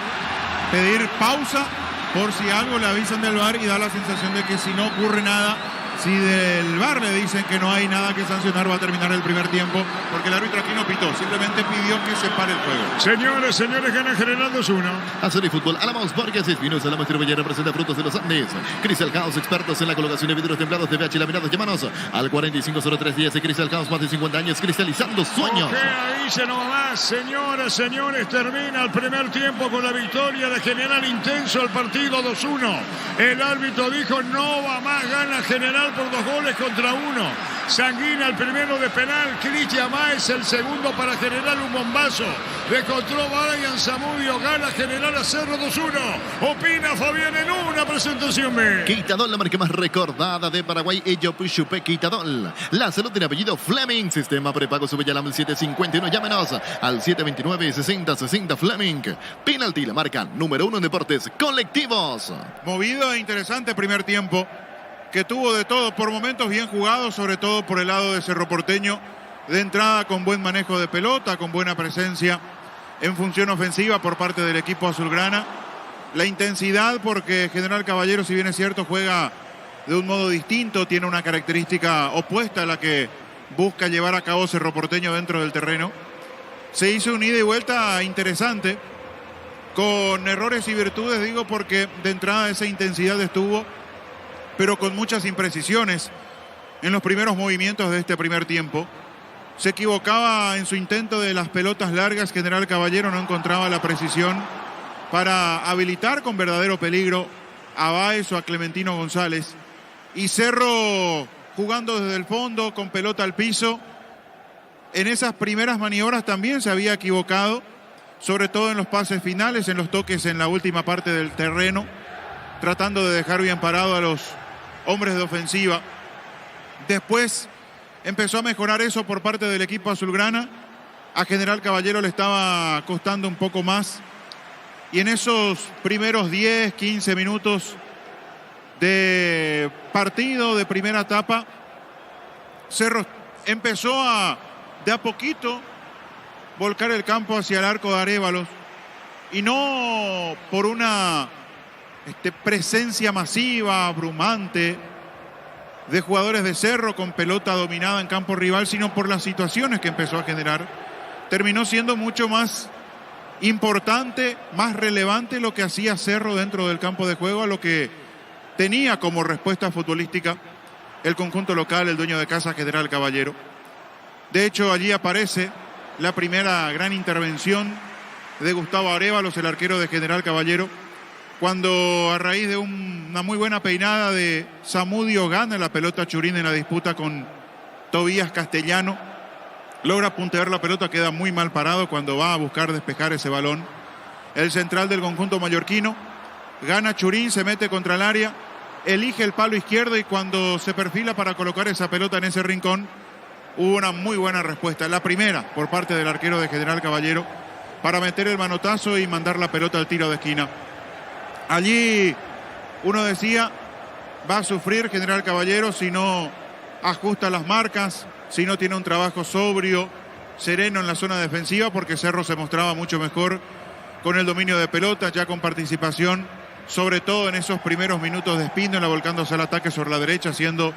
pedir pausa por si algo le avisan del VAR y da la sensación de que si no ocurre nada Si del VAR le dicen que no hay nada que sancionar, va a terminar el primer tiempo, porque el árbitro aquí no pitó, simplemente pidió que se pare el juego. Señores, gana General 2-1. Hacer y fútbol, Alamos Borges, Vinos, Alamos Distribuidora representa Frutos de los Andes. Crystal House, expertos en la colocación de vidrios templados de VH laminados. Llámanos al 450310. Crystal House, más de 50 años, cristalizando sueños. Ok, ahí se nos va, señores, termina el primer tiempo con la victoria de General. Intenso el partido 2-1. El árbitro dijo no va más, gana General por 2-1. Sanguina el primero de penal, Cristian Maes el segundo para General, un bombazo. Encontró Brian Zamudio, gana General a Cerro 2-1. Opina Fabián en una presentación B. Quitadol, la marca más recordada de Paraguay, Ello Puchupe Quitadol. La salud tiene apellido Fleming. Sistema prepago Subellalam 751. Llámenos al 729-6060 Fleming. Penalty, la marca número 1 en deportes colectivos. Movido e interesante primer tiempo, que tuvo de todo, por momentos bien jugado, sobre todo por el lado de Cerro Porteño, de entrada con buen manejo de pelota, con buena presencia en función ofensiva por parte del equipo azulgrana. La intensidad, porque General Caballero, si bien es cierto, juega de un modo distinto, tiene una característica opuesta a la que busca llevar a cabo Cerro Porteño dentro del terreno. Se hizo un ida y vuelta interesante, con errores y virtudes, digo, porque de entrada esa intensidad estuvo, pero con muchas imprecisiones en los primeros movimientos de este primer tiempo. Se equivocaba en su intento de las pelotas largas. General Caballero no encontraba la precisión para habilitar con verdadero peligro a Báez o a Clementino González. Y Cerro jugando desde el fondo con pelota al piso. En esas primeras maniobras también se había equivocado, sobre todo en los pases finales, en los toques en la última parte del terreno, tratando de dejar bien parado a los hombres de ofensiva. Después empezó a mejorar eso por parte del equipo azulgrana. A General Caballero le estaba costando un poco más. Y en esos primeros 10, 15 minutos de partido, de primera etapa, Cerro empezó de a poquito volcar el campo hacia el arco de Arévalos. Y no por una presencia masiva, abrumante, de jugadores de Cerro con pelota dominada en campo rival, sino por las situaciones que empezó a generar. Terminó siendo mucho más importante, más relevante lo que hacía Cerro dentro del campo de juego a lo que tenía como respuesta futbolística el conjunto local, el dueño de casa, General Caballero. De hecho, allí aparece la primera gran intervención de Gustavo Arévalos, el arquero de General Caballero, cuando a raíz de una muy buena peinada de Zamudio gana la pelota Churín en la disputa con Tobías Castellano. Logra puntear la pelota, queda muy mal parado cuando va a buscar despejar ese balón. El central del conjunto mallorquino gana Churín, se mete contra el área, elige el palo izquierdo y cuando se perfila para colocar esa pelota en ese rincón, hubo una muy buena respuesta. La primera por parte del arquero de General Caballero para meter el manotazo y mandar la pelota al tiro de esquina. Allí uno decía, va a sufrir General Caballero si no ajusta las marcas, si no tiene un trabajo sobrio, sereno en la zona defensiva, porque Cerro se mostraba mucho mejor con el dominio de pelota, ya con participación, sobre todo en esos primeros minutos de Espíndola, volcándose al ataque sobre la derecha, siendo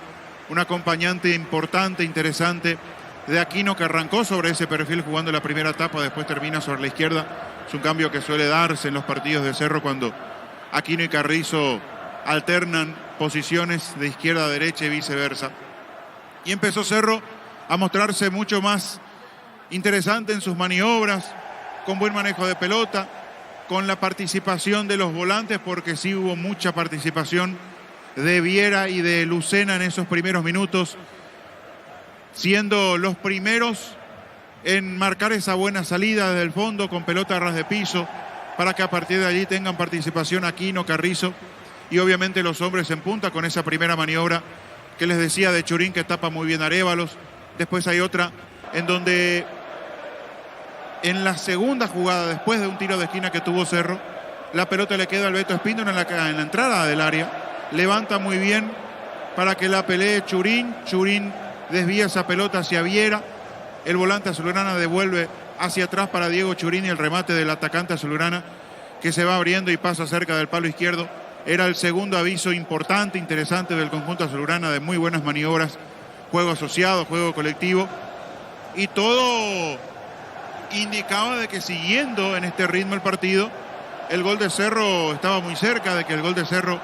un acompañante importante, interesante de Aquino, que arrancó sobre ese perfil jugando la primera etapa, después termina sobre la izquierda. Es un cambio que suele darse en los partidos de Cerro cuando Aquino y Carrizo alternan posiciones de izquierda a derecha y viceversa. Y empezó Cerro a mostrarse mucho más interesante en sus maniobras, con buen manejo de pelota, con la participación de los volantes, porque sí hubo mucha participación de Viera y de Lucena en esos primeros minutos, siendo los primeros en marcar esa buena salida desde el fondo con pelota a ras de piso, para que a partir de allí tengan participación Aquino, Carrizo y obviamente los hombres en punta con esa primera maniobra que les decía de Churín, que tapa muy bien Arévalos. Después hay otra en donde en la segunda jugada, después de un tiro de esquina que tuvo Cerro, la pelota le queda al Beto Espíndola en la entrada del área, levanta muy bien para que la pelee Churín. Churín desvía esa pelota hacia Viera, el volante azulgrana devuelve hacia atrás para Diego Churín y el remate del atacante azulgrana que se va abriendo y pasa cerca del palo izquierdo. Era el segundo aviso importante, interesante del conjunto azulgrana, de muy buenas maniobras, juego asociado, juego colectivo. Y todo indicaba de que siguiendo en este ritmo el partido, el gol de Cerro estaba muy cerca, de que el gol de Cerro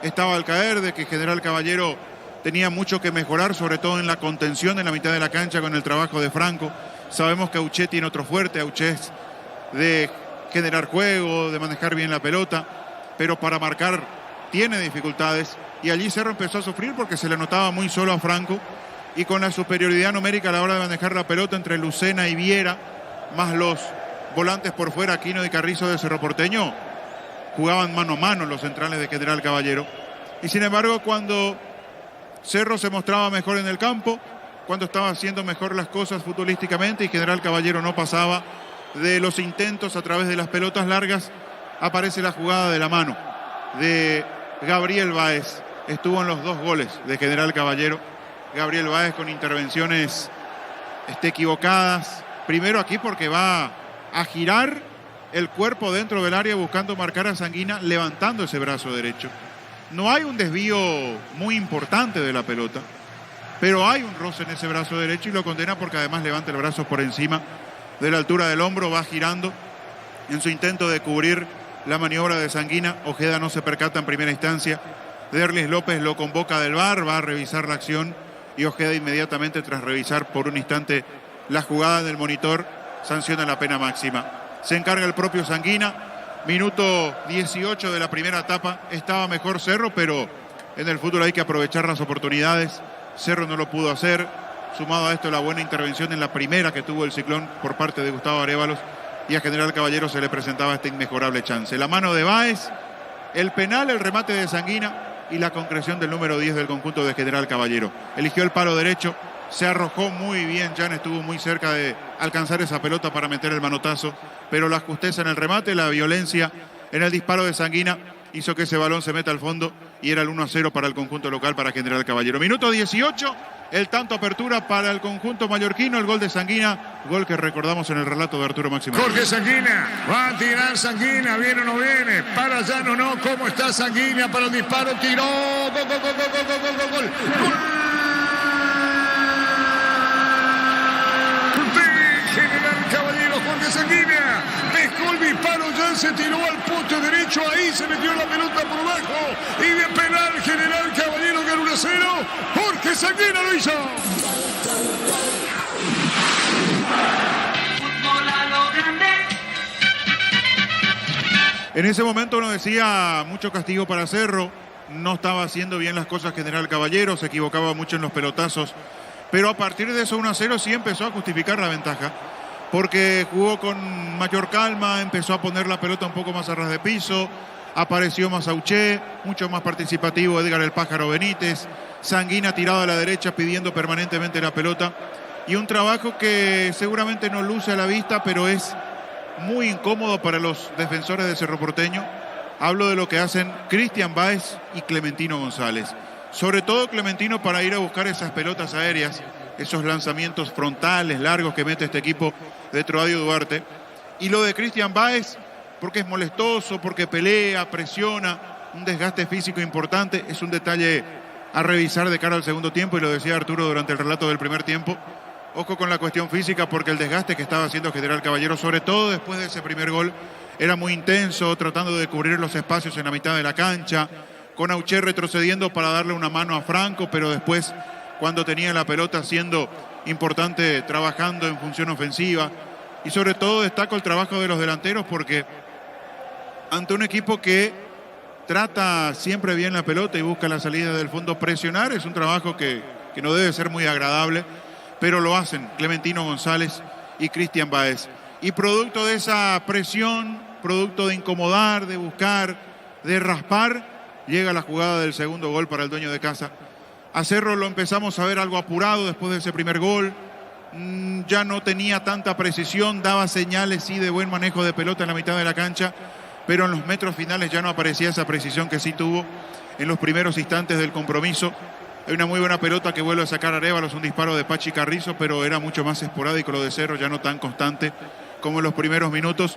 estaba al caer, de que General Caballero tenía mucho que mejorar, sobre todo en la contención en la mitad de la cancha con el trabajo de Franco. Sabemos que Auché tiene otro fuerte, Auché es de generar juego, de manejar bien la pelota, pero para marcar tiene dificultades. Y allí Cerro empezó a sufrir porque se le notaba muy solo a Franco, y con la superioridad numérica a la hora de manejar la pelota entre Lucena y Viera, más los volantes por fuera, Aquino y Carrizo de Cerro Porteño, jugaban mano a mano los centrales de General Caballero. Y sin embargo, cuando Cerro se mostraba mejor en el campo, cuando estaba haciendo mejor las cosas futbolísticamente y General Caballero no pasaba de los intentos a través de las pelotas largas, aparece la jugada de la mano de Gabriel Báez. Estuvo en los 2 goles de General Caballero. Gabriel Báez con intervenciones equivocadas. Primero aquí porque va a girar el cuerpo dentro del área buscando marcar a Sanguina, levantando ese brazo derecho. No hay un desvío muy importante de la pelota, pero hay un roce en ese brazo derecho y lo condena porque además levanta el brazo por encima de la altura del hombro, va girando en su intento de cubrir la maniobra de Sanguina. Ojeda no se percata en primera instancia. Derlis López lo convoca del VAR, va a revisar la acción y Ojeda inmediatamente, tras revisar por un instante la jugada del monitor, sanciona la pena máxima. Se encarga el propio Sanguina. Minuto 18 de la primera etapa. Estaba mejor Cerro, pero en el fútbol hay que aprovechar las oportunidades. Cerro no lo pudo hacer. Sumado a esto la buena intervención en la primera que tuvo el Ciclón por parte de Gustavo Arévalos, y a General Caballero se le presentaba esta inmejorable chance. La mano de Báez, el penal, el remate de Sanguina y la concreción del número 10 del conjunto de General Caballero. Eligió el palo derecho, se arrojó muy bien, Jan estuvo muy cerca de alcanzar esa pelota para meter el manotazo, pero la justeza en el remate, la violencia en el disparo de Sanguina hizo que ese balón se meta al fondo y era el 1-0 para el conjunto local, para General Caballero. Minuto 18, el tanto apertura para el conjunto mallorquino, el gol de Sanguina, gol que recordamos en el relato de Arturo Máximo. Jorge Sanguina, va a tirar Sanguina, ¿viene o no viene? Para Jan o no, ¿cómo está Sanguina para el disparo? Tiró, gol, gol, gol, gol, gol, gol, gol, gol. General Caballero, Jorge Sanguina, dejó el disparo, Jan se tiró al poste derecho, ahí se metió la pelota por abajo, y de penal General Caballero gana 1-0, Jorge Sanguina lo hizo. En ese momento uno decía mucho castigo para Cerro, no estaba haciendo bien las cosas General Caballero, se equivocaba mucho en los pelotazos, pero a partir de eso 1-0 sí empezó a justificar la ventaja, porque jugó con mayor calma, empezó a poner la pelota un poco más a ras de piso, apareció más Auché, mucho más participativo Edgar el Pájaro Benítez, Sanguina tirado a la derecha pidiendo permanentemente la pelota, y un trabajo que seguramente no luce a la vista, pero es muy incómodo para los defensores de Cerro Porteño. Hablo de lo que hacen Cristian Báez y Clementino González. Sobre todo Clementino para ir a buscar esas pelotas aéreas, esos lanzamientos frontales, largos que mete este equipo de Troadio Duarte. Y lo de Cristian Báez, porque es molestoso, porque pelea, presiona, un desgaste físico importante. Es un detalle a revisar de cara al segundo tiempo, y lo decía Arturo durante el relato del primer tiempo. Ojo con la cuestión física, porque el desgaste que estaba haciendo General Caballero, sobre todo después de ese primer gol, era muy intenso, tratando de cubrir los espacios en la mitad de la cancha, con Auché retrocediendo para darle una mano a Franco, pero después, cuando tenía la pelota, siendo importante, trabajando en función ofensiva. Y sobre todo destaco el trabajo de los delanteros, porque ante un equipo que trata siempre bien la pelota y busca la salida del fondo, presionar es un trabajo que no debe ser muy agradable, pero lo hacen Clementino González y Cristian Báez. Y producto de esa presión, producto de incomodar, de buscar, de raspar, llega la jugada del segundo gol para el dueño de casa. A Cerro lo empezamos a ver algo apurado después de ese primer gol. Ya no tenía tanta precisión, daba señales sí de buen manejo de pelota en la mitad de la cancha, pero en los metros finales ya no aparecía esa precisión que sí tuvo en los primeros instantes del compromiso. Hay una muy buena pelota que vuelve a sacar Arévalos, un disparo de Pachi Carrizo, pero era mucho más esporádico lo de Cerro, ya no tan constante como en los primeros minutos.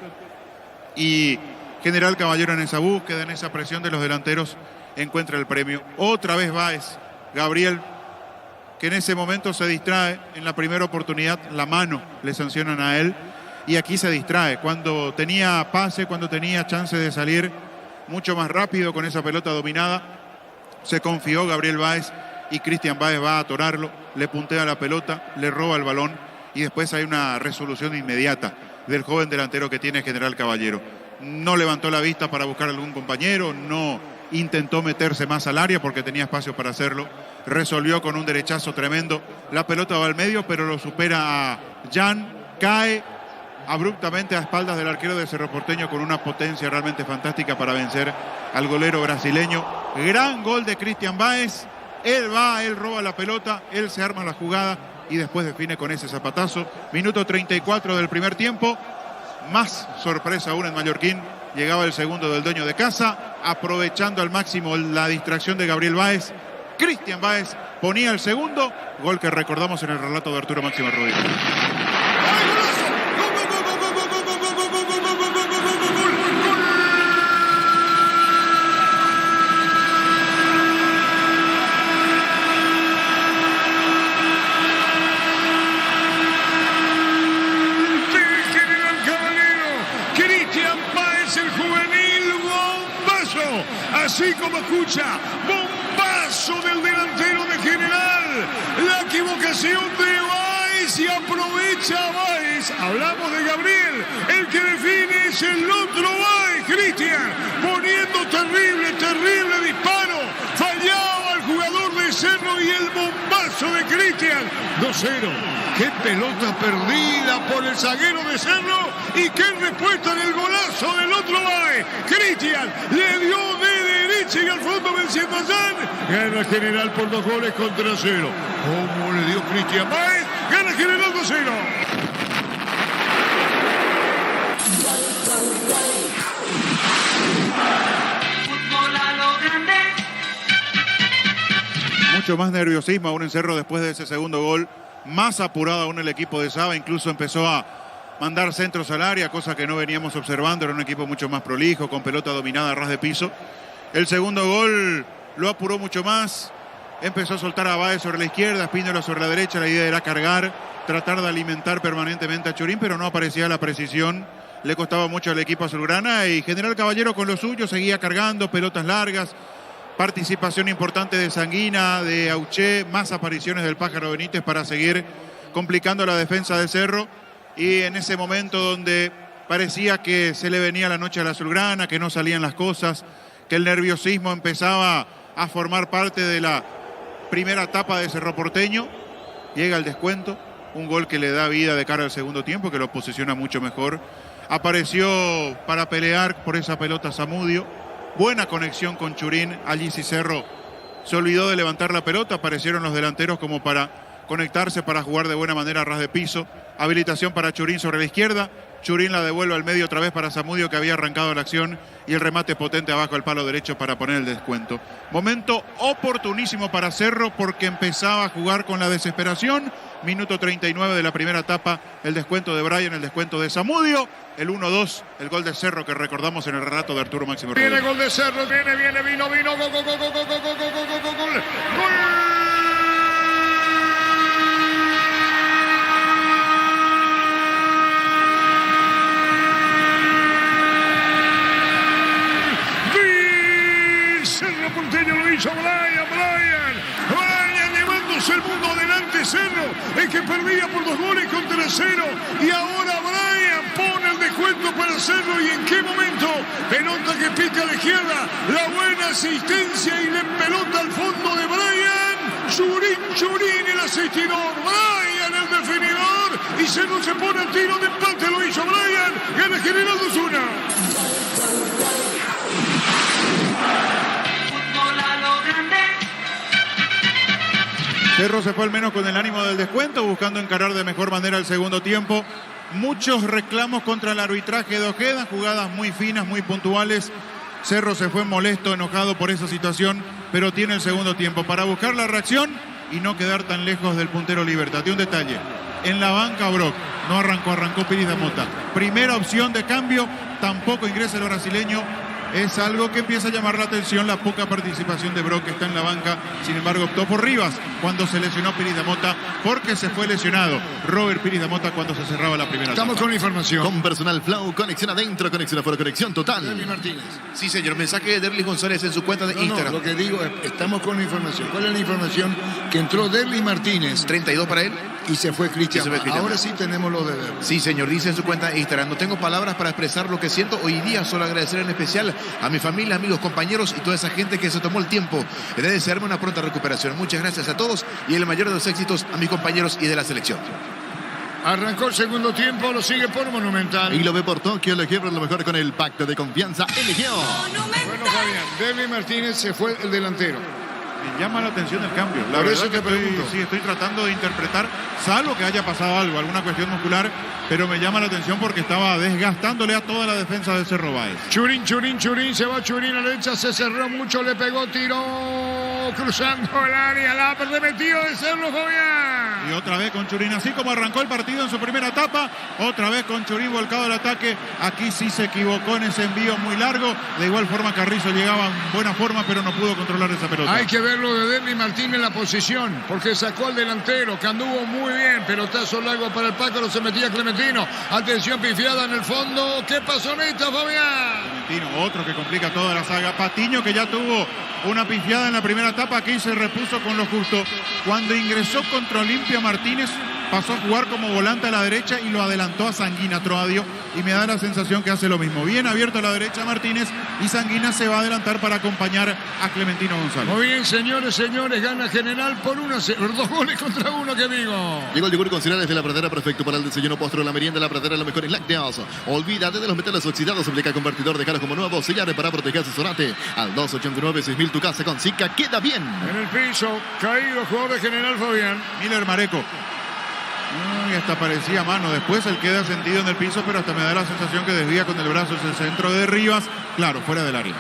Y General Caballero en esa búsqueda, en esa presión de los delanteros, encuentra el premio. Otra vez Báez, Gabriel, que en ese momento se distrae. En la primera oportunidad la mano le sancionan a él y aquí se distrae. Cuando tenía pase, cuando tenía chance de salir mucho más rápido con esa pelota dominada, se confió Gabriel Báez y Cristian Báez va a atorarlo, le puntea la pelota, le roba el balón y después hay una resolución inmediata del joven delantero que tiene General Caballero. No levantó la vista para buscar a algún compañero, no intentó meterse más al área porque tenía espacio para hacerlo. Resolvió con un derechazo tremendo. La pelota va al medio, pero lo supera a Jan. Cae abruptamente a espaldas del arquero de Cerro Porteño con una potencia realmente fantástica para vencer al golero brasileño. Gran gol de Cristian Báez. Él va, él roba la pelota, él se arma la jugada y después define con ese zapatazo. Minuto 34 del primer tiempo. Más sorpresa aún en Mallorquín. Llegaba el segundo del dueño de casa, aprovechando al máximo la distracción de Gabriel Báez. Cristian Báez ponía el segundo, gol que recordamos en el relato de Arturo Máximo Rodríguez. Así como escucha, bombazo del delantero de General, la equivocación de Báez y aprovecha Báez. Hablamos de Gabriel, el que define es el otro Báez, Cristian, poniendo terrible disparo, fallaba el jugador de Cerro y el bombazo de Cristian. 2-0. Qué pelota perdida por el zaguero de Cerro y qué respuesta en el golazo del otro Báez. Cristian le dio de derecha y al fondo venciendo a Jan. Gana General por 2-0. ¿Cómo le dio Cristian Báez? Gana General 2-0. Mucho más nerviosismo aún en Cerro después de ese segundo gol. Más apurado aún el equipo de Saba, incluso empezó a mandar centros al área, cosa que no veníamos observando. Era un equipo mucho más prolijo, con pelota dominada a ras de piso. El segundo gol lo apuró mucho más. Empezó a soltar a Báez sobre la izquierda, Espínola sobre la derecha. La idea era cargar, tratar de alimentar permanentemente a Churín, pero no aparecía la precisión. Le costaba mucho al equipo azulgrana y General Caballero con lo suyo seguía cargando, pelotas largas. Participación importante de Sanguina, de Auché, más apariciones del Pájaro Benítez para seguir complicando la defensa de Cerro. Y en ese momento donde parecía que se le venía la noche a la azulgrana, que no salían las cosas, que el nerviosismo empezaba a formar parte de la primera etapa de Cerro Porteño, llega el descuento, un gol que le da vida de cara al segundo tiempo, que lo posiciona mucho mejor. Apareció para pelear por esa pelota Zamudio. Buena conexión con Churín. Allí sí Cerro se olvidó de levantar la pelota. Aparecieron los delanteros como para conectarse, para jugar de buena manera a ras de piso. Habilitación para Churín sobre la izquierda. Churín la devuelve al medio otra vez para Zamudio, que había arrancado la acción. Y el remate potente abajo al palo derecho para poner el descuento. Momento oportunísimo para Cerro porque empezaba a jugar con la desesperación. Minuto 39 de la primera etapa. El descuento de Brian, el descuento de Zamudio. El 1-2, el gol de Cerro que recordamos en el relato de Arturo Máximo Rodríguez. Viene gol de Cerro, vino, gol. Cerro Porteño lo hizo Brian llevándose el mundo adelante. Cerro, el que perdía por 2 goles contra 0 y ahora Brian pone el descuento para Cerro. ¿Y en qué momento? Pelota que pica a la izquierda, la buena asistencia y le pelota al fondo de Brian. Churín el asistidor, Brian el definidor y Cerro se pone el tiro de empate. Lo hizo Brian, gana General 2-1. Cerro se fue al menos con el ánimo del descuento, buscando encarar de mejor manera el segundo tiempo. Muchos reclamos contra el arbitraje de Ojeda, jugadas muy finas, muy puntuales. Cerro se fue molesto, enojado por esa situación, pero tiene el segundo tiempo para buscar la reacción y no quedar tan lejos del puntero Libertad. Y un detalle, en la banca Brock no arrancó Piris de Mota. Primera opción de cambio tampoco ingresa el brasileño. Es algo que empieza a llamar la atención, la poca participación de Brock, que está en la banca. Sin embargo, optó por Rivas cuando se lesionó Piris da Mota, porque se fue lesionado Robert Piris da Mota cuando se cerraba la primera Estamos etapa. con información. Con personal Flow, conexión adentro, conexión afuera, conexión total. Derly Martínez. Sí, señor. Mensaje de Derlis González en su cuenta de Instagram. Lo que digo es, estamos con la información. ¿Cuál es la información? Que entró Derly Martínez 32 para él. y se fue Cristian. Y se fue Cristian. Ahora sí tenemos lo de Derly. Sí, señor, dice en su cuenta de Instagram: no tengo palabras para expresar lo que siento hoy día, solo agradecer en especial a mi familia, amigos, compañeros y toda esa gente que se tomó el tiempo de desearme una pronta recuperación. Muchas gracias a todos y el mayor de los éxitos a mis compañeros y de la selección. Arrancó el segundo tiempo, lo sigue por Monumental. Y lo ve por Tokio, le quiebra lo mejor con el pacto de confianza. Eligió. Bueno, Fabián, Derly Martínez se fue el delantero. Me llama la atención el cambio. La Por verdad eso que te pregunto. estoy tratando de interpretar, salvo que haya pasado algo, alguna cuestión muscular, pero me llama la atención porque estaba desgastándole a toda la defensa de Cerro Báez. Churín, se va Churín a la derecha, se cerró mucho, le pegó, tiró, cruzando el área, la metido de Cerro, Fabián. Y otra vez con Churín, así como arrancó el partido en su primera etapa, otra vez con Churín volcado al ataque. Aquí sí se equivocó en ese envío muy largo. De igual forma Carrizo llegaba en buena forma, pero no pudo controlar esa pelota. Hay que ver lo de Derly Martínez en la posición, porque sacó al delantero, que anduvo muy bien, pelotazo largo para el Pácaro, se metía Clementino. Atención, pifiada en el fondo. ¿Qué pasó, Neta, Fabián? Clementino, otro que complica toda la saga. Patiño, que ya tuvo una pifiada en la primera etapa, aquí se repuso con lo justo. Cuando ingresó contra Olimpia, Martínez pasó a jugar como volante a la derecha y lo adelantó a Sanguina Troadio, y me da la sensación que hace lo mismo. Bien abierto a la derecha Martínez, y Sanguina se va a adelantar para acompañar a Clementino González. Muy bien, señores, gana General por 2 goles contra 1, que digo. Llegó el yogur con cereales de la pradera, perfecto para el desayuno, postre, la merienda, la pradera, los mejores lácteos. Olvídate de los metales oxidados, aplica convertidor de caros como nuevo, sellar para proteger, asesorate al 289-6000, tu casa con Zika queda bien. En el piso, caído, jugador de General, Fabián. Miller Mareco. Y hasta parecía mano. Después él queda sentido en el piso, pero hasta me da la sensación que desvía con el brazo ese centro de Rivas. Claro, fuera del área.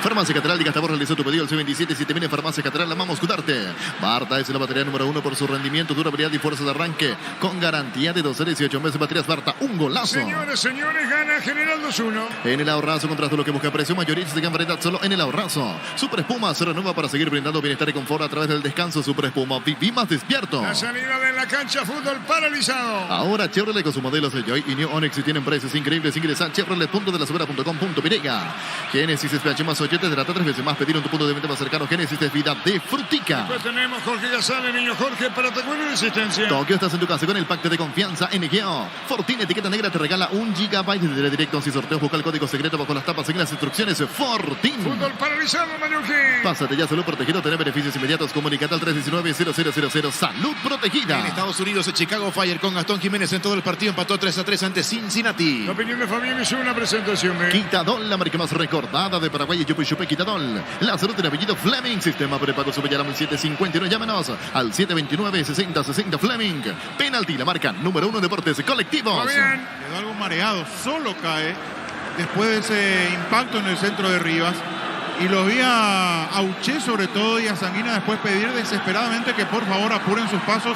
Farmacia Catral, diga, Gastabor realizó tu pedido al C27. Si te viene Farmacia Catral, amamos cuidarte. Barta es la batería número 1 por su rendimiento, durabilidad y fuerza de arranque. Con garantía de 12 a 18 meses. Baterías Barta, un golazo. Señores, gana General 2-1. En el ahorrazo, contrasto lo que busca precio mayorista de gran variedad solo en el ahorrazo. Super Espuma se renueva para seguir brindando bienestar y confort a través del descanso. Super Espuma, viví más despierto. La salida de la cancha, fútbol paralizado. Ahora Chevrolet con sus modelos de Joy y New Onix y tienen precios increíbles. Ingresa a chevrolet.delasubera.com.pirega. Génesis SPH más 8 te trata 3 veces más. Pedir en tu punto de venta más cercano. Génesis es vida de frutica. Después tenemos Jorge Gasal, el niño Jorge, para Tacuelo y Resistencia. Tokio, estás en tu casa con el pacto de confianza NGO. Fortuna etiqueta negra te regala 1 GB de directos y sorteos. Busca el código secreto bajo las tapas. Seguir las instrucciones. Fortin. Fútbol paralizado, Mallorquín. Pásate ya, salud protegido. Tener beneficios inmediatos. Comunicate al 319-0000. Salud protegida. En Estados Unidos, Chicago Fire con Gastón Jiménez en todo el partido empató 3-3 ante Cincinnati. La opinión de Fabián hizo una presentación. Quitadol, la marca más recordada de Paraguay. Chupe Chupe Quitadol. La salud del apellido Fleming. Sistema prepago Superyaram 759. Llámenos al 729-6060 Fleming. Penalti, la marca número 1 Deportes Colectivos. Fabián. Quedó algo mareado, solo cae después de ese impacto en el centro de Rivas. Y los vi a Auché sobre todo y a Sanguina después pedir desesperadamente que por favor apuren sus pasos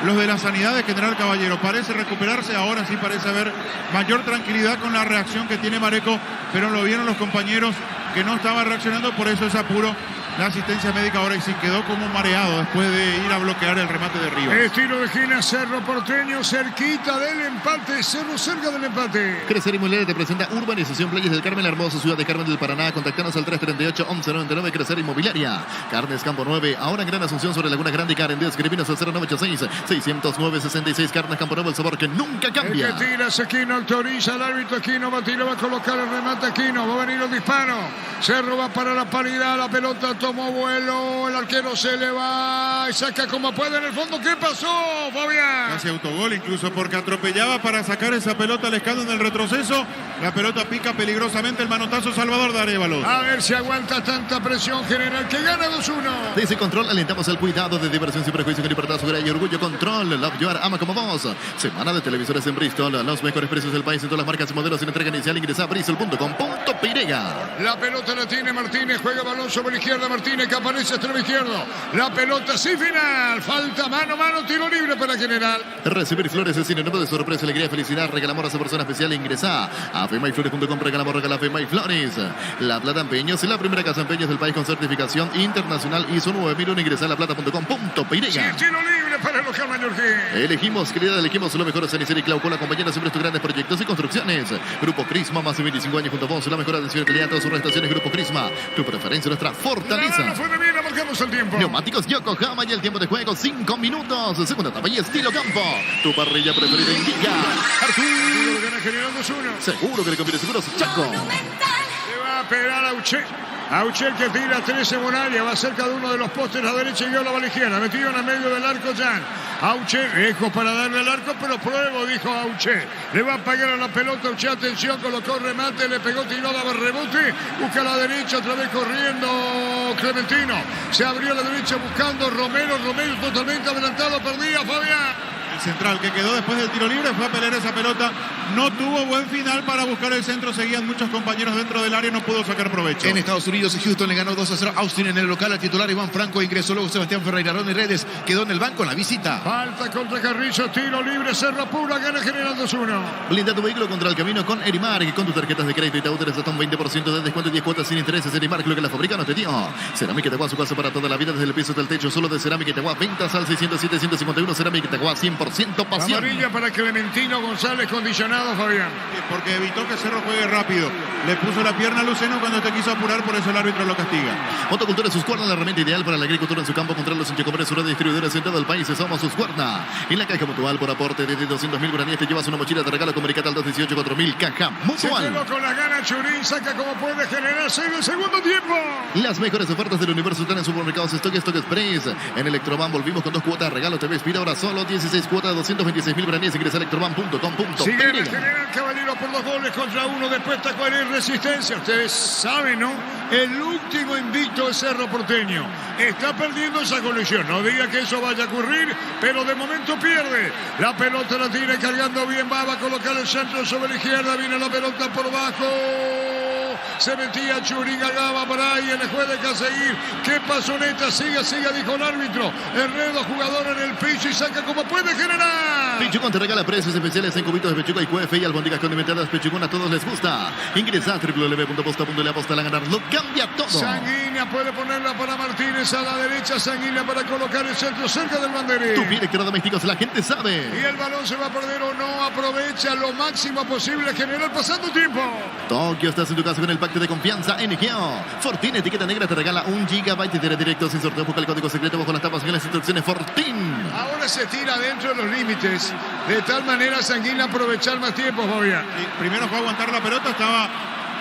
los de la sanidad de General Caballero. Parece recuperarse, ahora sí parece haber mayor tranquilidad con la reacción que tiene Mareco, pero lo vieron los compañeros que no estaban reaccionando, por eso es apuro. La asistencia médica ahora y sí quedó como mareado después de ir a bloquear el remate de Rivas. Estilo de esquina, Cerro Porteño, cerquita del empate, Cerro cerca del empate. Crecer Inmobiliaria te presenta Urbanización Playas del Carmen, la hermosa ciudad de Carmen del Paraná. Contactanos al 338-1199. Crecer Inmobiliaria. Carnes Campo 9, ahora en Gran Asunción sobre Laguna Grande y Karen. Escribinos al 0986-609-66. Carnes Campo 9, el sabor que nunca cambia. El que tira es Aquino, autoriza al árbitro Aquino, va a tirar, va a colocar el remate Aquino, va a venir el disparo. Cerro va para la paridad, la pelota tomó vuelo, el arquero se le va y saca como puede en el fondo. ¿Qué pasó, Fabián? Casi autogol incluso porque atropellaba para sacar esa pelota al escándalo en el retroceso. La pelota pica peligrosamente, el manotazo Salvador de Arévalos. A ver si aguanta tanta presión, General, que gana 2-1. Desde Control alentamos al cuidado de diversión sin prejuicio, con libertad, seguridad y orgullo. Control, Love You Are, ama como vos. Semana de televisores en Bristol, los mejores precios del país en todas las marcas y modelos. En entrega inicial ingresa a bristol.com.pirega. La pelota la tiene Martínez, juega balón sobre la izquierda. Martínez que aparece extremo izquierdo. La pelota sin final. Falta mano a mano. Tiro libre para General. Recibir flores es sinónimo de sorpresa, alegría, felicidad. Regalamos a esa persona especial. Ingresa a femayflores.com. Regalamos, regala Femay Flores. La Plata Empeños es la primera casa de empeños del país con certificación internacional ISO 9001. Ingresa a laplata.com.py. Sí, tiro libre para el local mallorquín. Elegimos, querida, elegimos lo mejor. Sanicero y Claucola, acompañando siempre estos grandes proyectos y construcciones. Grupo Crisma, más de 25 años junto a vos. La mejor atención y calidad. Todas sus prestaciones. Grupo Crisma, tu preferencia, nuestra fortaleza. No fue de bien, marcamos el tiempo. Neumáticos Yokohama y el tiempo de juego 5 minutos. Segunda etapa y estilo campo. Tu parrilla preferida indica. Arturo gana General 2-1. Seguro que le conviene seguros Chaco. Le va a pegar a Auche. Auche que tira 13 Monalia. Va cerca de uno de los postes a la derecha y viola a la izquierda. Metido en el medio del arco Jan. Auche, lejos para darle al arco, pero pruebo, dijo Auche. Le va a pagar a la pelota Auche, atención, colocó remate, le pegó, tiró, daba rebote. Busca a la derecha, otra vez corriendo Clementino. Se abrió a la derecha buscando Romero totalmente adelantado, perdía Fabián. Central que quedó después del tiro libre fue a pelear esa pelota, no tuvo buen final para buscar el centro, seguían muchos compañeros dentro del área, no pudo sacar provecho. En Estados Unidos, Houston le ganó 2-0 a Austin en el local. Al titular Iván Franco ingresó luego Sebastián Ferreira. Ronnie Redes quedó en el banco en la visita. Falta contra Carrillo, tiro libre, Cerro Pura, gana General 2-1. Blinda tu vehículo contra el camino con Erimar, que con tus tarjetas de crédito y Itaú tenés hasta un 20% de descuento y 10 cuotas sin intereses. Erimar, lo que la fábrica no te dio. Cerámica Itagua, su casa para toda la vida, desde el piso hasta el techo, solo de Cerámica Itagua. Ventas al 607-151, Cerámica Itagua, 100% pasión. Amarilla para Clementino González, condicionado, Fabián. Porque evitó que Cerro juegue rápido. Le puso la pierna a Luceno cuando te quiso apurar, por eso el árbitro lo castiga. Motocultura Suscuerda, la herramienta ideal para la agricultura en su campo. Contra los hinchacobres, una distribuidora en todo el país. Somos Suscuerda. En la caja mutual, por aporte de 200.000 guaraníes, te llevas una mochila de regalo. Comunicate al 218-4000. Caja Se mutual. quedó con las ganas Churín, saca como puede generarse en el segundo tiempo. Las mejores ofertas del universo están en supermercados Stock Express. En Electroban volvimos con 2 cuotas de regalo. TV Expira ahora solo 16 cuotas, 226.000 guaraníes. Ingresa a electroban.com.py. Sigue el General Caballero por 2 goles contra 1 después Tacuarí Resistencia. Ustedes saben, ¿no? El último invicto es Cerro Porteño. Está perdiendo esa colección. No diga que eso vaya a ocurrir, pero de momento pierde. La pelota la tira cargando bien. Va a colocar el centro sobre la izquierda. Viene la pelota por bajo. Se metía Churín, Agaba, Brian, le juega que seguir. ¿Qué pasó, neta? Siga, dijo el árbitro. Enredo, jugador en el piso y saca como puede General. Pichugón te regala precios especiales en cubitos de pechuga y cuefe y albóndigas condimentadas. Pichugón a todos les gusta. Ingresa a www.posta.le, aposta a ganar. Lo cambia todo. Sanguínea puede ponerla para Martínez a la derecha. Sanguínea para colocar el centro cerca del banderín. Tu electrodomésticos, la gente sabe. Y el balón se va a perder o no. Aprovecha lo máximo posible General pasando tiempo. Tokio, estás en tu casa con el pacto de confianza NGO. Fortín, etiqueta negra, te regala 1 GB de directo sin sorteo. Busca el código secreto bajo las tapas y las instrucciones. Fortín. Ahora se tira dentro de los límites. De tal manera Sanguínea aprovechar más tiempo, Fabián. Primero fue a aguantar la pelota, estaba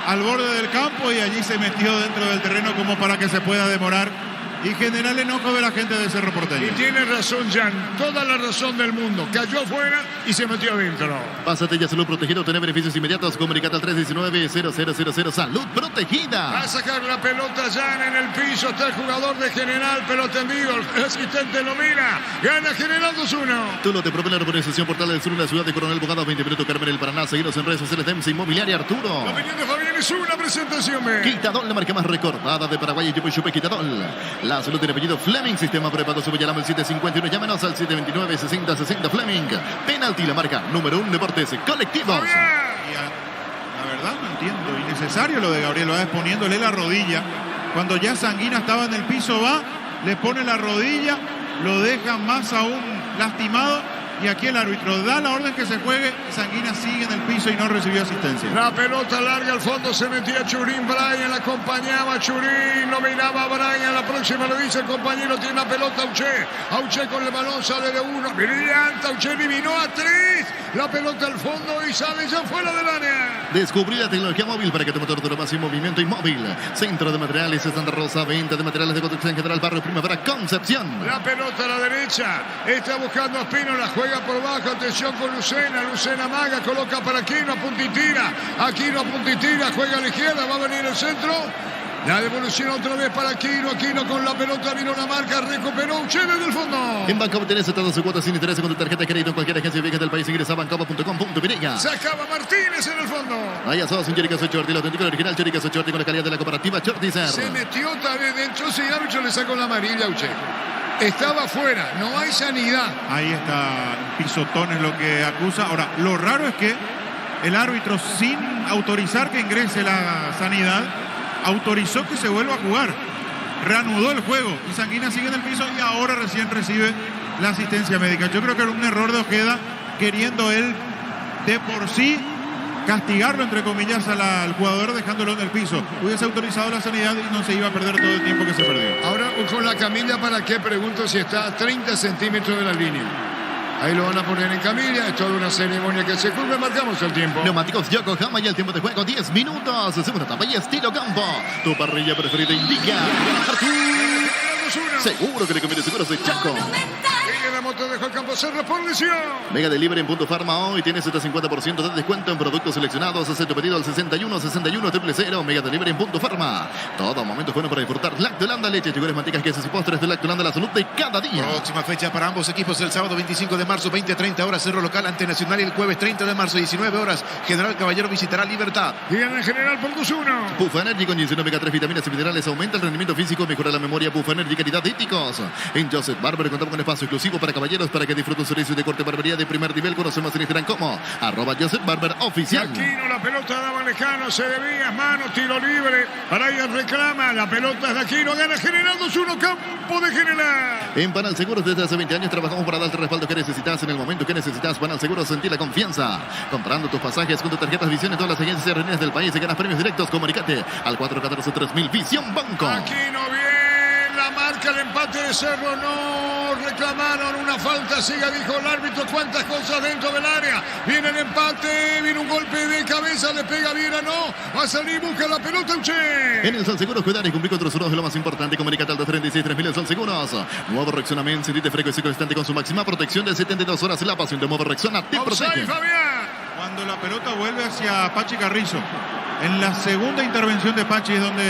al borde del campo y allí se metió dentro del terreno como para que se pueda demorar. Y general enojo de la gente de Cerro Porteño. Y tiene razón, Jan, toda la razón del mundo. Cayó afuera y se metió adentro. Pásate ya Salud Protegido, tener beneficios inmediatos. Comunicate al 319-0000. Salud Protegida. Va a sacar la pelota Jan en el piso. Está el jugador de General, pelota tendido. El asistente lo mira. Gana General 2-1. Tú no te propone la urbanización Portal del Sur en la ciudad de Coronel Bogado, 20 minutos, Carmen el Paraná. Seguiros en redes sociales de MC Inmobiliaria Arturo. La opinión de Fabián es una presentación. Quitadol, la marca más recordada de Paraguay. Y Chupe Chupe Quitadol. La salud tiene apellido Fleming. Sistema prepago Subayalama el 751. Llámenos al 729-6060 Fleming. Penalti, la marca número 1 Deportes Colectivos. La verdad no entiendo. Innecesario lo de Gabriel Báez poniéndole la rodilla. Cuando ya Sanguina estaba en el piso, va, le pone la rodilla, lo deja más aún lastimado. Y aquí el árbitro da la orden que se juegue. Sanguina sigue en el piso y no recibió asistencia. La pelota larga al fondo, se metía Churín. Brian la acompañaba a Churín, lo miraba a Brian. La próxima le dice el compañero, tiene la pelota Auche. Auche con el balón sale de 1. Brillante, Auche eliminó a 3. La pelota al fondo y sale ya fuera del área. Descubrí la tecnología móvil para que tu motor dure más en movimiento inmóvil. Centro de Materiales Santa Rosa, venta de materiales de construcción general, barrio Primavera, Concepción. La pelota a la derecha, está buscando a Espino, la juega por bajo, atención con Lucena. Lucena maga, coloca para Aquino, apunta y tira. Aquino apunta y tira, juega a la izquierda, va a venir el centro. La devolución otra vez para Aquino. Aquino con la pelota, vino la marca, recuperó Uchene del fondo. En Bancopo tenés todas sus cuotas sin interés con tu tarjeta de crédito en cualquier agencia fija del país. Ingresa a bancopo.com.pirega. Sacaba Martínez en el fondo. Allá sos un Choricazo Shorty, el auténtico original Choricazo Shorty con la calidad de la cooperativa Shorty-Ser. Se metió también dentro, sí, el árbitro le sacó la amarilla a Uchene. Estaba fuera, no hay sanidad. Ahí está, pisotón es lo que acusa. Ahora, lo raro es que el árbitro, sin autorizar que ingrese la sanidad, autorizó que se vuelva a jugar. Reanudó el juego y Sanguina sigue en el piso y ahora recién recibe la asistencia médica. Yo creo que era un error de Ojeda, queriendo él de por sí castigarlo, entre comillas, al jugador, dejándolo en el piso. Hubiese autorizado la sanidad y no se iba a perder todo el tiempo que se perdió. Ahora con la camilla, ¿para qué? Pregunto si está a 30 centímetros de la línea. Ahí lo van a poner en camilla, es toda una ceremonia que se cumple, marcamos el tiempo. Neumáticos Yokohama y el tiempo de juego 10 minutos. Segunda etapa y estilo campo. Tu parrilla preferida indica. Seguro que le conviene seguros de Chaco. La moto dejó el campo cerro por lesión. Mega Delivery en Punto Farma hoy tienes hasta 50% de descuento en productos seleccionados. Haz tu pedido al 61 61 000. Mega Delivery en Punto Farma. Todo momento es bueno para disfrutar Lactolanda, leche, yogures, mantecadas, quesos y postres de Lactolanda, la salud de cada día. Próxima fecha para ambos equipos el sábado 25 de marzo, 20:30 horas, Cerro Local ante Nacional, y el jueves 30 de marzo, 19 horas, General Caballero visitará Libertad. Y en general por 2-1. Puff Energy con ginseng omega 3, vitaminas y minerales, aumenta el rendimiento físico, mejora la memoria. Puff Energy, calidad de éticos. En Joseph Barber contamos con espacio exclusivo para caballeros para que disfruten un servicio de corte barbería de primer nivel. Conocemos en Instagram como @Joseph Barber Oficial. Aquino, la pelota daba lejano, se debía, mano, tiro libre. Para ella reclama, la pelota es de Aquino, gana General 2-1, campo de General. En Panal Seguros desde hace 20 años trabajamos para darte el respaldo que necesitas en el momento que necesitas. Panal Seguros, sentir la confianza. Comprando tus pasajes con tu tarjetas Visión en todas las agencias aerolíneas del país y ganas premios directos. Comunicate al 414-3000 Visión Banco. Aquino bien, la marca, el empate de Cerro, no reclamaron una falta, siga, dijo el árbitro, cuántas cosas dentro del área. Viene el empate, viene un golpe de cabeza, le pega bien a no, va a salir, busca la pelota Uche. En el Sol Seguros, cuidar y cumplir con tus seguros es lo más importante. Comunicate al 236-3000 en Sol Seguros. Nuevo Rexonamento, sentite frecuencia constante con su máxima protección de 72 horas. La pasión de Nuevo Rexona te protege. Fabián. Cuando la pelota vuelve hacia Pachi Carrizo, en la segunda intervención de Pachi es donde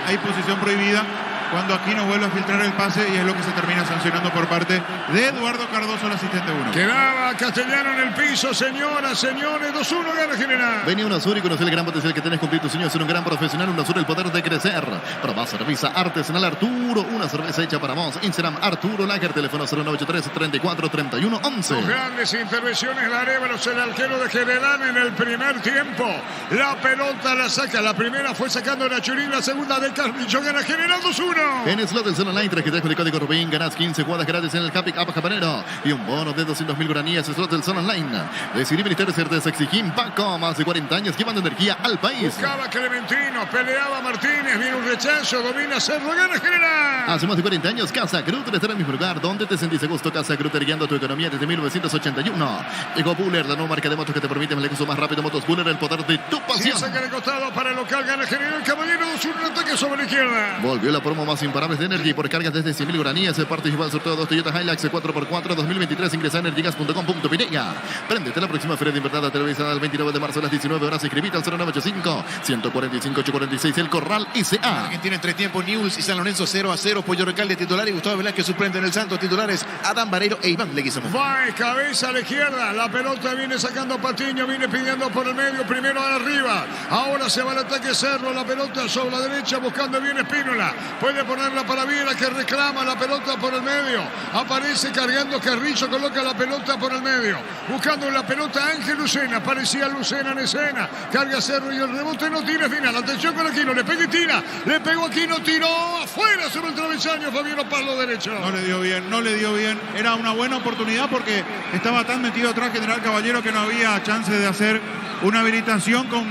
hay posición prohibida. Cuando Aquino vuelve a filtrar el pase y es lo que se termina sancionando por parte de Eduardo Cardoso, el asistente 1. Quedaba Castellano en el piso, señoras, señores, 2-1 gana General. Vení a UNASUR y conoce el gran potencial que tenés, cumplir tus sueños, ser un gran profesional. UNASUR, el poder de crecer. Probá cerveza artesanal Arturo, una cerveza hecha para vos. Instagram Arturo Lager, teléfono 0983-343111. Dos grandes intervenciones, la Arévalos, el arquero de General en el primer tiempo. La pelota la saca, la primera fue sacando la Churín, la segunda de Carrillo, gana General 2-1. En Slot del Zona Online, tarjetas con el código Rubín, ganás 15 jugadas gratis en el Happy App Japanero y un bono de 200.000 guaraníes. Slot del Zona Online. Decidí Ministerio de Sexijín Paco, más de 40 años llevando energía al país. Buscaba Clementino, peleaba Martínez, viene un rechazo, domina Cerro, gana General. Hace más de 40 años, Casa Grutter está en el mismo lugar donde te sentís a gusto. Casa Grutter, guiando tu economía desde 1981. Llegó Buller, la nueva marca de motos que te permite el uso más rápido. Motos Buller, el poder de tu pasión. Saca de costado para el local, gana General. Caballero 2-1, un ataque sobre la izquierda. Volvió la promo más imparable de Energy por cargas desde 100.000 guaraníes. Participa al sorteo de 2 Toyota Hilux 4x4 2023. Ingresa a energygas.com.pirega. Préndete la próxima feria de invernada televisada el 29 de marzo a las 19 horas. Inscribite al 0985-145-846. El Corral SA. Argentina en 3 tiempos, Newell's y San Lorenzo 0-0. Pollo Recalde titular y Gustavo Velázquez suplente en el Santos. Titulares Adán Vareiro e Iván Leguizamo. Va, cabeza a la izquierda. La pelota viene sacando Patiño, viene pidiendo por el medio, primero arriba. Ahora se va al ataque Cerro. La pelota sobre la derecha buscando bien Espínola. Puede ponerla para Viera, que reclama la pelota por el medio. Aparece cargando Carrillo, coloca la pelota por el medio. Buscando la pelota Ángel Lucena. Parecía Lucena en escena. Carga Cerro y el rebote no tira final. Atención con Aquino. Le pega y tira. Le pegó Aquino, tiró afuera sobre el travesaño. Fabiano Palo derecho. No le dio bien, no le dio bien. Era una buena oportunidad porque estaba tan metido atrás General Caballero que no había chance de hacer una habilitación con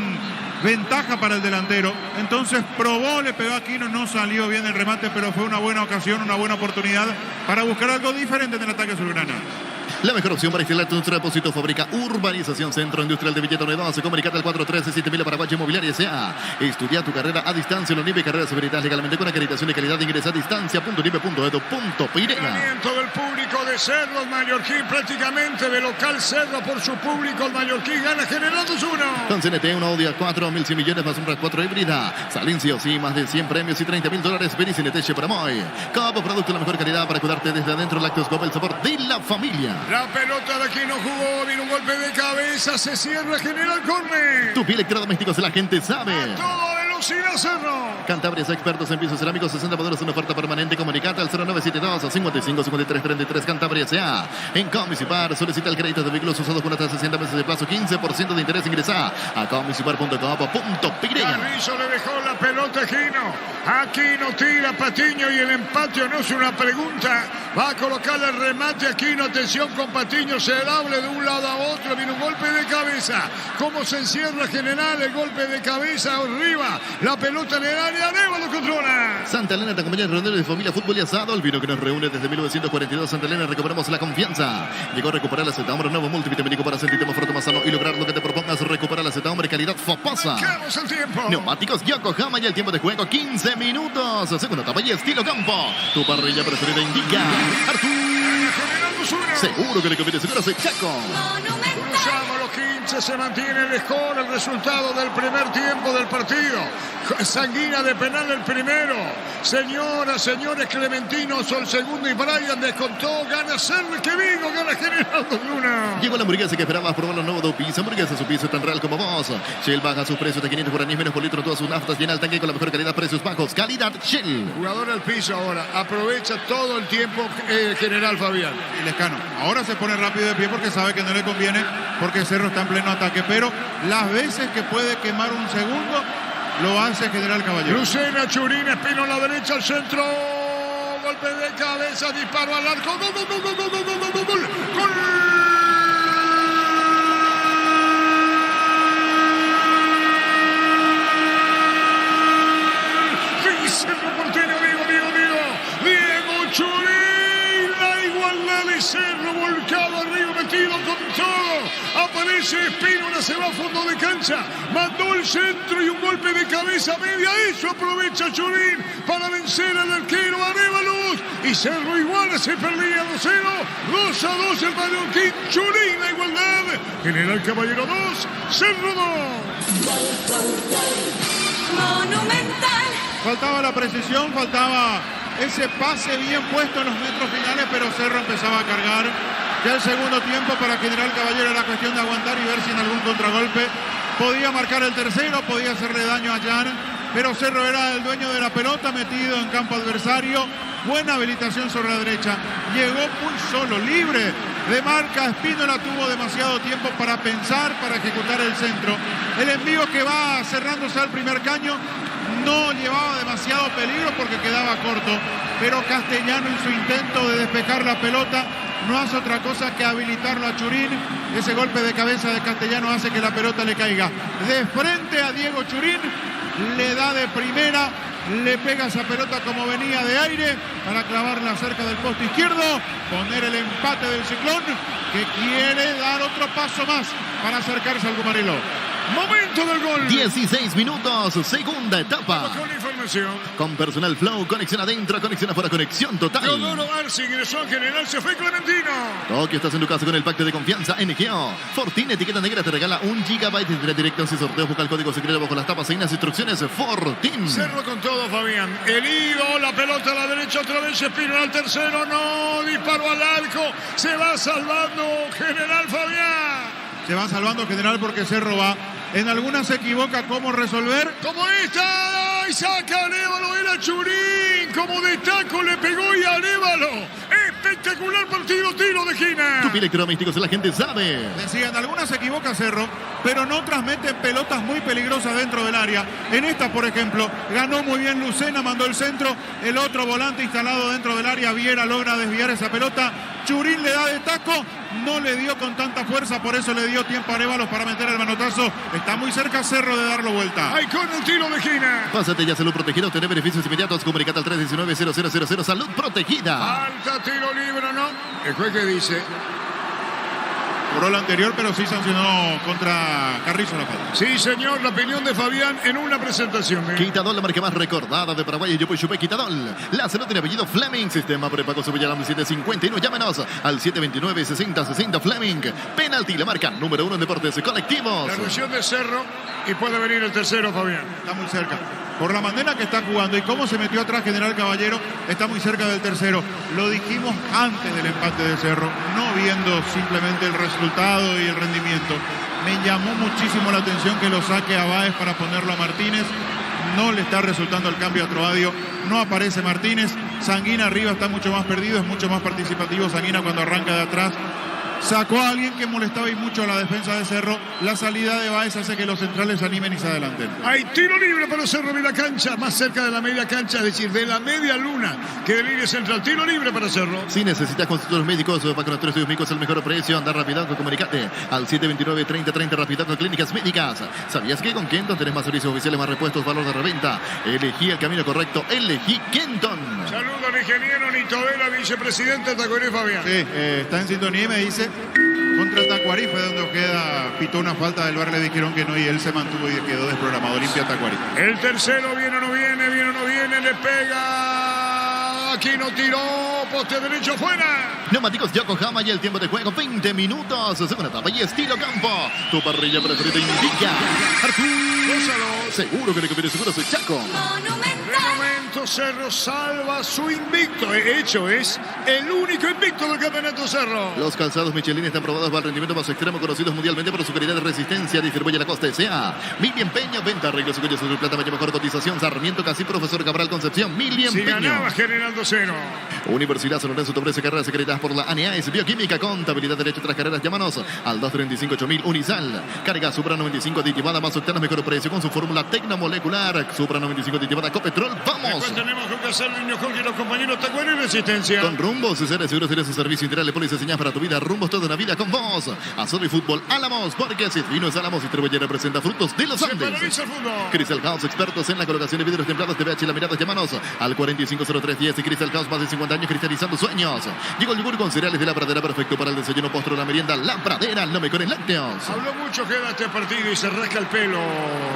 ventaja para el delantero. Entonces probó, le pegó a Aquino, no salió bien el remate, pero fue una buena ocasión, una buena oportunidad para buscar algo diferente en el ataque azulgrana. La mejor opción para instalar tu depósito, fábrica, urbanización, Centro Industrial de Villeta Unidad. Comunicate al 413-7000 para Guache Inmobiliaria S.A. Estudia tu carrera a distancia en la UNIBE, carreras veritas legalmente con acreditación de calidad. Ingresa a distancia.unibe.edu.pirena. Del público de Cerro, el Mallorquín prácticamente de local Cerro por su público. El Mallorquín gana General 2-1. Con CNT, una Audi A4, 1.100 millones más un RAV4 híbrida. Salencio, sí, más de 100 premios y $30.000. Ven y CNT Chepramoy. Copo, producto de la mejor calidad para cuidarte desde adentro. Lácteos Copo, el sabor de la familia. La pelota de aquí no jugó, vino un golpe de cabeza, se cierra General Corne. Tu electrodomésticos, la gente sabe. A toda velocidad Cerro. Cantabrias, expertos en pisos cerámicos, 60 modelos, una oferta permanente. Comunicate al 0972-55-53-33. Cantabria S.A. En Comisipar, solicita el crédito de vehículos usados con hasta 60 meses de plazo, 15% de interés. Ingresa a comisipar.com.pirena. Carrizo le dejó la pelota a Aquino. Aquino tira Patiño y el empate no es una pregunta. Va a colocar el remate Aquino. Atención con Patiño, se hable de un lado a otro. Viene un golpe de cabeza. ¿Cómo se encierra General? El golpe de cabeza arriba. La pelota en el área. Areva lo controla. Santa Elena te acompaña en reuniones de familia, fútbol y asado. El vino que nos reúne desde 1942. Santa Elena, recuperamos la confianza. Llegó a recuperar la Zeta Hombre, nuevo multivitamínico para sentirte más fuerte, más sano y lograr lo que te propongas. Recuperar la Zeta Hombre, calidad Fopasa. Marcamos el tiempo. Neumáticos Yokohama y el tiempo de juego 15 minutos. Segunda etapa y estilo campo. Tu parrilla preferida indica Artur. Seguro que le conviene seguro soy Chaco. Cruzamos los 15, se mantiene el score, el resultado del primer tiempo del partido. Sanguina de penal el primero. Señoras, señores, Clementino son el segundo y Brian descontó. Gana Cerro, que Vigo, gana General 2-1. Llegó la hamburguesa que esperabas, probar los nuevos Dupis. Hamburguesa, su piso tan real como vos. Shell baja sus precios de 500 guaraníes menos por litro. Todas sus naftas llena el tanque con la mejor calidad, precios bajos. Calidad Shell. Jugador al piso ahora. Aprovecha todo el tiempo General Fabián. Y Lescano. Ahora se pone rápido de pie porque sabe que no le conviene, porque Cerro está en pleno ataque. Pero las veces que puede quemar un segundo, lo hace General Caballero. Lucena, Churín, Espino a la derecha, al centro. Golpe de cabeza, disparo al arco. Gol, gol, gol, gol, gol, gol, gol, gol, gol. Gol. Cerro porteño, Diego Churín, la igualdad de Cerro, volcado arriba, metido con todo. Aparece Espínola, se va a fondo de cancha, mandó el centro y un golpe de cabeza media. Eso aprovecha Churín para vencer al arquero Arévalos. Y Cerro igual, se perdía 2-0, 2-2 el Mallorquín. Churín, la igualdad. General Caballero 2, Cerro 2. Monumental. Faltaba la precisión, faltaba ese pase bien puesto en los metros finales, pero Cerro empezaba a cargar. Ya el segundo tiempo para General Caballero era cuestión de aguantar y ver si en algún contragolpe podía marcar el tercero, podía hacerle daño a Jan, pero Cerro era el dueño de la pelota, metido en campo adversario. Buena habilitación sobre la derecha, llegó muy solo, libre de marca. Espínola tuvo demasiado tiempo para pensar, para ejecutar el centro. El envío que va cerrándose al primer caño no llevaba demasiado peligro porque quedaba corto, pero Castellano en su intento de despejar la pelota no hace otra cosa que habilitarlo a Churín. Ese golpe de cabeza de Castellano hace que la pelota le caiga de frente a Diego Churín, le da de primera, le pega esa pelota como venía de aire para clavarla cerca del poste izquierdo, poner el empate del Ciclón, que quiere dar otro paso más para acercarse al Gumarelo. Momento del gol. 16 minutos, segunda etapa. Con información. Con personal flow, conexión adentro, conexión afuera, conexión total. Teodoro Arce ingresó a General, se fue Clementino. Tokio, estás en tu casa con el pacto de confianza NGO. Fortine, etiqueta negra, te regala 1 GB de directos y sorteos. Busca el código secreto bajo las tapas, seguir las instrucciones. Fortin. Cerro con todo, Fabián. Herido, la pelota a la derecha, otra vez Espino al tercero. No, disparó al arco. Se va salvando General Fabián. Se va salvando General porque Cerro va. En algunas se equivoca cómo resolver. Como esta, y saca Arévalo, era Churín. Como de taco le pegó y Arévalo. Espectacular partido, tiro de esquina. Tu electrodomésticos, la gente sabe. Decía, en algunas se equivoca Cerro, pero en otras mete pelotas muy peligrosas dentro del área. En esta, por ejemplo, ganó muy bien Lucena, mandó el centro. El otro volante instalado dentro del área, Viera, logra desviar esa pelota. Churín le da de taco, no le dio con tanta fuerza, por eso le dio tiempo a Arévalos para meter el manotazo. Está muy cerca Cerro de darlo vuelta. Hay con el tiro de esquina. Pásate ya, Salud Protegida, obtener beneficios inmediatos. Comunicate al 319-0000, Salud Protegida. Falta tiro libre, ¿no? El juez que dice, cobró la anterior, pero sí sancionó contra Carrizo la falta. Sí, señor, la opinión de Fabián en una presentación. Quitadol, la marca más recordada de Paraguay. Yo Chupé Quitadol. La salud tiene apellido Fleming. Sistema prepago Subillalam 751. Llámenos al 729-6060 Fleming. Penalti, la marca número 1 en deportes colectivos. La reacción de Cerro y puede venir el tercero, Fabián. Está muy cerca. Por la manera que está jugando y cómo se metió atrás General Caballero, está muy cerca del tercero. Lo dijimos antes del empate de Cerro, no viendo simplemente el resultado y el rendimiento. Me llamó muchísimo la atención que lo saque a Báez para ponerlo a Martínez. No le está resultando el cambio a Troadio. No aparece Martínez. Sanguina arriba está mucho más perdido, es mucho más participativo Sanguina cuando arranca de atrás. Sacó a alguien que molestaba y mucho a la defensa de Cerro. La salida de Báez hace que los centrales se animen y se adelanten. Hay tiro libre para Cerro, media cancha, más cerca de la media cancha, es decir, de la media luna que de línea central. Tiro libre para Cerro. Si necesitas consultores médicos para conocer estudios médicos al mejor precio, anda Rapidaco, comunicate al 729-3030 Rapidaco Clínicas Médicas. ¿Sabías que con Kenton tenés más servicios oficiales, más repuestos, valor de reventa? Elegí el camino correcto, elegí Kenton. Saludos al ingeniero Nito Vela, vicepresidente de Tacuarí, Fabián. Sí, está en sintonía y me dice, contra Tacuarí fue donde queda, pitó una falta del Barle dijeron que no y él se mantuvo y quedó desprogramado. Limpia Tacuarí. El tercero viene o no viene, viene o no viene, le pega. Aquí no tiró, poste derecho fuera. Neumáticos Yokohama y el tiempo de juego 20 minutos. Segunda etapa y estilo campo. Tu parrilla preferida indica. Arturo. Seguro que le conviene, seguro soy Chaco. De momento Cerro salva su invicto. De hecho, es el único invicto del campeonato Cerro. Los calzados Michelin están probados para el rendimiento más extremo, conocidos mundialmente por su calidad de resistencia. Distribuye la Costa S.A. Mili Empeño, venta, arreglos y cuellos de plata, mayor mejor cotización. Sarmiento, Casi, Profesor Cabral, Concepción, Mili Si Empeño. ganaba General 2-0. Universidad San Lorenzo te ofrece carreras secretadas por la ANEAES, Bioquímica, Contabilidad, Derecho tras carreras. Llámanos al 235-8000 Unisal. Carga Supra 95 aditivada más octanos, mejor precio con su fórmula tecnomolecular. Supra 95 aditivada Copetrol. ¡Vamos! Después tenemos Lucas Serviño con los compañeros Tacuarí y Resistencia. Con Rumbos, eres seguro, eres un servicio integral de póliza señal para tu vida. Rumbos, toda una vida con vos. Azul y Fútbol Álamos, porque si vino es Álamos, distribuye representa Frutos de los Se Andes. paraliza el fútbol. Crystal House, expertos en la colocación de vidrios templados de BH y laminados. Llámanos al 450310 y Crystal House, más de 50 años cristalizando sueños. Llegó el yogur con cereales de La Pradera, perfecto para el desayuno, postre o la merienda. La Pradera, lo mejor en lácteos. Habló mucho queda este partido y se rasca el pelo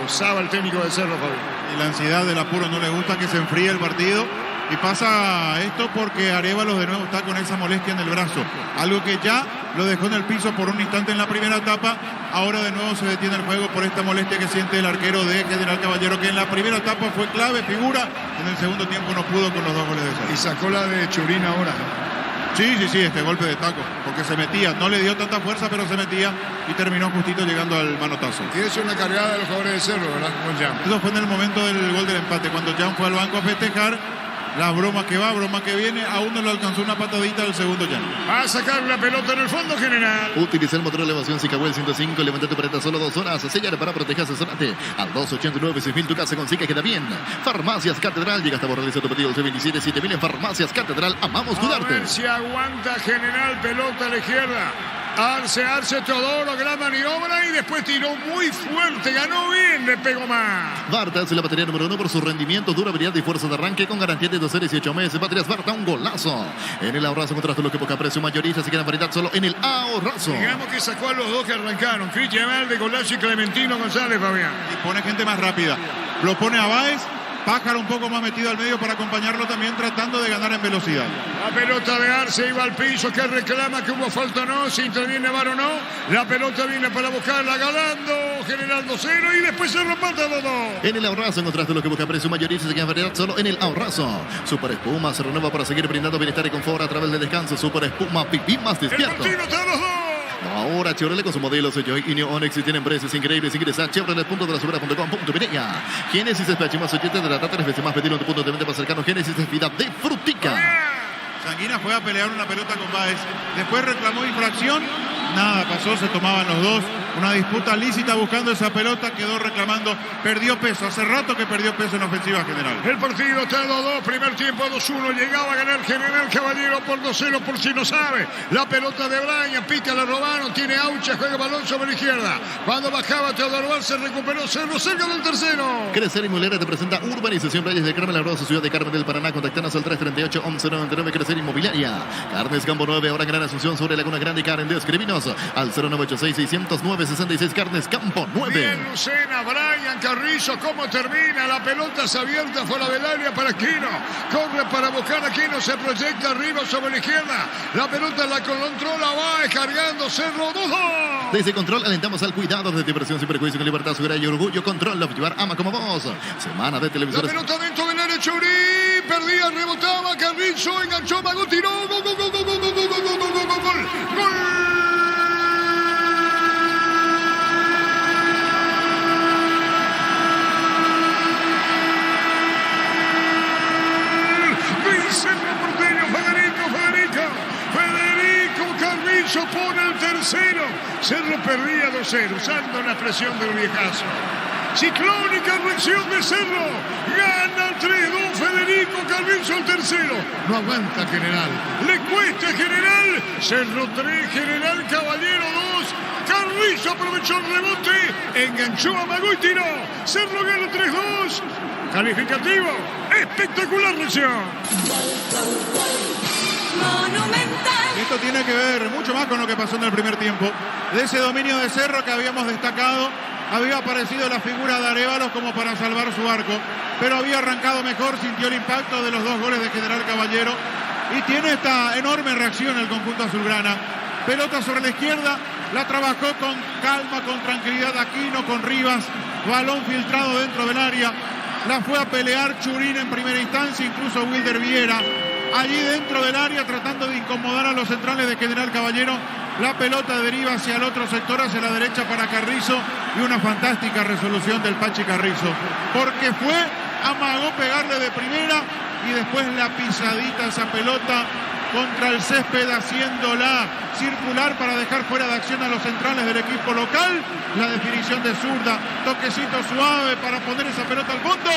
Saba, el técnico de Cerro, Fabián. Y la ansiedad del apuro, no le gusta que se enfríe el partido. Y pasa esto porque Arévalos de nuevo está con esa molestia en el brazo. Algo que ya lo dejó en el piso por un instante en la primera etapa. Ahora de nuevo se detiene el juego por esta molestia que siente el arquero de General Caballero, que en la primera etapa fue clave, figura. En el segundo tiempo no pudo con los 2 goles de Cerro. Y sacó la de Churín ahora. Sí, este golpe de taco, porque se metía, no le dio tanta fuerza, pero se metía y terminó justito llegando al manotazo. Y es una cargada de los jugadores de Cerro, ¿verdad? Con Jan. Eso fue en el momento del gol del empate, cuando Jan fue al banco a festejar. La broma que va, broma que viene, aún no le alcanzó una patadita al segundo Jan. Va a sacar la pelota en el fondo, General. Utiliza el motor de elevación Sicahuel 105. Levanta tu paleta solo 2 horas. Sellar para proteger, asesorate al 289-6000. Tu casa consigue, queda bien. Farmacias Catedral. Llega hasta realizar tu pedido 27-7000 en Farmacias Catedral. Amamos A cuidarte. ver si aguanta General, pelota a la izquierda. Arce Teodoro, gran maniobra y después tiró muy fuerte, ganó bien, le pegó más. Barta es la batería número 1 por su rendimiento, durabilidad y fuerza de arranque con garantía de 12 a 18 meses. Baterías Barta, un golazo. En el ahorrazo contrasta lo que poca precio mayorista, se queda en variedad solo en el ahorrazo. Digamos que sacó a los dos que arrancaron, Cristian Valde, Golazo y Clementino González, Fabián. Y pone gente más rápida. Lo pone a Báez, Pájaro un poco más metido al medio para acompañarlo también, tratando de ganar en velocidad. La pelota de Arce iba al piso, que reclama que hubo falta o no, si interviene VAR o no. La pelota viene para buscarla, ganando General 2-0 y después se reparte 2-2. En el ahorrazo encontraste lo que busca precio mayorista, se queda en variedad solo en el ahorrazo. Super Espuma se renueva para seguir brindando bienestar y confort a través del descanso. Super Espuma, pipí más El despierto. partido está a los dos. Ahora Chevrolet con sus modelos Joy y New Onix y tienen precios increíbles. Ingresa a chevrolet.com.com.py. Génesis es más 80 de la data, veces más pedirlo en tu punto de venta más cercano. Génesis es vida de frutica. Sanguina fue a pelear una pelota con Báez. Después reclamó infracción. Nada pasó, se tomaban los dos. Una disputa lícita buscando esa pelota, quedó reclamando, perdió peso. Hace rato que perdió peso en ofensiva General. El partido está 2-2, primer tiempo 2-1. Llegaba a ganar General Caballero por 2-0, por si no sabe. La pelota de Brian, Pita la robaron, tiene Aucha, juega balón sobre la izquierda. Cuando bajaba Teodoro Val, se recuperó Cerro cerca del tercero. Crecer Inmobiliaria te presenta Urbanización Reyes del Carmen, la Rosa, Ciudad de Carmen del Paraná. Contactanos al 338-1199. Crecer Inmobiliaria. Carnes Campo 9, ahora en Gran Asunción sobre Laguna Grande y Karen. Escribinos al 0986-609-66. Carnes Campo 9. Bien, Lucena, Brian Carrizo, cómo termina. La pelota se abierta fuera del área para Aquino. Corre para buscar a Aquino, se proyecta arriba sobre la izquierda. La pelota la controla, va descargando Cerro 2-2. Desde Control alentamos al cuidado de diversión sin perjuicio, con libertad, seguridad y orgullo. Control, Love Llevar, ama como vos. Semana de La televisores. pelota dentro del área, Churí. Perdía, rebotaba, Carrizo, enganchó, Mago, tiró. Gol, gol, gol, gol, gol, gol, gol, gol, gol, gol, gol, gol. Federico Carrizo pone el tercero. Cerro perdía 2-0, usando la presión del viejazo. Ciclónica reacción de Cerro. Gana el 3-2 Federico Carrizo el tercero. No aguanta General. Le cuesta General. Cerro 3, General Caballero 2. Carrizo aprovechó el rebote. Enganchó a Magó y tiró. Cerro gana 3-2. Calificativo. Espectacular reacción. Monumental. Esto tiene que ver mucho más con lo que pasó en el primer tiempo. De ese dominio de Cerro que habíamos destacado, había aparecido la figura de Arévalos como para salvar su arco, pero había arrancado mejor, sintió el impacto de los 2 goles de General Caballero y tiene esta enorme reacción el conjunto azulgrana. Pelota sobre la izquierda, la trabajó con calma, con tranquilidad Aquino, con Rivas, balón filtrado dentro del área, la fue a pelear Churín en primera instancia, incluso Wilder Viera. Allí dentro del área tratando de incomodar a los centrales de General Caballero. La pelota deriva hacia el otro sector, hacia la derecha para Carrizo. Y una fantástica resolución del Pachi Carrizo. Porque fue, amagó pegarle de primera y después la pisadita esa pelota contra el césped, haciéndola circular para dejar fuera de acción a los centrales del equipo local. La definición de zurda, toquecito suave para poner esa pelota al fondo.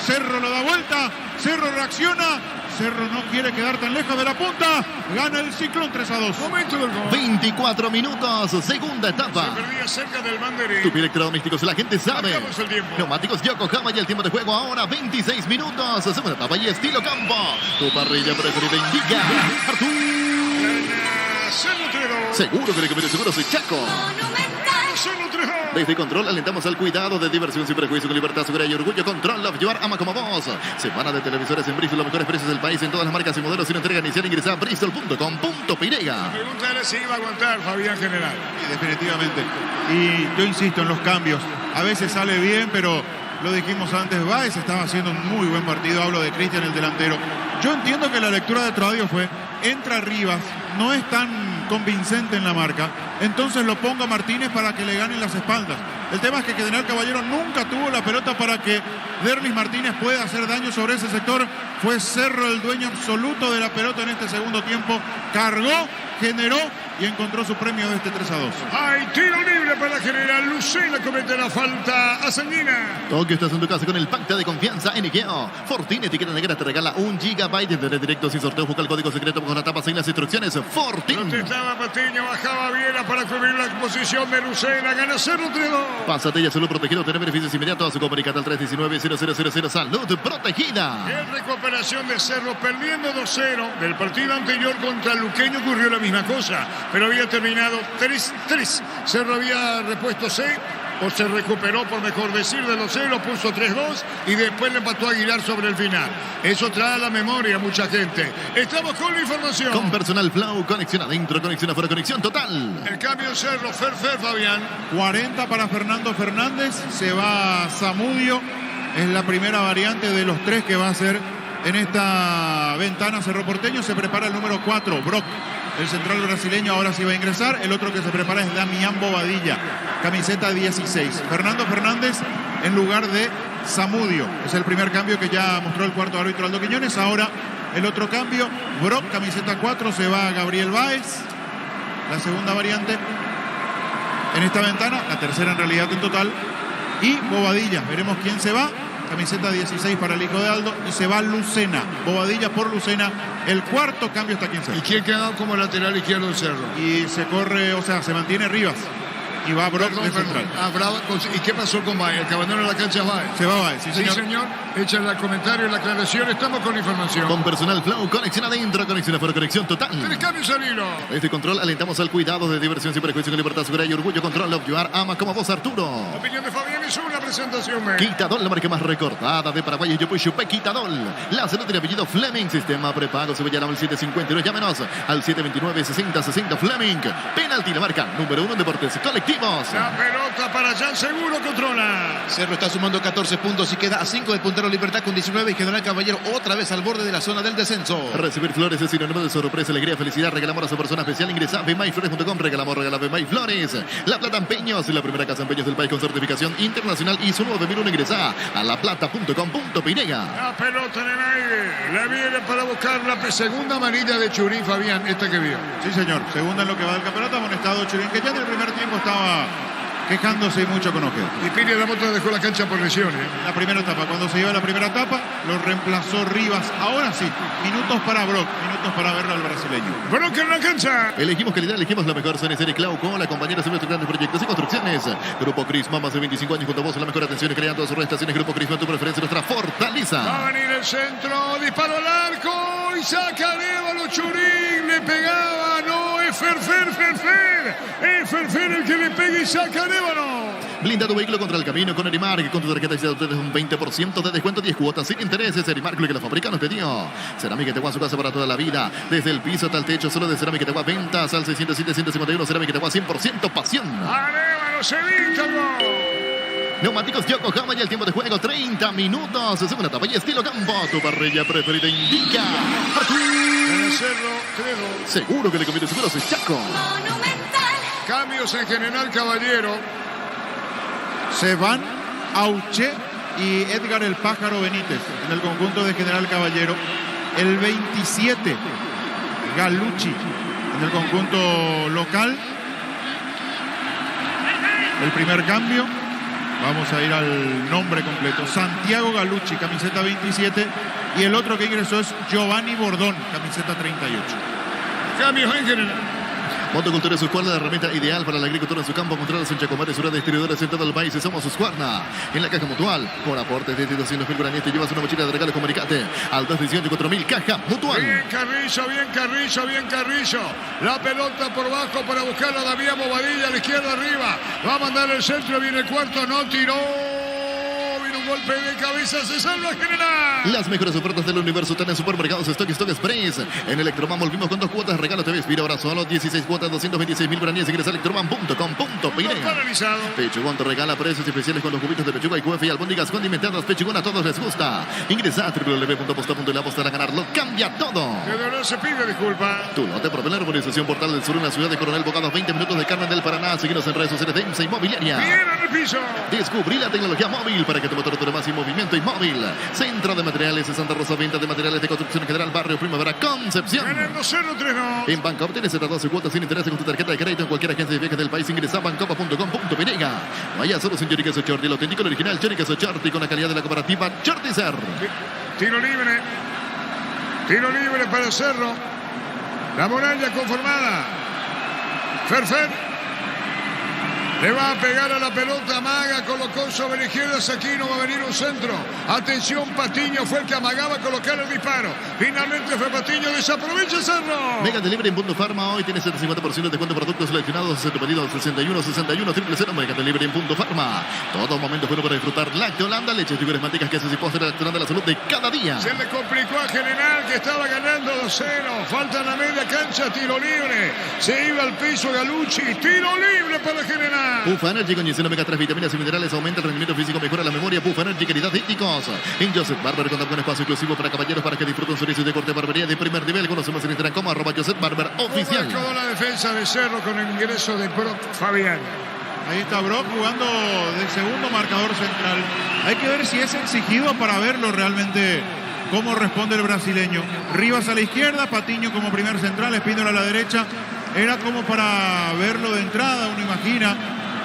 Cerro lo da vuelta, Cerro reacciona. Cerro no quiere quedar tan lejos de la punta. Gana el Ciclón 3-2. Momento del gol. 24 minutos, segunda etapa. Se perdía cerca del banderín. Tupi Electrodomésticos, la gente sabe. Marcamos el tiempo. Neumáticos Yokohama y el tiempo de juego ahora 26 minutos. Segunda etapa y estilo campo. Tu parrilla preferida indica. Artur. Cerro 3-2. Seguro que le conviene seguros y Chaco. Monumental. Cerro 3-2. Desde Control alentamos al cuidado de diversión sin perjuicio, con libertad, seguridad y orgullo. Control, Love Llevar, ama como vos. Semana de televisores en Bristol, los mejores precios del país en todas las marcas y modelos. Sin entrega inicial, ingresa a bristol.com.pirega. Pregúntale si iba a aguantar Fabián General. Sí, definitivamente. Y yo insisto en los cambios. A veces sale bien, pero lo dijimos antes, Báez estaba haciendo un muy buen partido. Hablo de Cristian, el delantero. Yo entiendo que la lectura de Tradio fue, entra Rivas, no es tan convincente en la marca, entonces lo ponga Martínez para que le ganen las espaldas. El tema es que General Caballero nunca tuvo la pelota para que Derlis Martínez pueda hacer daño sobre ese sector. Fue Cerro el dueño absoluto de la pelota en este segundo tiempo. Cargó, generó y encontró su premio de este 3-2. Hay tiro libre para General. Lucena comete la falta a Sanguina. Tokio, estás en tu casa con el pacto de confianza en IKEA. Fortín Etiqueta Negra te regala 1 GB de directo sin sorteo. Busca el código secreto con la tapa sin las instrucciones. Fortín. Protestaba Patiño, bajaba Viera para cubrir la posición de Lucena. Gana Cerro 3-2. Pásate ya solo protegido, tener beneficios inmediatos. Comunicate al 319-0000. Salud protegida. En recuperación de Cerro, perdiendo 2-0 del partido anterior contra Luqueño, ocurrió la misma cosa, pero había terminado 3-3. Cerro había repuesto C, o se recuperó, por mejor decir, de los 0, puso 3-2 y después le empató a Aguilar sobre el final. Eso trae a la memoria a mucha gente. Estamos con la información. Con personal Flow, conexión adentro, conexión afuera, conexión total. El cambio de Cerro, Fer, Fabián. 40 para Fernando Fernández, se va Zamudio, es la primera variante de los 3 que va a hacer en esta ventana Cerro Porteño. Se prepara el número 4, Brock, el central brasileño, ahora sí va a ingresar. El otro que se prepara es Damián Bobadilla, camiseta 16. Fernando Fernández en lugar de Zamudio, es el primer cambio que ya mostró el cuarto árbitro Aldo Quiñones. Ahora el otro cambio, Brock, camiseta 4, se va Gabriel Báez, la segunda variante. en esta ventana, la tercera en realidad en total. Y Bobadilla, veremos quién se va. Camiseta 16 para el hijo de Aldo. Y se va Lucena. Bobadilla por Lucena. El cuarto cambio hasta 15. ¿Y quién queda como lateral izquierdo del Cerro? Y se corre, o sea, se mantiene Rivas. Y va Brock de central. ¿Y qué pasó con Baez? El caballero de la cancha es Baez. Se va Baez, sí, señor. Sí, señor. Echen el comentario y la aclaración. Estamos con información. Con personal Flow, conexión adentro, conexión afuera, conexión total. 3 cambios al hilo. Este control alentamos al cuidado de diversión sin prejuicio, con libertad, seguridad y orgullo. Control Love You Are, ama como vos, Arturo. Opinión de Fabián y una presentación. Quitadol, la marca más recordada de Paraguay, y Yopuy Chupé, Quitadol. La salud tiene apellido Fleming, sistema prepago, se llama el 752, llámenos al 729-6060 Fleming. Penalti, la marca número 1 en deportes colectivos. La pelota para Jan Seguro, controla. Cerro está sumando 14 puntos y queda a 5 del puntero Libertad con 19 y General Caballero otra vez al borde de la zona del descenso. Recibir flores es sinónimo de sorpresa, alegría, felicidad. Regalamos a su persona especial. Ingresa a bmayflores.com. Regala Bemay La Plata Empeños, la primera casa empeños del país con certificación internacional ISO 9001. Ingresa a laplata.com.pinega. La pelota en el aire. La viene para buscar la segunda amarilla de Churín, Fabián, esta que vio. Sí, señor. Segunda en lo que va del campeonato. Amonestado Churín, que ya en el primer tiempo estaba quejándose mucho con Ojeda. Y Pini de la Mota dejó la cancha por lesiones. La primera etapa, cuando se iba la primera etapa, lo reemplazó Rivas. Ahora sí, minutos para Brock, minutos para verlo al brasileño. Brock en la cancha. Elegimos calidad, elegimos la mejor CNC Clau con la compañera de nuestros grandes proyectos y construcciones. Grupo Crisma, más de 25 años junto a vos, la mejor atención y creando sus estaciones. Grupo Crisma, tu preferencia, nuestra fortaleza. Va a venir el centro, disparo al arco y saca Lévalo Churín. Le pegaba, no, es Ferfer. Es Ferfer el que le pega y saca Lévalo. Blinda tu vehículo contra el camino con Erimark. Con tu tarjeta de ustedes un 20% de descuento, 10 cuotas sin intereses. Erimark, lo que la fábrica nos te dio. Cerámica Teguá, su casa para toda la vida. Desde el piso hasta el techo, solo de Cerámica Teguá. Ventas al 607-151. Cerámica Teguá, 100% pasión. Arévalo, se víntalo. Neumáticos Yokohama y el tiempo de juego 30 minutos. Segunda etapa y estilo campo. Tu parrilla preferida indica. En el Cerro, creo. Seguro que le conviene seguros es Chaco. Monumental. Cambios en General Caballero. Se van Auche y Edgar el Pájaro Benítez en el conjunto de General Caballero. El 27, Galucci en el conjunto local. El primer cambio. Vamos a ir al nombre completo. Santiago Galucci, camiseta 27. Y el otro que ingresó es Giovanni Bordón, camiseta 38. Cambios en General. Motocultura es su escuadra, la herramienta ideal para la agricultura en su campo. Controles en Chacomar, es una distribuidora en todo el país. Somos su escuadra. En la caja mutual, por aportes de 200.000 guaraníes, te llevas una mochila de regalo con Maricate. Al 218-4000, caja mutual. Bien Carrillo. La pelota por bajo para buscar a Damián Bobadilla, a la izquierda arriba. Va a mandar el centro, viene el cuarto, no tiró. Viene un golpe de cabeza, se salva General. Las mejores ofertas del universo están en Supermercados Stock Express. En Electroman volvimos con 2 cuotas. Regalo TV Espira, ahora solo 16 cuotas, 226.000 guaraníes. Ingresa a electroman.com.pine. Paralizado. Pechugón te regala precios especiales con los cubitos de pechuga y QF y albóndigas condimentadas. Pechugón, a todos les gusta. Ingresa a www.posta.la, apostar a ganar. Lo cambia todo. De dolor se pide disculpa. Tu lote por la urbanización Portal del Sur en la ciudad de Coronel Bogado. 20 minutos de Carmen del Paraná. Seguinos en redes sociales de IMSA Inmobiliaria. Bien en el piso. Descubrí la tecnología móvil para que tu motor dure más en movimiento y móvil. Centro de Materiales de Santa Rosa, venta de materiales de construcción en general, barrio Primavera, Concepción. Ganando 0-3-2. En Bancopa tienes hasta 12 cuotas sin interés con tu tarjeta de crédito en cualquier agencia de viajes del país. Ingresa a bancopa.com.pinega. Vaya solo sin Choriqueso Chorti, el auténtico, el original Choriqueso Chorti con la calidad de la cooperativa Chortizer. Tiro libre para Cerro. La muralla conformada. Ferfer. Le va a pegar a la pelota, Maga colocó sobre la izquierda, Saquino, va a venir un centro. Atención, Patiño fue el que amagaba a colocar el disparo. Finalmente fue Patiño, desaprovecha Cerro. Mega Delivery en Punto Farma, hoy tienes el 50% de descuento en productos seleccionados en tu pedido 61-61-000. Mega Delivery en Punto Farma. Todo momento bueno para disfrutar lácteo Holanda, leches, figuras, mantecas, quesos y postres, de la salud de cada día. Se le complicó a General, que estaba ganando 2-0. Falta en la media cancha, tiro libre. Se iba al piso Galucci, tiro libre para General. Puff Energy con ginseng omega 3, vitaminas y minerales, aumenta el rendimiento físico, mejora la memoria. Puff Energy, calidad de hídricos. En Joseph Barber contamos con espacio exclusivo para caballeros para que disfruten un servicio de corte de barbería de primer nivel. Conocemos en Instagram como @Joseph Barber oficial. Acabó la defensa de Cerro con el ingreso de Brock Fabián. Ahí está Brock jugando de segundo marcador central. Hay que ver si es exigido para verlo realmente cómo responde el brasileño. Rivas a la izquierda, Patiño como primer central, Espíndola a la derecha. Era como para verlo de entrada, uno imagina.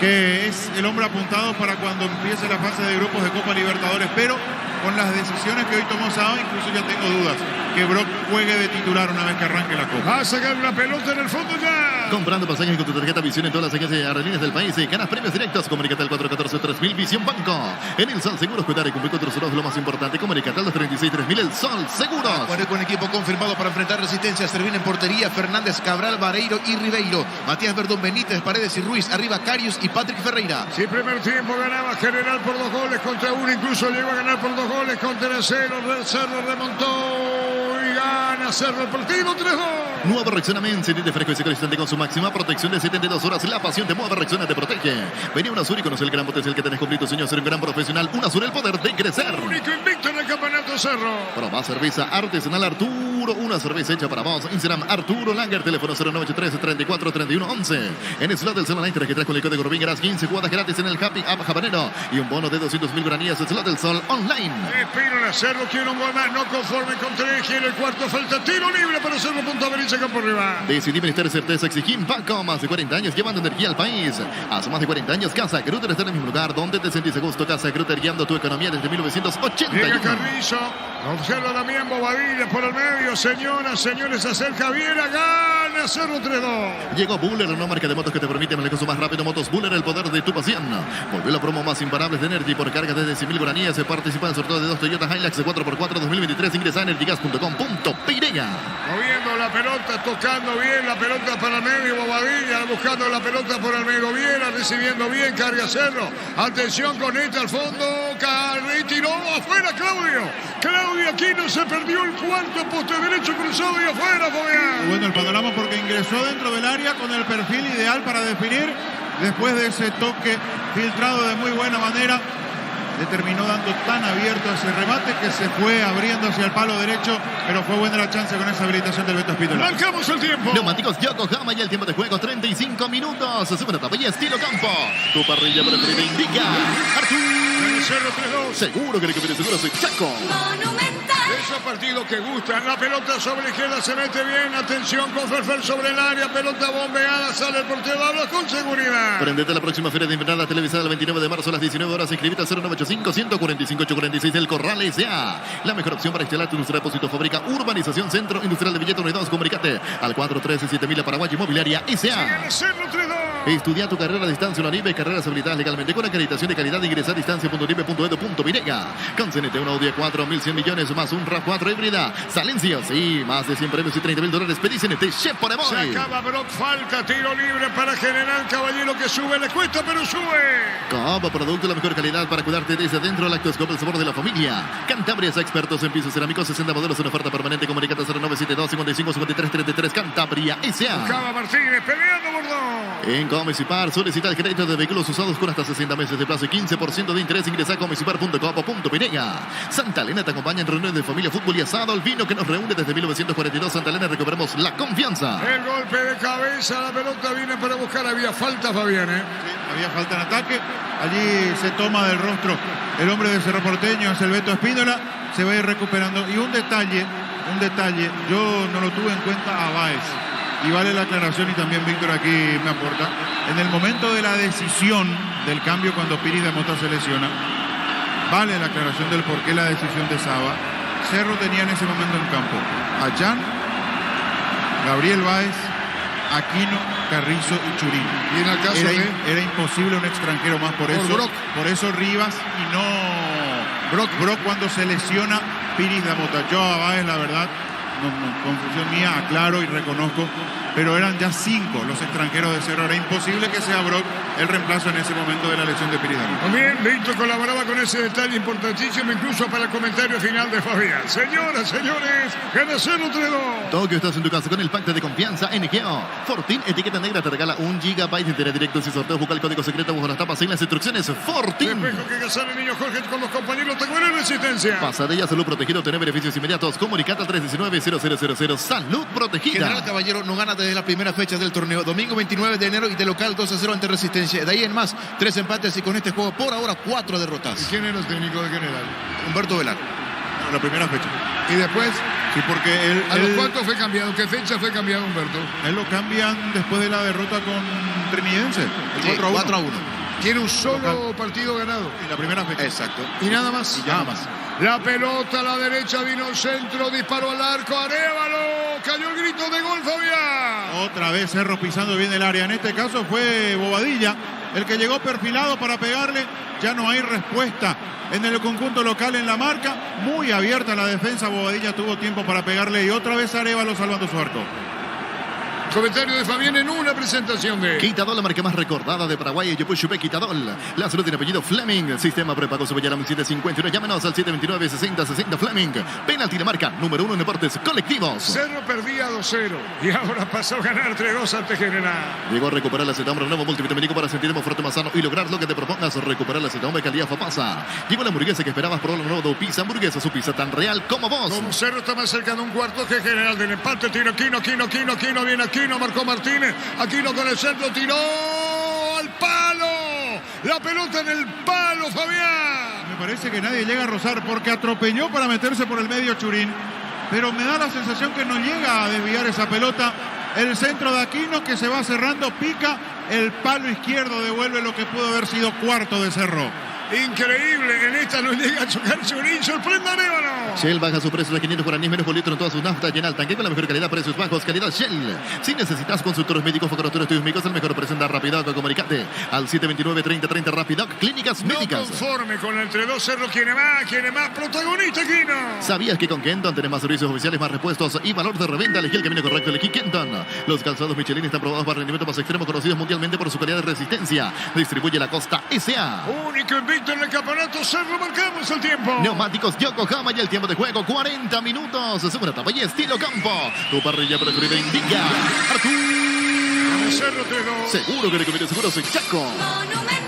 que es el hombre apuntado para cuando empiece la fase de grupos de Copa Libertadores, pero con las decisiones que hoy tomó Sao, incluso ya tengo dudas que Brock juegue de titular una vez que arranque la Copa. Va a sacar una pelota en el fondo ya. Comprando pasajes con tu tarjeta Visión en todas las agencias aerolíneas del país y ganas premios directos. Comunícate al 414-3000 Visión Banco. En El Sol Seguros, cuidar y cumplir con tus horas, lo más importante. Comunícate al 236-3000 El Sol Seguros. Bueno, con equipo confirmado para enfrentar Resistencia. Servin en portería, Fernández, Cabral, Vareiro y Ribeiro. Matías Verdón, Benítez, Paredes y Ruiz. Arriba, Carius y Patrick Ferreira. Si primer tiempo ganaba General por 2 goles contra 1, incluso llegó a ganar por 2 goles contra 0. Cerro remontó y gana Cerro el partido 3-2. Nueva Rexona Men, sentirte fresco y seco al instante con su máxima protección de 72 horas. La pasión te mueve, Rexona te protege. Vení a Unasur y conoce el gran potencial que tenés cumplir tu sueño de ser un gran profesional. Unasur, el poder de crecer. Único invicto en el campeonato Cerro. Probá cerveza artesanal Arturo, una cerveza hecha para vos. Instagram Arturo Langer, teléfono 0983-343111. En Slot del Sol Online, tarjetas con el código Rubín, harás 15 jugadas gratis en el Happy App Japanero y un bono de 200.000 guaraníes. Slot del Sol Online. Espino a Cerro, quiere un gol más, no conforme con 3, quiere el cuarto, falta tiro libre para Cerro, punto Berice, campo arriba. Decidí ministrar certeza, exigim Paco, más de 40 años llevando energía al país. Hace más de 40 años, Casa Grutter está en el mismo lugar donde te sentís a gusto. Casa Grutter guiando tu economía desde 1981. Llega Carrizo, observa Damián Bobadilla por el medio, señoras, señores, se acerca bien, gana Cerro 3-2. Llegó Buller, una marca de motos que te permite manejar más rápido. Motos Buller, el poder de tu pasión. Volvió la promo más imparables de Energy por carga desde 100.000 guaranías. Se participa en el sorteo de 2 Toyota Hilux de 4x4 2023. Ingresa a energygas.com.py. Moviendo la pelota, tocando bien la pelota para el medio, Bobadilla buscando la pelota por el medio, bien, recibiendo bien, carga Cerro. Atención con esta al fondo, tiró afuera Claudio Aquino, se perdió el cuarto, poste derecho cruzado y afuera, Fabián. Bueno, el panorama porque ingresó dentro del área con el perfil ideal para definir. Después de ese toque filtrado de muy buena manera, le terminó dando tan abierto ese remate que se fue abriendo hacia el palo derecho, pero fue buena la chance con esa habilitación del Beto Espínola. Marcamos el tiempo. Neumáticos Yokohama y el tiempo de juego 35 minutos. Segunda etapa y estilo campo. Tu parrilla preferida indica Cerro 3-2. seguro que el equipo de seguro soy Chaco. Monumental. Esos partidos que gustan, la pelota sobre la izquierda se mete bien, atención con Ferfer sobre el área, pelota bombeada, sale el portero, habla con seguridad. Prendete a la próxima feria de invernada televisada el 29 de marzo a las 19 horas. Inscribite a 0985-145-846 del Corral S.A. La mejor opción para instalar tu nuestro depósito fábrica Urbanización Centro Industrial de Villeta 1 Comunicate al 413-7000 Paraguay Inmobiliaria S.A. Gana Cerro 3-2. Estudia tu carrera a distancia en Oribe, carreras habilitadas legalmente con acreditación de calidad. Ingresa a distancia.oribe.edu.virega. Con CNT, una Audi 4, 1.100 millones más un RAV4 híbrida. Salencios y más de 100 premios y $30.000. Pedí CNT, Chef por Se acaba Brock, falta, tiro libre para General Caballero que sube, le cuesta pero sube. Como producto, la mejor calidad para cuidarte desde adentro. Lactoscope, el sabor de la familia. Cantabrias, expertos en pisos cerámicos, 60 modelos en oferta permanente. Comunicate 0972-55-53-33. Cantabria S.A. Acaba Martínez peleando, Bordón. En Comecipar, solicita el crédito de vehículos usados con hasta 60 meses de plazo y 15% de interés. Ingresa a comecipar.com.pirega. Santa Elena te acompaña en reuniones de familia, fútbol y asado. El vino que nos reúne desde 1942. Santa Elena, recuperamos la confianza. El golpe de cabeza, la pelota viene para buscar, había falta, Fabián, Sí, había falta en ataque. Allí se toma del rostro el hombre de Cerro Porteño, es el Beto Espínola. Se va a ir recuperando. Y un detalle, yo no lo tuve en cuenta a Báez. Y vale la aclaración y también Víctor aquí me aporta. En el momento de la decisión del cambio cuando Piris de Mota se lesiona, vale la aclaración del por qué la decisión de Saba. Cerro tenía en ese momento en campo a Jan, Gabriel Báez, Aquino, Carrizo y Churín. Y en el caso Era imposible un extranjero más, por eso Rivas y no Brock cuando se lesiona Piris de Mota. Yo a Báez, la verdad, confusión mía, aclaro y reconozco, pero eran ya 5 los extranjeros de Cerro. Era imposible que sea Brock el reemplazo en ese momento de la lesión de Piris de Mota. Muy bien, Víctor colaboraba con ese detalle importantísimo, incluso para el comentario final de Fabián. Señoras, señores, gana Cerro 3-2. Tokio, estás en tu casa con el pacto de confianza NGO. Fortin, etiqueta negra, te regala 1 GB de internet directo. Si sorteo, busca el código secreto bajo las tapas y las instrucciones. Fortin. Despejo que Gazán, el niño Jorge con los compañeros, te en resistencia. Pasadilla, salud protegido, tener beneficios inmediatos. Comunicate al 319-0000. Salud protegida. General Caballero no gana desde la primera fecha del torneo. Domingo 29 de enero y de local 2-0 ante Resistencia. De ahí en más, 3 empates y con este juego por ahora 4 derrotas. ¿Quién era el técnico de General? Humberto Velar. La primera fecha. Y después, Sí, porque ¿A los cuántos fue cambiado? ¿Qué fecha fue cambiado, Humberto? él lo cambian después de la derrota con Trinidense. El 4-1. Tiene un solo partido ganado. En la primera fecha. Exacto. Y nada más. Y ya nada más. La pelota a la derecha, vino el centro, disparó al arco, Arévalo, cayó el grito de gol, Fabián. Otra vez Cerro pisando bien el área. En este caso fue Bobadilla el que llegó perfilado para pegarle. Ya no hay respuesta en el conjunto local en la marca. Muy abierta la defensa. Bobadilla tuvo tiempo para pegarle y otra vez Arévalo salvando su arco. Comentario de Fabián en una presentación de Quitadol, la marca más recordada de Paraguay. Yopuchupe Quitadol. La salud tiene apellido Fleming. Sistema prepago Subellaram 751. Llámenos al 729-6060 Fleming. Penalti de marca número 1 en deportes colectivos. Cerro perdía 2-0 y ahora pasó a ganar 3-2 ante General. Llegó a recuperar la cetambre nuevo multivitamínico para sentirnos fuerte más sano y lograr lo que te propongas. Recuperar la cetambre calidad Fapasa. Llegó la hamburguesa que esperabas, probar la nueva pizza hamburguesa. Su pizza tan real como vos. Como Cerro está más cerca de un cuarto que General del empate. Tiro Quino, viene Aquino, marcó Martínez. Aquino con el centro, tiró al palo. La pelota en el palo, Fabián. Me parece que nadie llega a rozar porque atropelló para meterse por el medio Churín. Pero me da la sensación que no llega a desviar esa pelota. El centro de Aquino que se va cerrando, pica. El palo izquierdo devuelve lo que pudo haber sido cuarto de Cerro. Increíble, en esta no llega a chocar Churín, sorprende a Arévalo. Shell baja su precio de 500 guaraníes menos por litro en todas sus naftas. Llena el tanque con la mejor calidad, precios bajos, calidad Shell. Si necesitas consultores médicos, focoratorios, estudios médicos, el mejor presenta Rapidoc. Comunicate al 729-3030 Rapidoc, clínicas médicas. No conforme con el entre dos Cerro, quiere más, protagonista Aquino. ¿Sabías que con Kenton tenés más servicios oficiales, más repuestos y valor de reventa? Elegí el camino correcto, elegí Kenton. Los calzados Michelin están probados para rendimiento más extremo, conocidos mundialmente por su calidad de resistencia. Distribuye la Costa S.A. Único invicto en el campeonato Cerro, marcamos el tiempo. Neumáticos Yokohama y el tiempo de juego 40 minutos. Segunda etapa y estilo campo. Tu parrilla preferida indica Cerro 3-2. Seguro que le conviene seguros en Chaco. Monumental.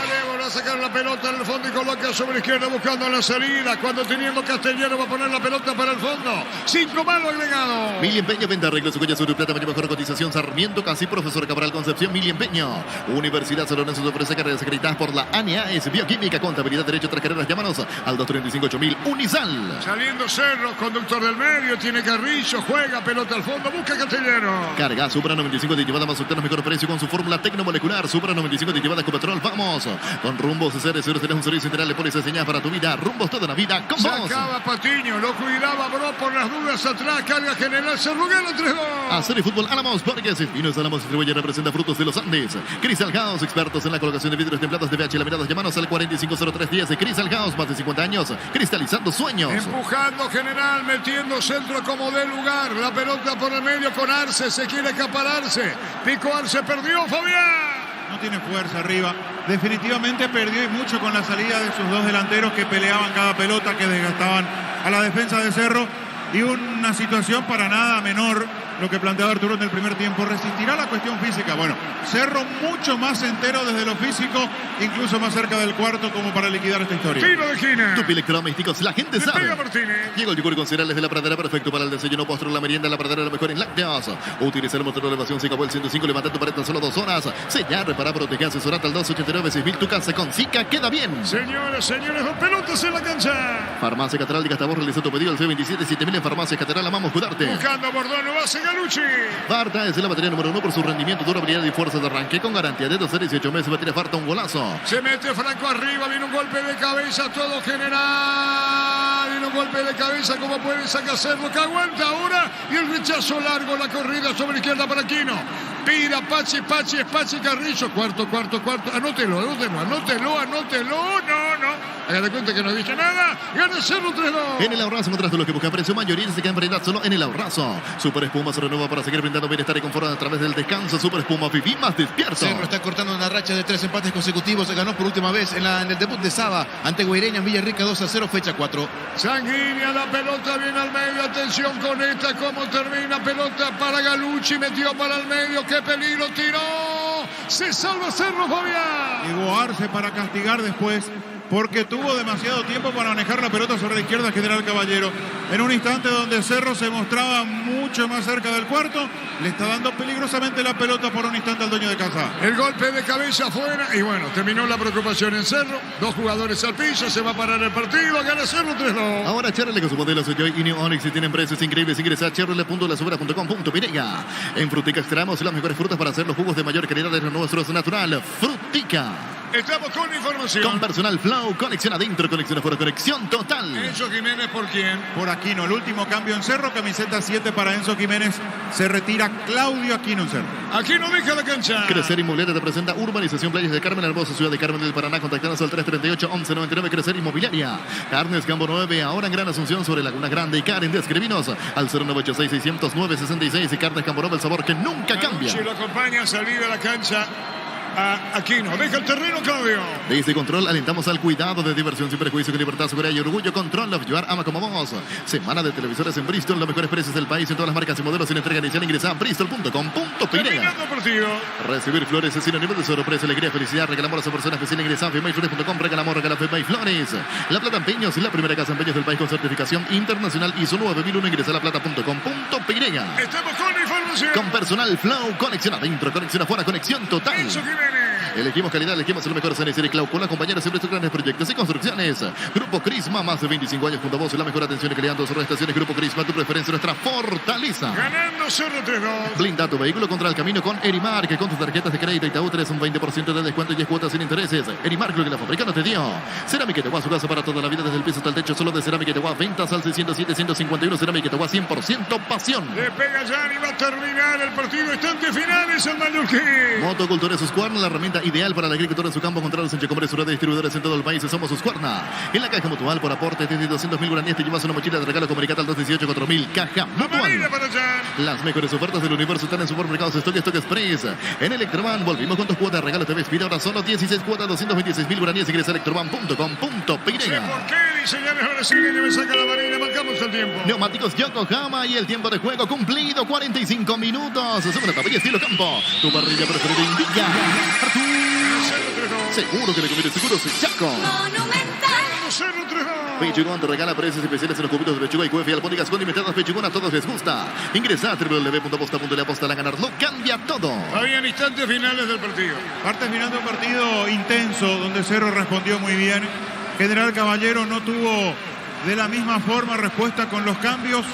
Arévalo a sacar la pelota en el fondo y coloca sobre la izquierda buscando la salida. Cuando teniendo Castellano va a poner la pelota para el fondo. 5 malos agregado. Mili Empeño, venta arreglos, su sur y plata, mayor mejor cotización. Sarmiento, casi profesor Cabral Concepción, Mili Empeño. Universidad San Lorenzo se ofrece carreras acreditadas por la ANEAES, Bioquímica, Contabilidad, Derecho, 3 carreras. Llámanos al 235-8000 Unisal. Saliendo Cerro, conductor del medio, tiene Carrillo, juega pelota al fondo, busca Castellano. Carga Supra 95 aditivada más octanos, mejor precio con su fórmula tecnomolecular. Supra 95 aditivada con petrol. Vamos con Rumbos CR, seguro tenés un servicio integral, le pones señal para tu vida. Rumbos toda la vida con vos. Sacaba Patiño, lo cuidaba Bro por las dudas atrás, carga General Cerro, gana 3-2. Hacer fútbol Álamos, Borges y Vinos Álamos Distribuye representa Frutos de los Andes. Crystal House, expertos en la colocación de vidrios templados de VH laminados. Llámanos al 450310. Crystal House, más de 50 años, cristalizando sueños. Empujando General, metiendo centro como de lugar. La pelota por el medio con Arce, se quiere escapararse. Pico Arce, perdió Fabián. No tiene fuerza arriba. Definitivamente perdió y mucho con la salida de sus dos delanteros que peleaban cada pelota, que desgastaban a la defensa de Cerro. Y una situación para nada menor lo que planteaba Arturo en el primer tiempo. ¿Resistirá la cuestión física? Bueno, Cerro mucho más entero desde lo físico, incluso más cerca del cuarto como para liquidar esta historia. Tiro de esquina. Tupi Electrodomésticos, la gente Le sabe. pega Martínez. Llegó el yogur con cereales de la pradera, perfecto para el desayuno, postre, la merienda, la pradera, lo mejor en lácteos. Utiliza el motor de elevación, se acabó el 105, levanta tu pared en solo 2 horas. Sellar, reparar, proteger, asesorate al 289-6000. Tu casa con Zika queda bien. Señores, dos pelotas en la cancha. Farmacia Catedral de Gastabor, realizó tu pedido al C27-7000 en Farmacia Catedral. Amamos cuidarte. Buscando a Bordón, lo hace Galucci. Barta es la batería número 1 por su rendimiento, durabilidad y fuerza de arranque con garantía de 12 a 18 meses. Batería Farta, un golazo. Se mete Franco arriba, viene un golpe de cabeza, todo General. Viene un golpe de cabeza, como puede sacar Cerro, que aguanta ahora. Y el rechazo largo, la corrida sobre la izquierda para Aquino. Pira, Pachi, Carrillo. Cuarto. Anótelo. No. Hágate cuenta que no dije nada. Gana Cerro 3-2. En el Ahorrazo encontraste los que buscan precio mayoría y se quedan variedad solo en el Ahorrazo. Super Espuma se renueva para seguir brindando bienestar y confort a través del descanso. Super Espuma, viví más despierto. Cerro está cortando una racha de 3 empates consecutivos. Se ganó por última vez en el debut de Saba ante Guaireña en Villarrica 2-0, fecha 4. Sanguínea, la pelota viene al medio. Atención con esta, cómo termina. Pelota para Galucci, metió para el medio. ¡Qué peligro! Tiró. Se salva Cerro, Fabián. Llegó Arce para castigar después. porque tuvo demasiado tiempo para manejar la pelota sobre la izquierda General Caballero. En un instante donde Cerro se mostraba mucho más cerca del cuarto, le está dando peligrosamente la pelota por un instante al dueño de casa. El golpe de cabeza afuera y bueno, terminó la preocupación en Cerro. 2 jugadores al piso, se va a parar el partido, gana Cerro 3-2. Ahora Chevrolet con su modelo Joy y New Onix y tienen precios increíbles. Ingresa a chevrolet.lasubras.com.pirega. En Frutica extraemos las mejores frutas para hacer los jugos de mayor calidad de los nuestros natural. Frutica. Estamos con información. Con personal Flow, conexión adentro, conexión afuera, conexión total. Enzo Jiménez, ¿por quién? Por Aquino, el último cambio en Cerro, camiseta 7 para Enzo Jiménez. Se retira Claudio Aquino en Cerro. Aquí no deja la cancha. Crecer Inmobiliaria te presenta Urbanización Playas de Carmen, hermosa ciudad de Carmen del Paraná. Contactanos al 338-1199. Crecer Inmobiliaria. Carnes Campo 9, ahora en Gran Asunción sobre Laguna Grande. Y Karen de escribinos al 0986-609-66. Y Carnes Campo 9, el sabor que nunca cambia. Si lo acompaña a salir a la cancha. Aquino, deja el terreno, Claudio. Desde Control alentamos al cuidado de diversión sin prejuicio, con libertad, seguridad y orgullo. Control, Love Your, ama como vos. Semana de televisores en Bristol, los mejores precios del país en todas las marcas y modelos. Sin entrega inicial, ingresa a bristol.com.pirega. Terminando el partido. Recibir flores es sinónimo de sorpresa, alegría, felicidad. Regalamos a esa persona especial, ingresa a FEMAYFlores.com. Regalamos, regala FEMAY Flores. La Plata Empeños, la primera casa empeños del país con certificación internacional ISO 9001. Ingresa a laplata.com.pirega. Estamos con información. Con personal Flow, conexión adentro, conexión afuera, conexión total. Enzo Jiménez. Elegimos calidad, elegimos lo mejor. Cenicero y Clau, con la compañera siempre sus grandes proyectos y construcciones. Grupo Crisma, más de 25 años junto a vos. La mejor atención y calidad en 2 estaciones. Grupo Crisma, tu preferencia, nuestra fortaleza. Ganando Cerro 3-2. Blinda tu vehículo contra el camino con Erimar, que con tus tarjetas de crédito Itaú tenés un 20% de descuento y 10 cuotas sin intereses. Erimar, lo que la fábrica no te dio. Cerámica Itaúa, su casa para toda la vida, desde el piso hasta el techo. Solo de Cerámica Itaúa, ventas al 607-151. Cerámica Itaúa, 100% pasión. Le pega ya y va a terminar el partido. Instantes finales al Mallorquín. Motocultura Husqvarna, la herramienta ideal para el agricultor en su campo. Encontrarlos en Checombre, de distribuidores en todo el país. Somos Husqvarna. En la caja mutual por aporte desde 200.000 guaraníes te llevas una mochila de regalo. Comunicate al 218-4000. Caja mutual. Para allá. Las mejores ofertas del universo están en supermercados Stock y Stock Express. En Electroban volvimos con 2 cuotas de regalo. TV Spira ahora solo 16 cuotas, 226.000 guaraníes. Ingresa a electroban.com.pirega. ¿Por qué? Señores, ahora sí que me saca la varina. Marcamos el tiempo. Neumáticos Yokohama y el tiempo de juego cumplido. 45 minutos. Segunda etapa y estilo campo. Tu parrilla preferida indica. Seguro que le conviene, seguro se Chaco. Monumental. Cerro 3-2. Pechugón te regala precios especiales en los cubitos de pechuga y cuefe. Albóndigas condimentadas Pechugón, a todos les gusta. Ingresa a www.aposta.le, aposta a ganar. Lo cambia todo. Habían instantes finales del partido. Parte final de un partido intenso donde Cerro respondió muy bien. General Caballero no tuvo de la misma forma respuesta con los cambios.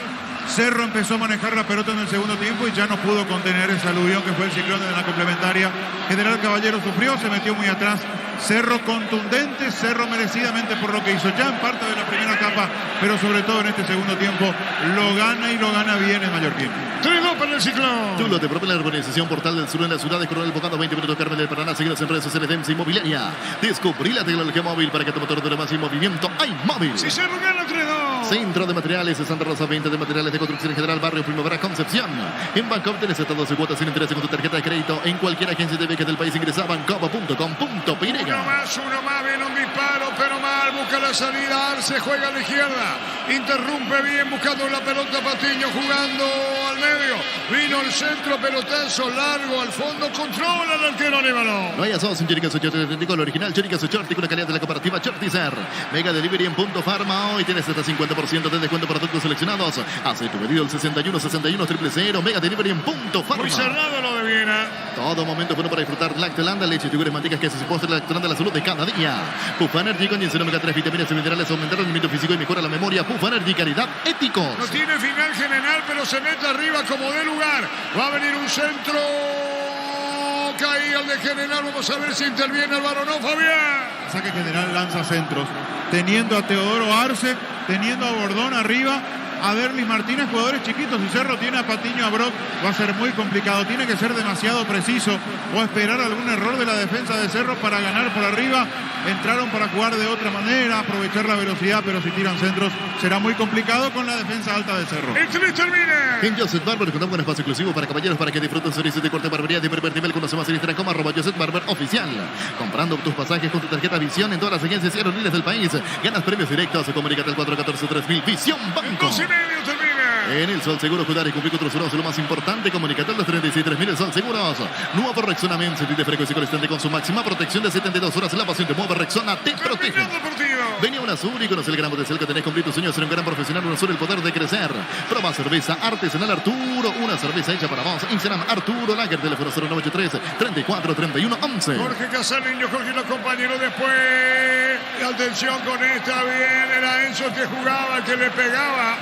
Cerro empezó a manejar la pelota en el segundo tiempo y ya no pudo contener ese aluvión que fue el ciclón de la complementaria. General Caballero sufrió, se metió muy atrás. Cerro contundente, Cerro merecidamente por lo que hizo ya en parte de la primera etapa, pero sobre todo en este segundo tiempo lo gana y lo gana bien el mallorquín. 3-2 para el ciclón. Tú lo te propone la urbanización Portal del Sur en la ciudad de Coronel Bocado, 20 minutos Carmen del Paraná. Seguidos en redes sociales de MC Inmobiliaria. Descubrí la tecnología móvil para que tu motor dure más y movimiento. ¡Hay móvil! Si Cerro gana 3-2. Centro de Materiales de Santa Rosa, 20 de materiales de construcción en general, barrio Primavera, Concepción. En Bancop tenés hasta 12 cuotas sin interés con tu tarjeta de crédito en cualquier agencia de becas del país. Ingresa a bancop.com.pirega. Uno más, viene un disparo, pero mal, busca la salida, Arce juega a la izquierda, interrumpe bien buscando la pelota Patiño, jugando al medio, vino el centro, pelotazo largo al fondo, controla el arquero Aníbalo. No hay asos en Chorica Sochorti, auténtico, el original Chorica Sochorti, con la calidad de la cooperativa Chortizer. Mega Delivery en Punto Farma, hoy tienes hasta 50% de descuento para productos seleccionados. Hace tu pedido al 61-61-000, Mega Delivery en Punto Farma. Muy cerrado lo de Viena. Todo momento bueno para disfrutar Lactolanda, leche, yogures, mantequas, quesos y postres. Lactolanda, la salud de cada día. Puff Energy con ginseng omega 3, vitaminas y minerales, aumenta el rendimiento físico y mejora la memoria. Puff Energy, calidad, éticos. No tiene final general, pero se mete arriba como de lugar. Va a venir un centro. Caí al de general. Vamos a ver si interviene Álvaro. No, Fabián. Saque General lanza centros. Teniendo a Teodoro Arce, teniendo a Bordón arriba. A Derlis Martínez, jugadores chiquitos. Si Cerro tiene a Patiño, a Brock, va a ser muy complicado. Tiene que ser demasiado preciso o esperar algún error de la defensa de Cerro para ganar por arriba. Entraron para jugar de otra manera, aprovechar la velocidad, pero si tiran centros será muy complicado con la defensa alta de Cerro. El 3 termina. En Joseph Barber contamos con espacio exclusivo para caballeros para que disfruten servicios de corte barbería de primer nivel. Conoce más en Instagram como @Joseph Barber oficial. Comprando tus pasajes con tu tarjeta Visión en todas las agencias aerolíneas del país. Ganas premios directos. Comunícate al 414-3000. Visión Banco. 2:30 termina. Ojeda. En el Sol Seguro, cuidar y cumplir con tus seguros, lo más importante, comunicate a los 36.000 Sol Seguros. Nuevo Rexona Men, sentir de frecuencia constante con su máxima protección de 72 horas. La pasión te mueve, Rexona te protege. Terminando el partido. Venía un Azul y conoce el gran potencial que tenés. Cumplir tus sueños, ser un gran profesional. Un Azul, el poder de crecer. Proba cerveza artesanal Arturo, una cerveza hecha para vos. Instagram Arturo Lager, teléfono 0983 34 31 11. Jorge Casalino, Jorge los compañeros después. Atención con esta, bien. Era Enzo que jugaba, que le pegaba.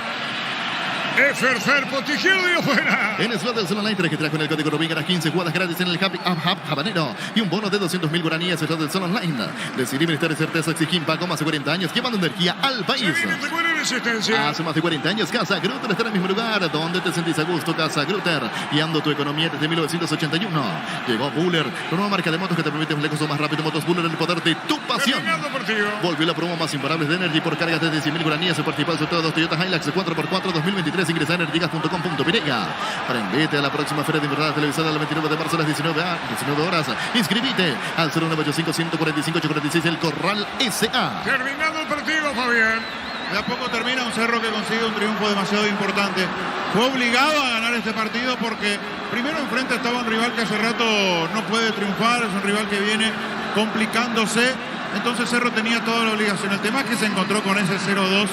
Eferfer, izquierdo y afuera. En el slot del Sol Online 3 que trae con el código Rubín ganas 15 jugadas gratis en el Happy Hub Habanero y un bono de 200.000 guaraníes. El slot del Sol Online. Decidir Ministerio de Certeza exigir pago más de 40 años llevando energía al país. Se viene Tecuero Resistencia. Hace más de 40 años Casa Grutter está en el mismo lugar donde te sentís a gusto. Casa Grutter, guiando tu economía desde 1981. Llegó Buller, la nueva marca de motos que te permite un lejos o más rápido. Motos Buller, el poder de tu pasión. Terminando el partido. Volvió la promo más imparable de Energy por cargas desde 100.000 guaraníes. Se participó el sorteo de 2 Toyota Hilux 4x4 2023. Ingresa a energygas.com.pirega. Prendete a la próxima feria de invernadas televisada el 29 de marzo a las 19 horas. Inscribite al 0985-145-846 El Corral S.A. Terminando el partido, Fabián. De a poco termina un Cerro que consigue un triunfo demasiado importante. Fue obligado a ganar este partido porque primero enfrente estaba un rival que hace rato no puede triunfar, es un rival que viene complicándose. Entonces Cerro tenía toda la obligación. El tema es que se encontró con ese 0-2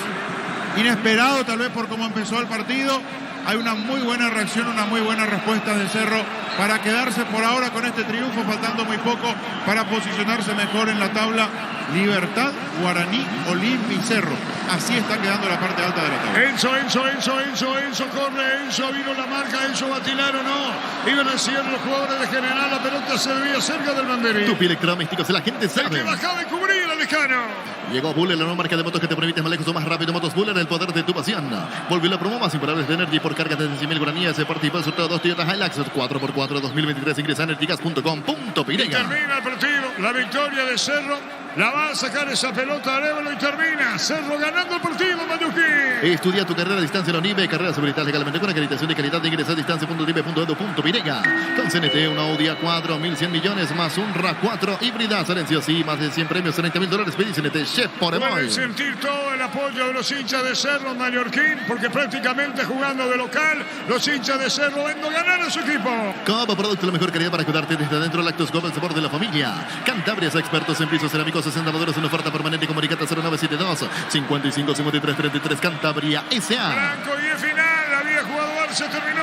inesperado tal vez por cómo empezó el partido. Hay una muy buena reacción, una muy buena respuesta de Cerro para quedarse por ahora con este triunfo, faltando muy poco para posicionarse mejor en la tabla. Libertad, Guaraní, Olimpia y Cerro. Así está quedando la parte alta de la tabla. Enzo, corre, Enzo, vino la marca, Enzo va a tirar o no. Iban a cierre los jugadores de General, la pelota se veía cerca del banderín. Tupi Electrodomésticos, la gente El que sabe. bajaba y cubría el Lescano. Llegó Buller, la nueva marca de motos que te permite más lejos o más rápido. Motos Buller, el poder de tu pasión. Volvió la promo más imparables de Energy por cargas de 100.000 guaraníes. Se participó el sorteo de 2 Toyota Hilux 4x4 2023. Ingresa a energygas.com.pirega. Termina el partido, la victoria de Cerro. La va a sacar esa pelota Arevalo y termina. Cerro ganando el partido, Mayuquín. Estudia tu carrera a distancia en ONIBE. Carreras habilitadas legalmente con acreditación de calidad de ingreso a distancia.unibe.edu.pirega. Con CNT, una Audi A4, 1.100 millones más un RAV4 híbrida. Silencio, sí, más de 100 premios, $30.000. Pedí CNT, Chef por Pueden Emoy. sentir todo el apoyo de los hinchas de Cerro Mallorquín, porque prácticamente jugando de local, los hinchas de Cerro ven ganar a su equipo. Como producto, la mejor calidad para cuidarte desde adentro. Lactos Gold, el sabor de la familia. Cantabrias, expertos en pisos cerámicos, 60 modelos en oferta permanente. Comunicate 0972 55 53 33. Cantabria S.A. Blanco y el final, había jugado Arce, terminó.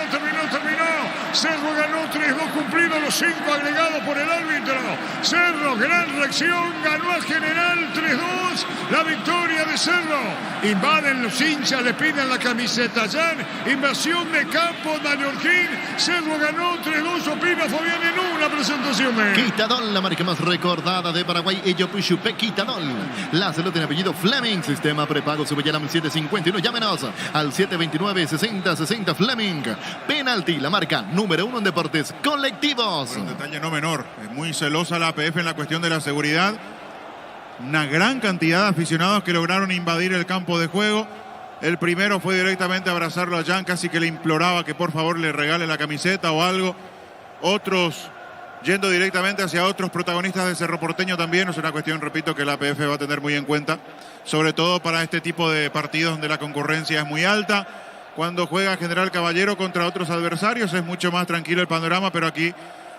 Cerro ganó 3-2 cumplido los 5 agregados por el árbitro. Cerro, gran reacción, ganó al General 3-2. La victoria de Cerro. Invaden los hinchas, le piden la camiseta. Jan, invasión de campo mallorquín. Cerro ganó 3-2. Opina Fabián en una presentación de Quitadol, la marca más recordada de Paraguay. Ello Puchupe Quitadol. La salud tiene apellido Fleming. Sistema prepago Subellaram 751. Llámenos al 729-6060 Fleming. Penalti, la marca número 1 en deportes colectivos. Un detalle no menor. Es muy celosa la APF en la cuestión de la seguridad. Una gran cantidad de aficionados que lograron invadir el campo de juego. El primero fue directamente a abrazarlo a Jan, casi que le imploraba que por favor le regale la camiseta o algo. Otros yendo directamente hacia otros protagonistas de Cerro Porteño también. Es una cuestión, repito, que la APF va a tener muy en cuenta, sobre todo para este tipo de partidos donde la concurrencia es muy alta. Cuando juega General Caballero contra otros adversarios es mucho más tranquilo el panorama, pero aquí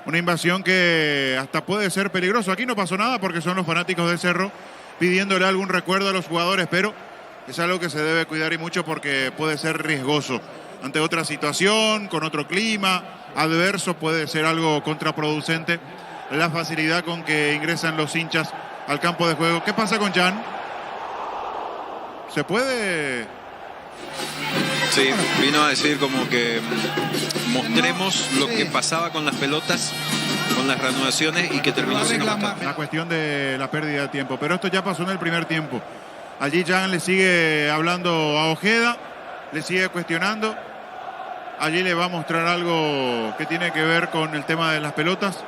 una invasión que hasta puede ser peligroso. Aquí no pasó nada porque son los fanáticos de Cerro pidiéndole algún recuerdo a los jugadores, pero es algo que se debe cuidar y mucho porque puede ser riesgoso. Ante otra situación, con otro clima adverso, puede ser algo contraproducente la facilidad con que ingresan los hinchas al campo de juego. ¿Qué pasa con Jan? ¿Se puede...? Sí, vino a decir como que mostremos lo que pasaba con las pelotas, con las reanudaciones y que terminó sin anotar. La cuestión de la pérdida de tiempo, pero esto ya pasó en el primer tiempo. Allí Jan le sigue hablando a Ojeda, le sigue cuestionando. Allí le va a mostrar algo que tiene que ver con el tema de las pelotas.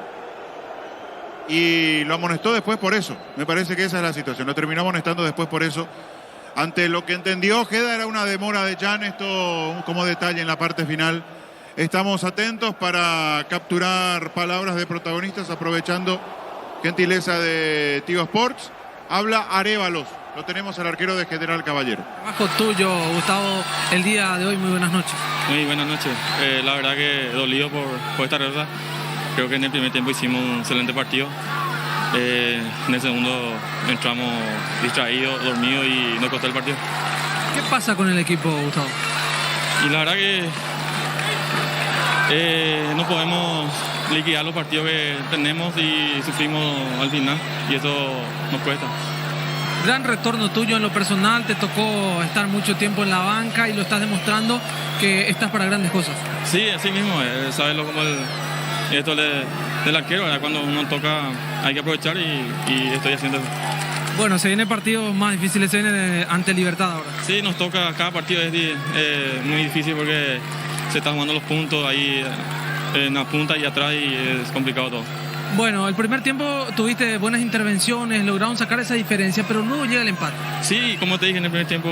Y lo amonestó después por eso. Me parece que esa es la situación. Lo terminó amonestando después por eso. Ante lo que entendió Ojeda era una demora de Jan. Esto como detalle en la parte final. Estamos atentos para capturar palabras de protagonistas, aprovechando gentileza de Tigo Sports. Habla Arévalos. Lo tenemos al arquero de General Caballero. Trabajo tuyo, Gustavo, el día de hoy. Muy buenas noches. Muy buenas noches. La verdad que dolido por esta derrota. Creo que en el primer tiempo hicimos un excelente partido. En el segundo entramos distraídos, dormidos y nos costó el partido. ¿Qué pasa con el equipo, Gustavo? Y la verdad que no podemos liquidar los partidos que tenemos y sufrimos al final y eso nos cuesta. Gran retorno tuyo en lo personal, te tocó estar mucho tiempo en la banca y lo estás demostrando que estás para grandes cosas. Sí, así mismo, saberlo como esto del arquero, ¿verdad? Cuando uno toca hay que aprovechar y estoy haciendo eso. Bueno, se vienen partidos más difíciles, se viene ante Libertad ahora. Sí, nos toca, cada partido es muy difícil porque se están jugando los puntos ahí en la punta y atrás y es complicado todo. Bueno, el primer tiempo tuviste buenas intervenciones, lograron sacar esa diferencia, pero luego llega el empate. Sí, como te dije, en el primer tiempo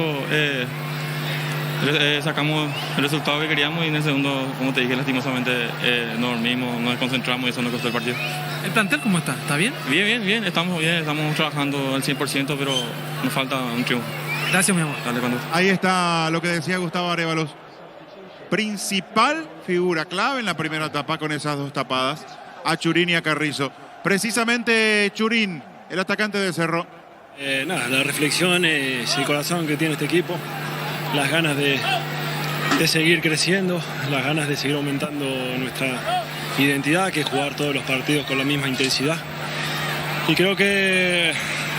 sacamos el resultado que queríamos y en el segundo, como te dije, lastimosamente no dormimos, nos desconcentramos y eso nos costó el partido. ¿El plantel cómo está? ¿Está bien? Bien, estamos trabajando al 100%, pero nos falta un triunfo. Gracias, mi amor. Dale, cuando... Ahí está lo que decía Gustavo Arévalos. Principal figura clave en la primera etapa con esas dos tapadas, a Churín y a Carrizo. Precisamente Churín, el atacante de Cerro. La reflexión es el corazón que tiene este equipo, las ganas de seguir creciendo, las ganas de seguir aumentando nuestra identidad, que es jugar todos los partidos con la misma intensidad. Y creo que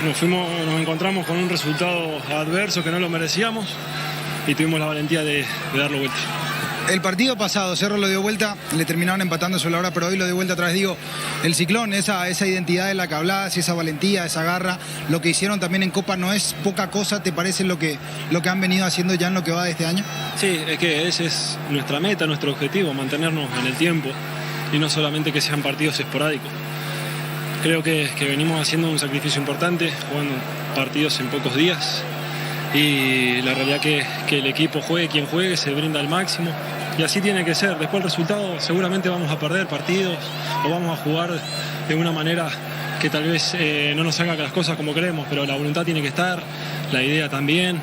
nos encontramos con un resultado adverso que no lo merecíamos y tuvimos la valentía de darlo vuelta. El partido pasado, Cerro lo dio vuelta, le terminaron empatando sobre la hora, pero hoy lo dio vuelta otra vez. Digo, el Ciclón, esa identidad de la que hablabas, esa valentía, esa garra, lo que hicieron también en Copa no es poca cosa, ¿te parece lo que han venido haciendo ya en lo que va de este año? Sí, es que ese es nuestra meta, nuestro objetivo, mantenernos en el tiempo y no solamente que sean partidos esporádicos. Creo que venimos haciendo un sacrificio importante, jugando partidos en pocos días. Y la realidad que el equipo juegue quien juegue, se brinda al máximo y así tiene que ser. Después el resultado, seguramente vamos a perder partidos o vamos a jugar de una manera que tal vez no nos salga las cosas como queremos, pero la voluntad tiene que estar, la idea también.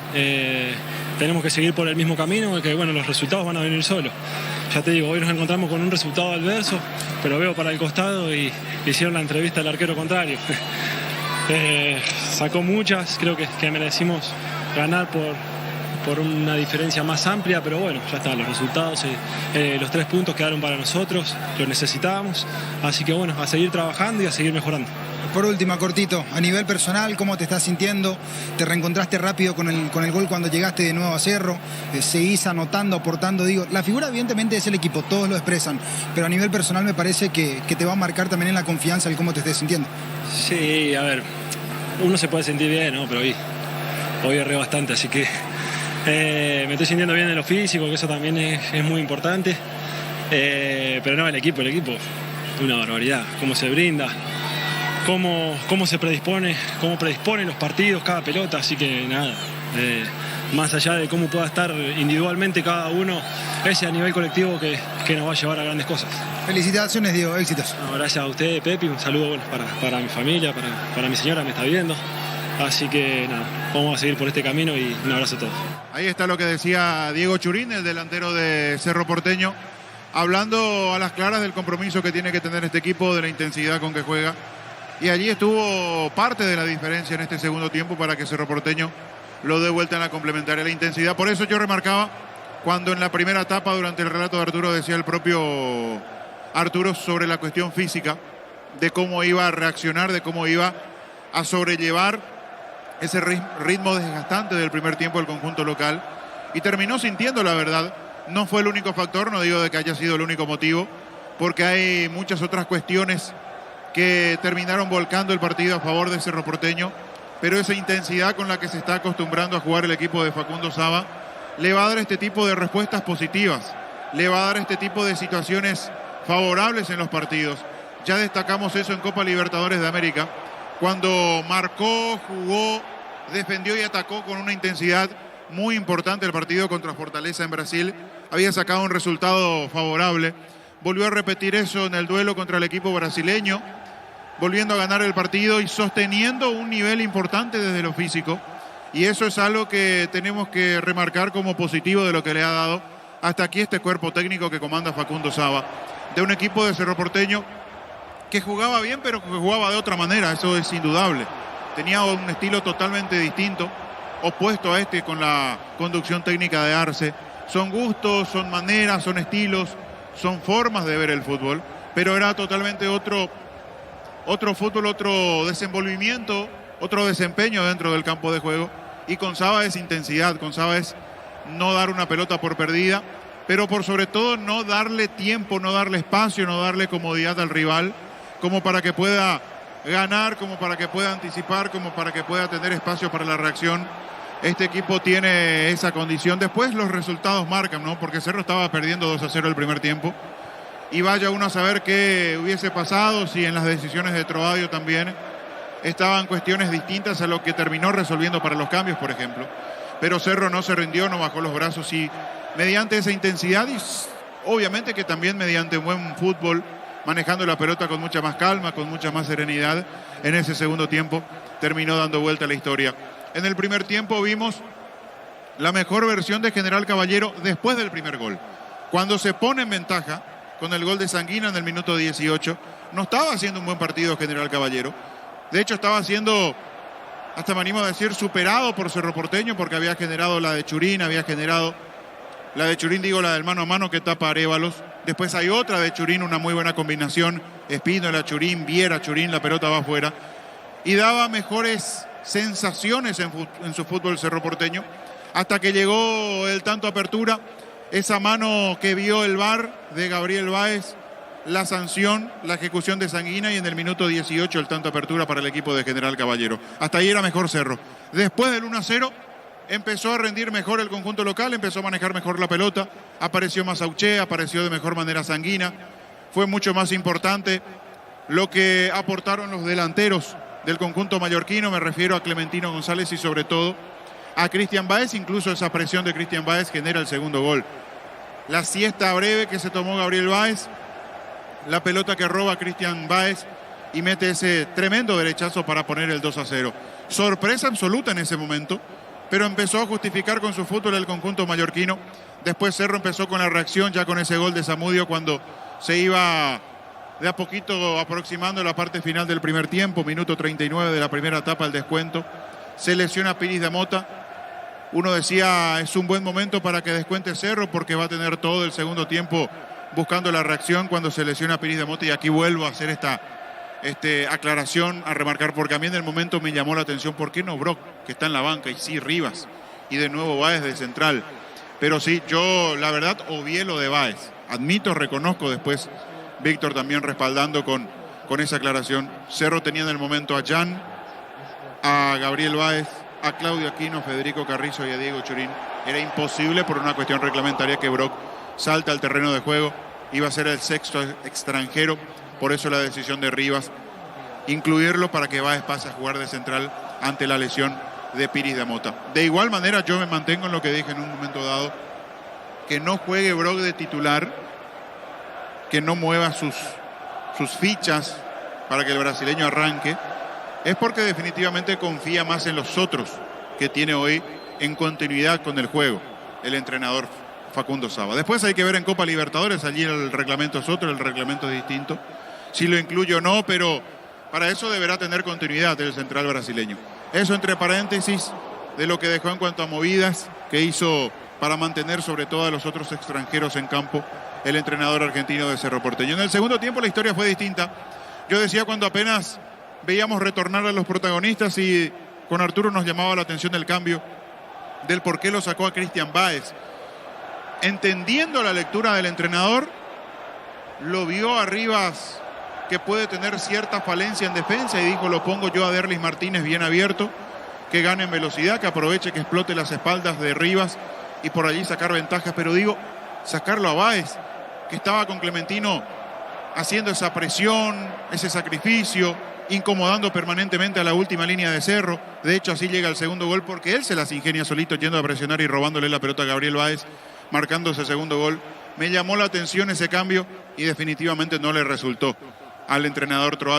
Tenemos que seguir por el mismo camino, que bueno, los resultados van a venir solos. Ya te digo, hoy nos encontramos con un resultado adverso, pero veo para el costado y hicieron la entrevista al arquero contrario. Sacó muchas, creo que merecimos ganar por una diferencia más amplia, pero bueno, ya está, los resultados, los 3 puntos quedaron para nosotros, los necesitábamos, así que bueno, a seguir trabajando y a seguir mejorando. Por último, cortito, a nivel personal, ¿cómo te estás sintiendo? ¿Te reencontraste rápido con el gol cuando llegaste de nuevo a Cerro? ¿Seguís anotando, aportando? Digo, la figura evidentemente es el equipo, todos lo expresan, pero a nivel personal me parece que te va a marcar también en la confianza el cómo te estés sintiendo. Sí, a ver, uno se puede sentir bien, ¿no? Pero hoy erré bastante, así que me estoy sintiendo bien en lo físico, que eso también es muy importante. Pero no, el equipo, una barbaridad. Cómo se brinda, cómo se predispone, cómo predispone los partidos, cada pelota, así que nada. Más allá de cómo pueda estar individualmente cada uno, ese a nivel colectivo que nos va a llevar a grandes cosas. Felicitaciones, Diego, éxitos. No, gracias a usted, Pepi, un saludo bueno, para mi familia, para mi señora, me está viendo. Así que nada, vamos a seguir por este camino y un abrazo a todos. Ahí está lo que decía Diego Churín, el delantero de Cerro Porteño, hablando a las claras del compromiso que tiene que tener este equipo, de la intensidad con que juega. Y allí estuvo parte de la diferencia en este segundo tiempo para que Cerro Porteño lo dé vuelta en la complementaria, la intensidad. Por eso yo remarcaba cuando en la primera etapa, durante el relato de Arturo, decía el propio Arturo sobre la cuestión física, de cómo iba a reaccionar, de cómo iba a sobrellevar ese ritmo desgastante del primer tiempo del conjunto local, y terminó sintiendo, la verdad, no fue el único factor, no digo de que haya sido el único motivo, porque hay muchas otras cuestiones que terminaron volcando el partido a favor de Cerro Porteño, pero esa intensidad con la que se está acostumbrando a jugar el equipo de Facundo Saba le va a dar este tipo de respuestas positivas, le va a dar este tipo de situaciones favorables en los partidos. Ya destacamos eso en Copa Libertadores de América, cuando marcó, jugó, defendió y atacó con una intensidad muy importante el partido contra Fortaleza en Brasil. Había sacado un resultado favorable. Volvió a repetir eso en el duelo contra el equipo brasileño, volviendo a ganar el partido y sosteniendo un nivel importante desde lo físico. Y eso es algo que tenemos que remarcar como positivo de lo que le ha dado hasta aquí este cuerpo técnico que comanda Facundo Saba, de un equipo de Cerro Porteño que jugaba bien, pero que jugaba de otra manera, eso es indudable. Tenía un estilo totalmente distinto, opuesto a este con la conducción técnica de Arce. Son gustos, son maneras, son estilos, son formas de ver el fútbol, pero era totalmente otro fútbol, otro desenvolvimiento, otro desempeño dentro del campo de juego. Y con Saba es intensidad, con Saba es no dar una pelota por perdida, pero por sobre todo no darle tiempo, no darle espacio, no darle comodidad al rival, como para que pueda ganar, como para que pueda anticipar, como para que pueda tener espacio para la reacción. Este equipo tiene esa condición. Después los resultados marcan, ¿no? Porque Cerro estaba perdiendo 2-0 el primer tiempo. Y vaya uno a saber qué hubiese pasado si en las decisiones de Trovadio también estaban cuestiones distintas a lo que terminó resolviendo para los cambios, por ejemplo. Pero Cerro no se rindió, no bajó los brazos y mediante esa intensidad y obviamente que también mediante un buen fútbol, manejando la pelota con mucha más calma, con mucha más serenidad, en ese segundo tiempo terminó dando vuelta a la historia. En el primer tiempo vimos la mejor versión de General Caballero después del primer gol. Cuando se pone en ventaja con el gol de Sanguina en el minuto 18, no estaba haciendo un buen partido General Caballero. De hecho, estaba siendo, hasta me animo a decir, superado por Cerro Porteño porque había generado la de Churín, la del mano a mano que tapa Arévalos. Después hay otra de Churín, una muy buena combinación. Espínola, Churín, Viera, Churín, la pelota va afuera. Y daba mejores sensaciones en su fútbol Cerro Porteño. Hasta que llegó el tanto apertura, esa mano que vio el VAR de Gabriel Báez, la sanción, la ejecución de Sanguina y en el minuto 18 el tanto apertura para el equipo de General Caballero. Hasta ahí era mejor Cerro. Después del 1-0 empezó a rendir mejor el conjunto local, empezó a manejar mejor la pelota, apareció más Auché, apareció de mejor manera Sanguina. Fue mucho más importante lo que aportaron los delanteros del conjunto mallorquino, me refiero a Clementino González y sobre todo a Cristian Báez. Incluso esa presión de Cristian Báez genera el segundo gol. La siesta breve que se tomó Gabriel Báez, la pelota que roba Cristian Báez y mete ese tremendo derechazo para poner el 2-0. Sorpresa absoluta en ese momento, pero empezó a justificar con su fútbol el conjunto mallorquino. Después Cerro empezó con la reacción ya con ese gol de Zamudio cuando se iba de a poquito aproximando la parte final del primer tiempo, minuto 39 de la primera etapa, el descuento. Se lesiona Piris de Mota. Uno decía, es un buen momento para que descuente Cerro porque va a tener todo el segundo tiempo buscando la reacción cuando se lesiona Piris de Mota. Y aquí vuelvo a hacer esta aclaración, a remarcar, porque a mí en el momento me llamó la atención, ¿por qué no Brock, que está en la banca? Y sí, Rivas, y de nuevo Báez de central. Pero sí, yo la verdad obvié lo de Báez. Admito, reconozco después, Víctor también respaldando con esa aclaración. Cerro tenía en el momento a Jan, a Gabriel Báez, a Claudio Aquino, Federico Carrizo y a Diego Churín. Era imposible por una cuestión reglamentaria que Brock salta al terreno de juego. Iba a ser el sexto extranjero, por eso la decisión de Rivas, incluirlo para que Báez pase a jugar de central ante la lesión de Piris de Mota. De igual manera yo me mantengo en lo que dije en un momento dado, que no juegue Brock de titular, que no mueva sus fichas para que el brasileño arranque, es porque definitivamente confía más en los otros que tiene hoy en continuidad con el juego el entrenador Facundo Saba. Después hay que ver en Copa Libertadores, allí el reglamento es otro, el reglamento es distinto, si lo incluye o no, pero para eso deberá tener continuidad el central brasileño. Eso entre paréntesis de lo que dejó en cuanto a movidas que hizo para mantener sobre todo a los otros extranjeros en campo el entrenador argentino de Cerro Porteño. En el segundo tiempo la historia fue distinta. Yo decía cuando apenas veíamos retornar a los protagonistas y con Arturo nos llamaba la atención el cambio del por qué lo sacó a Cristian Báez. Entendiendo la lectura del entrenador, lo vio a Rivas que puede tener cierta falencia en defensa y dijo, lo pongo yo a Derlis Martínez bien abierto, que gane en velocidad, que aproveche, que explote las espaldas de Rivas y por allí sacar ventajas. Pero digo, sacarlo a Báez, que estaba con Clementino haciendo esa presión, ese sacrificio, incomodando permanentemente a la última línea de Cerro. De hecho, así llega el segundo gol porque él se las ingenia solito yendo a presionar y robándole la pelota a Gabriel Báez, marcando ese segundo gol. Me llamó la atención ese cambio y definitivamente no le resultó al entrenador Trovadio.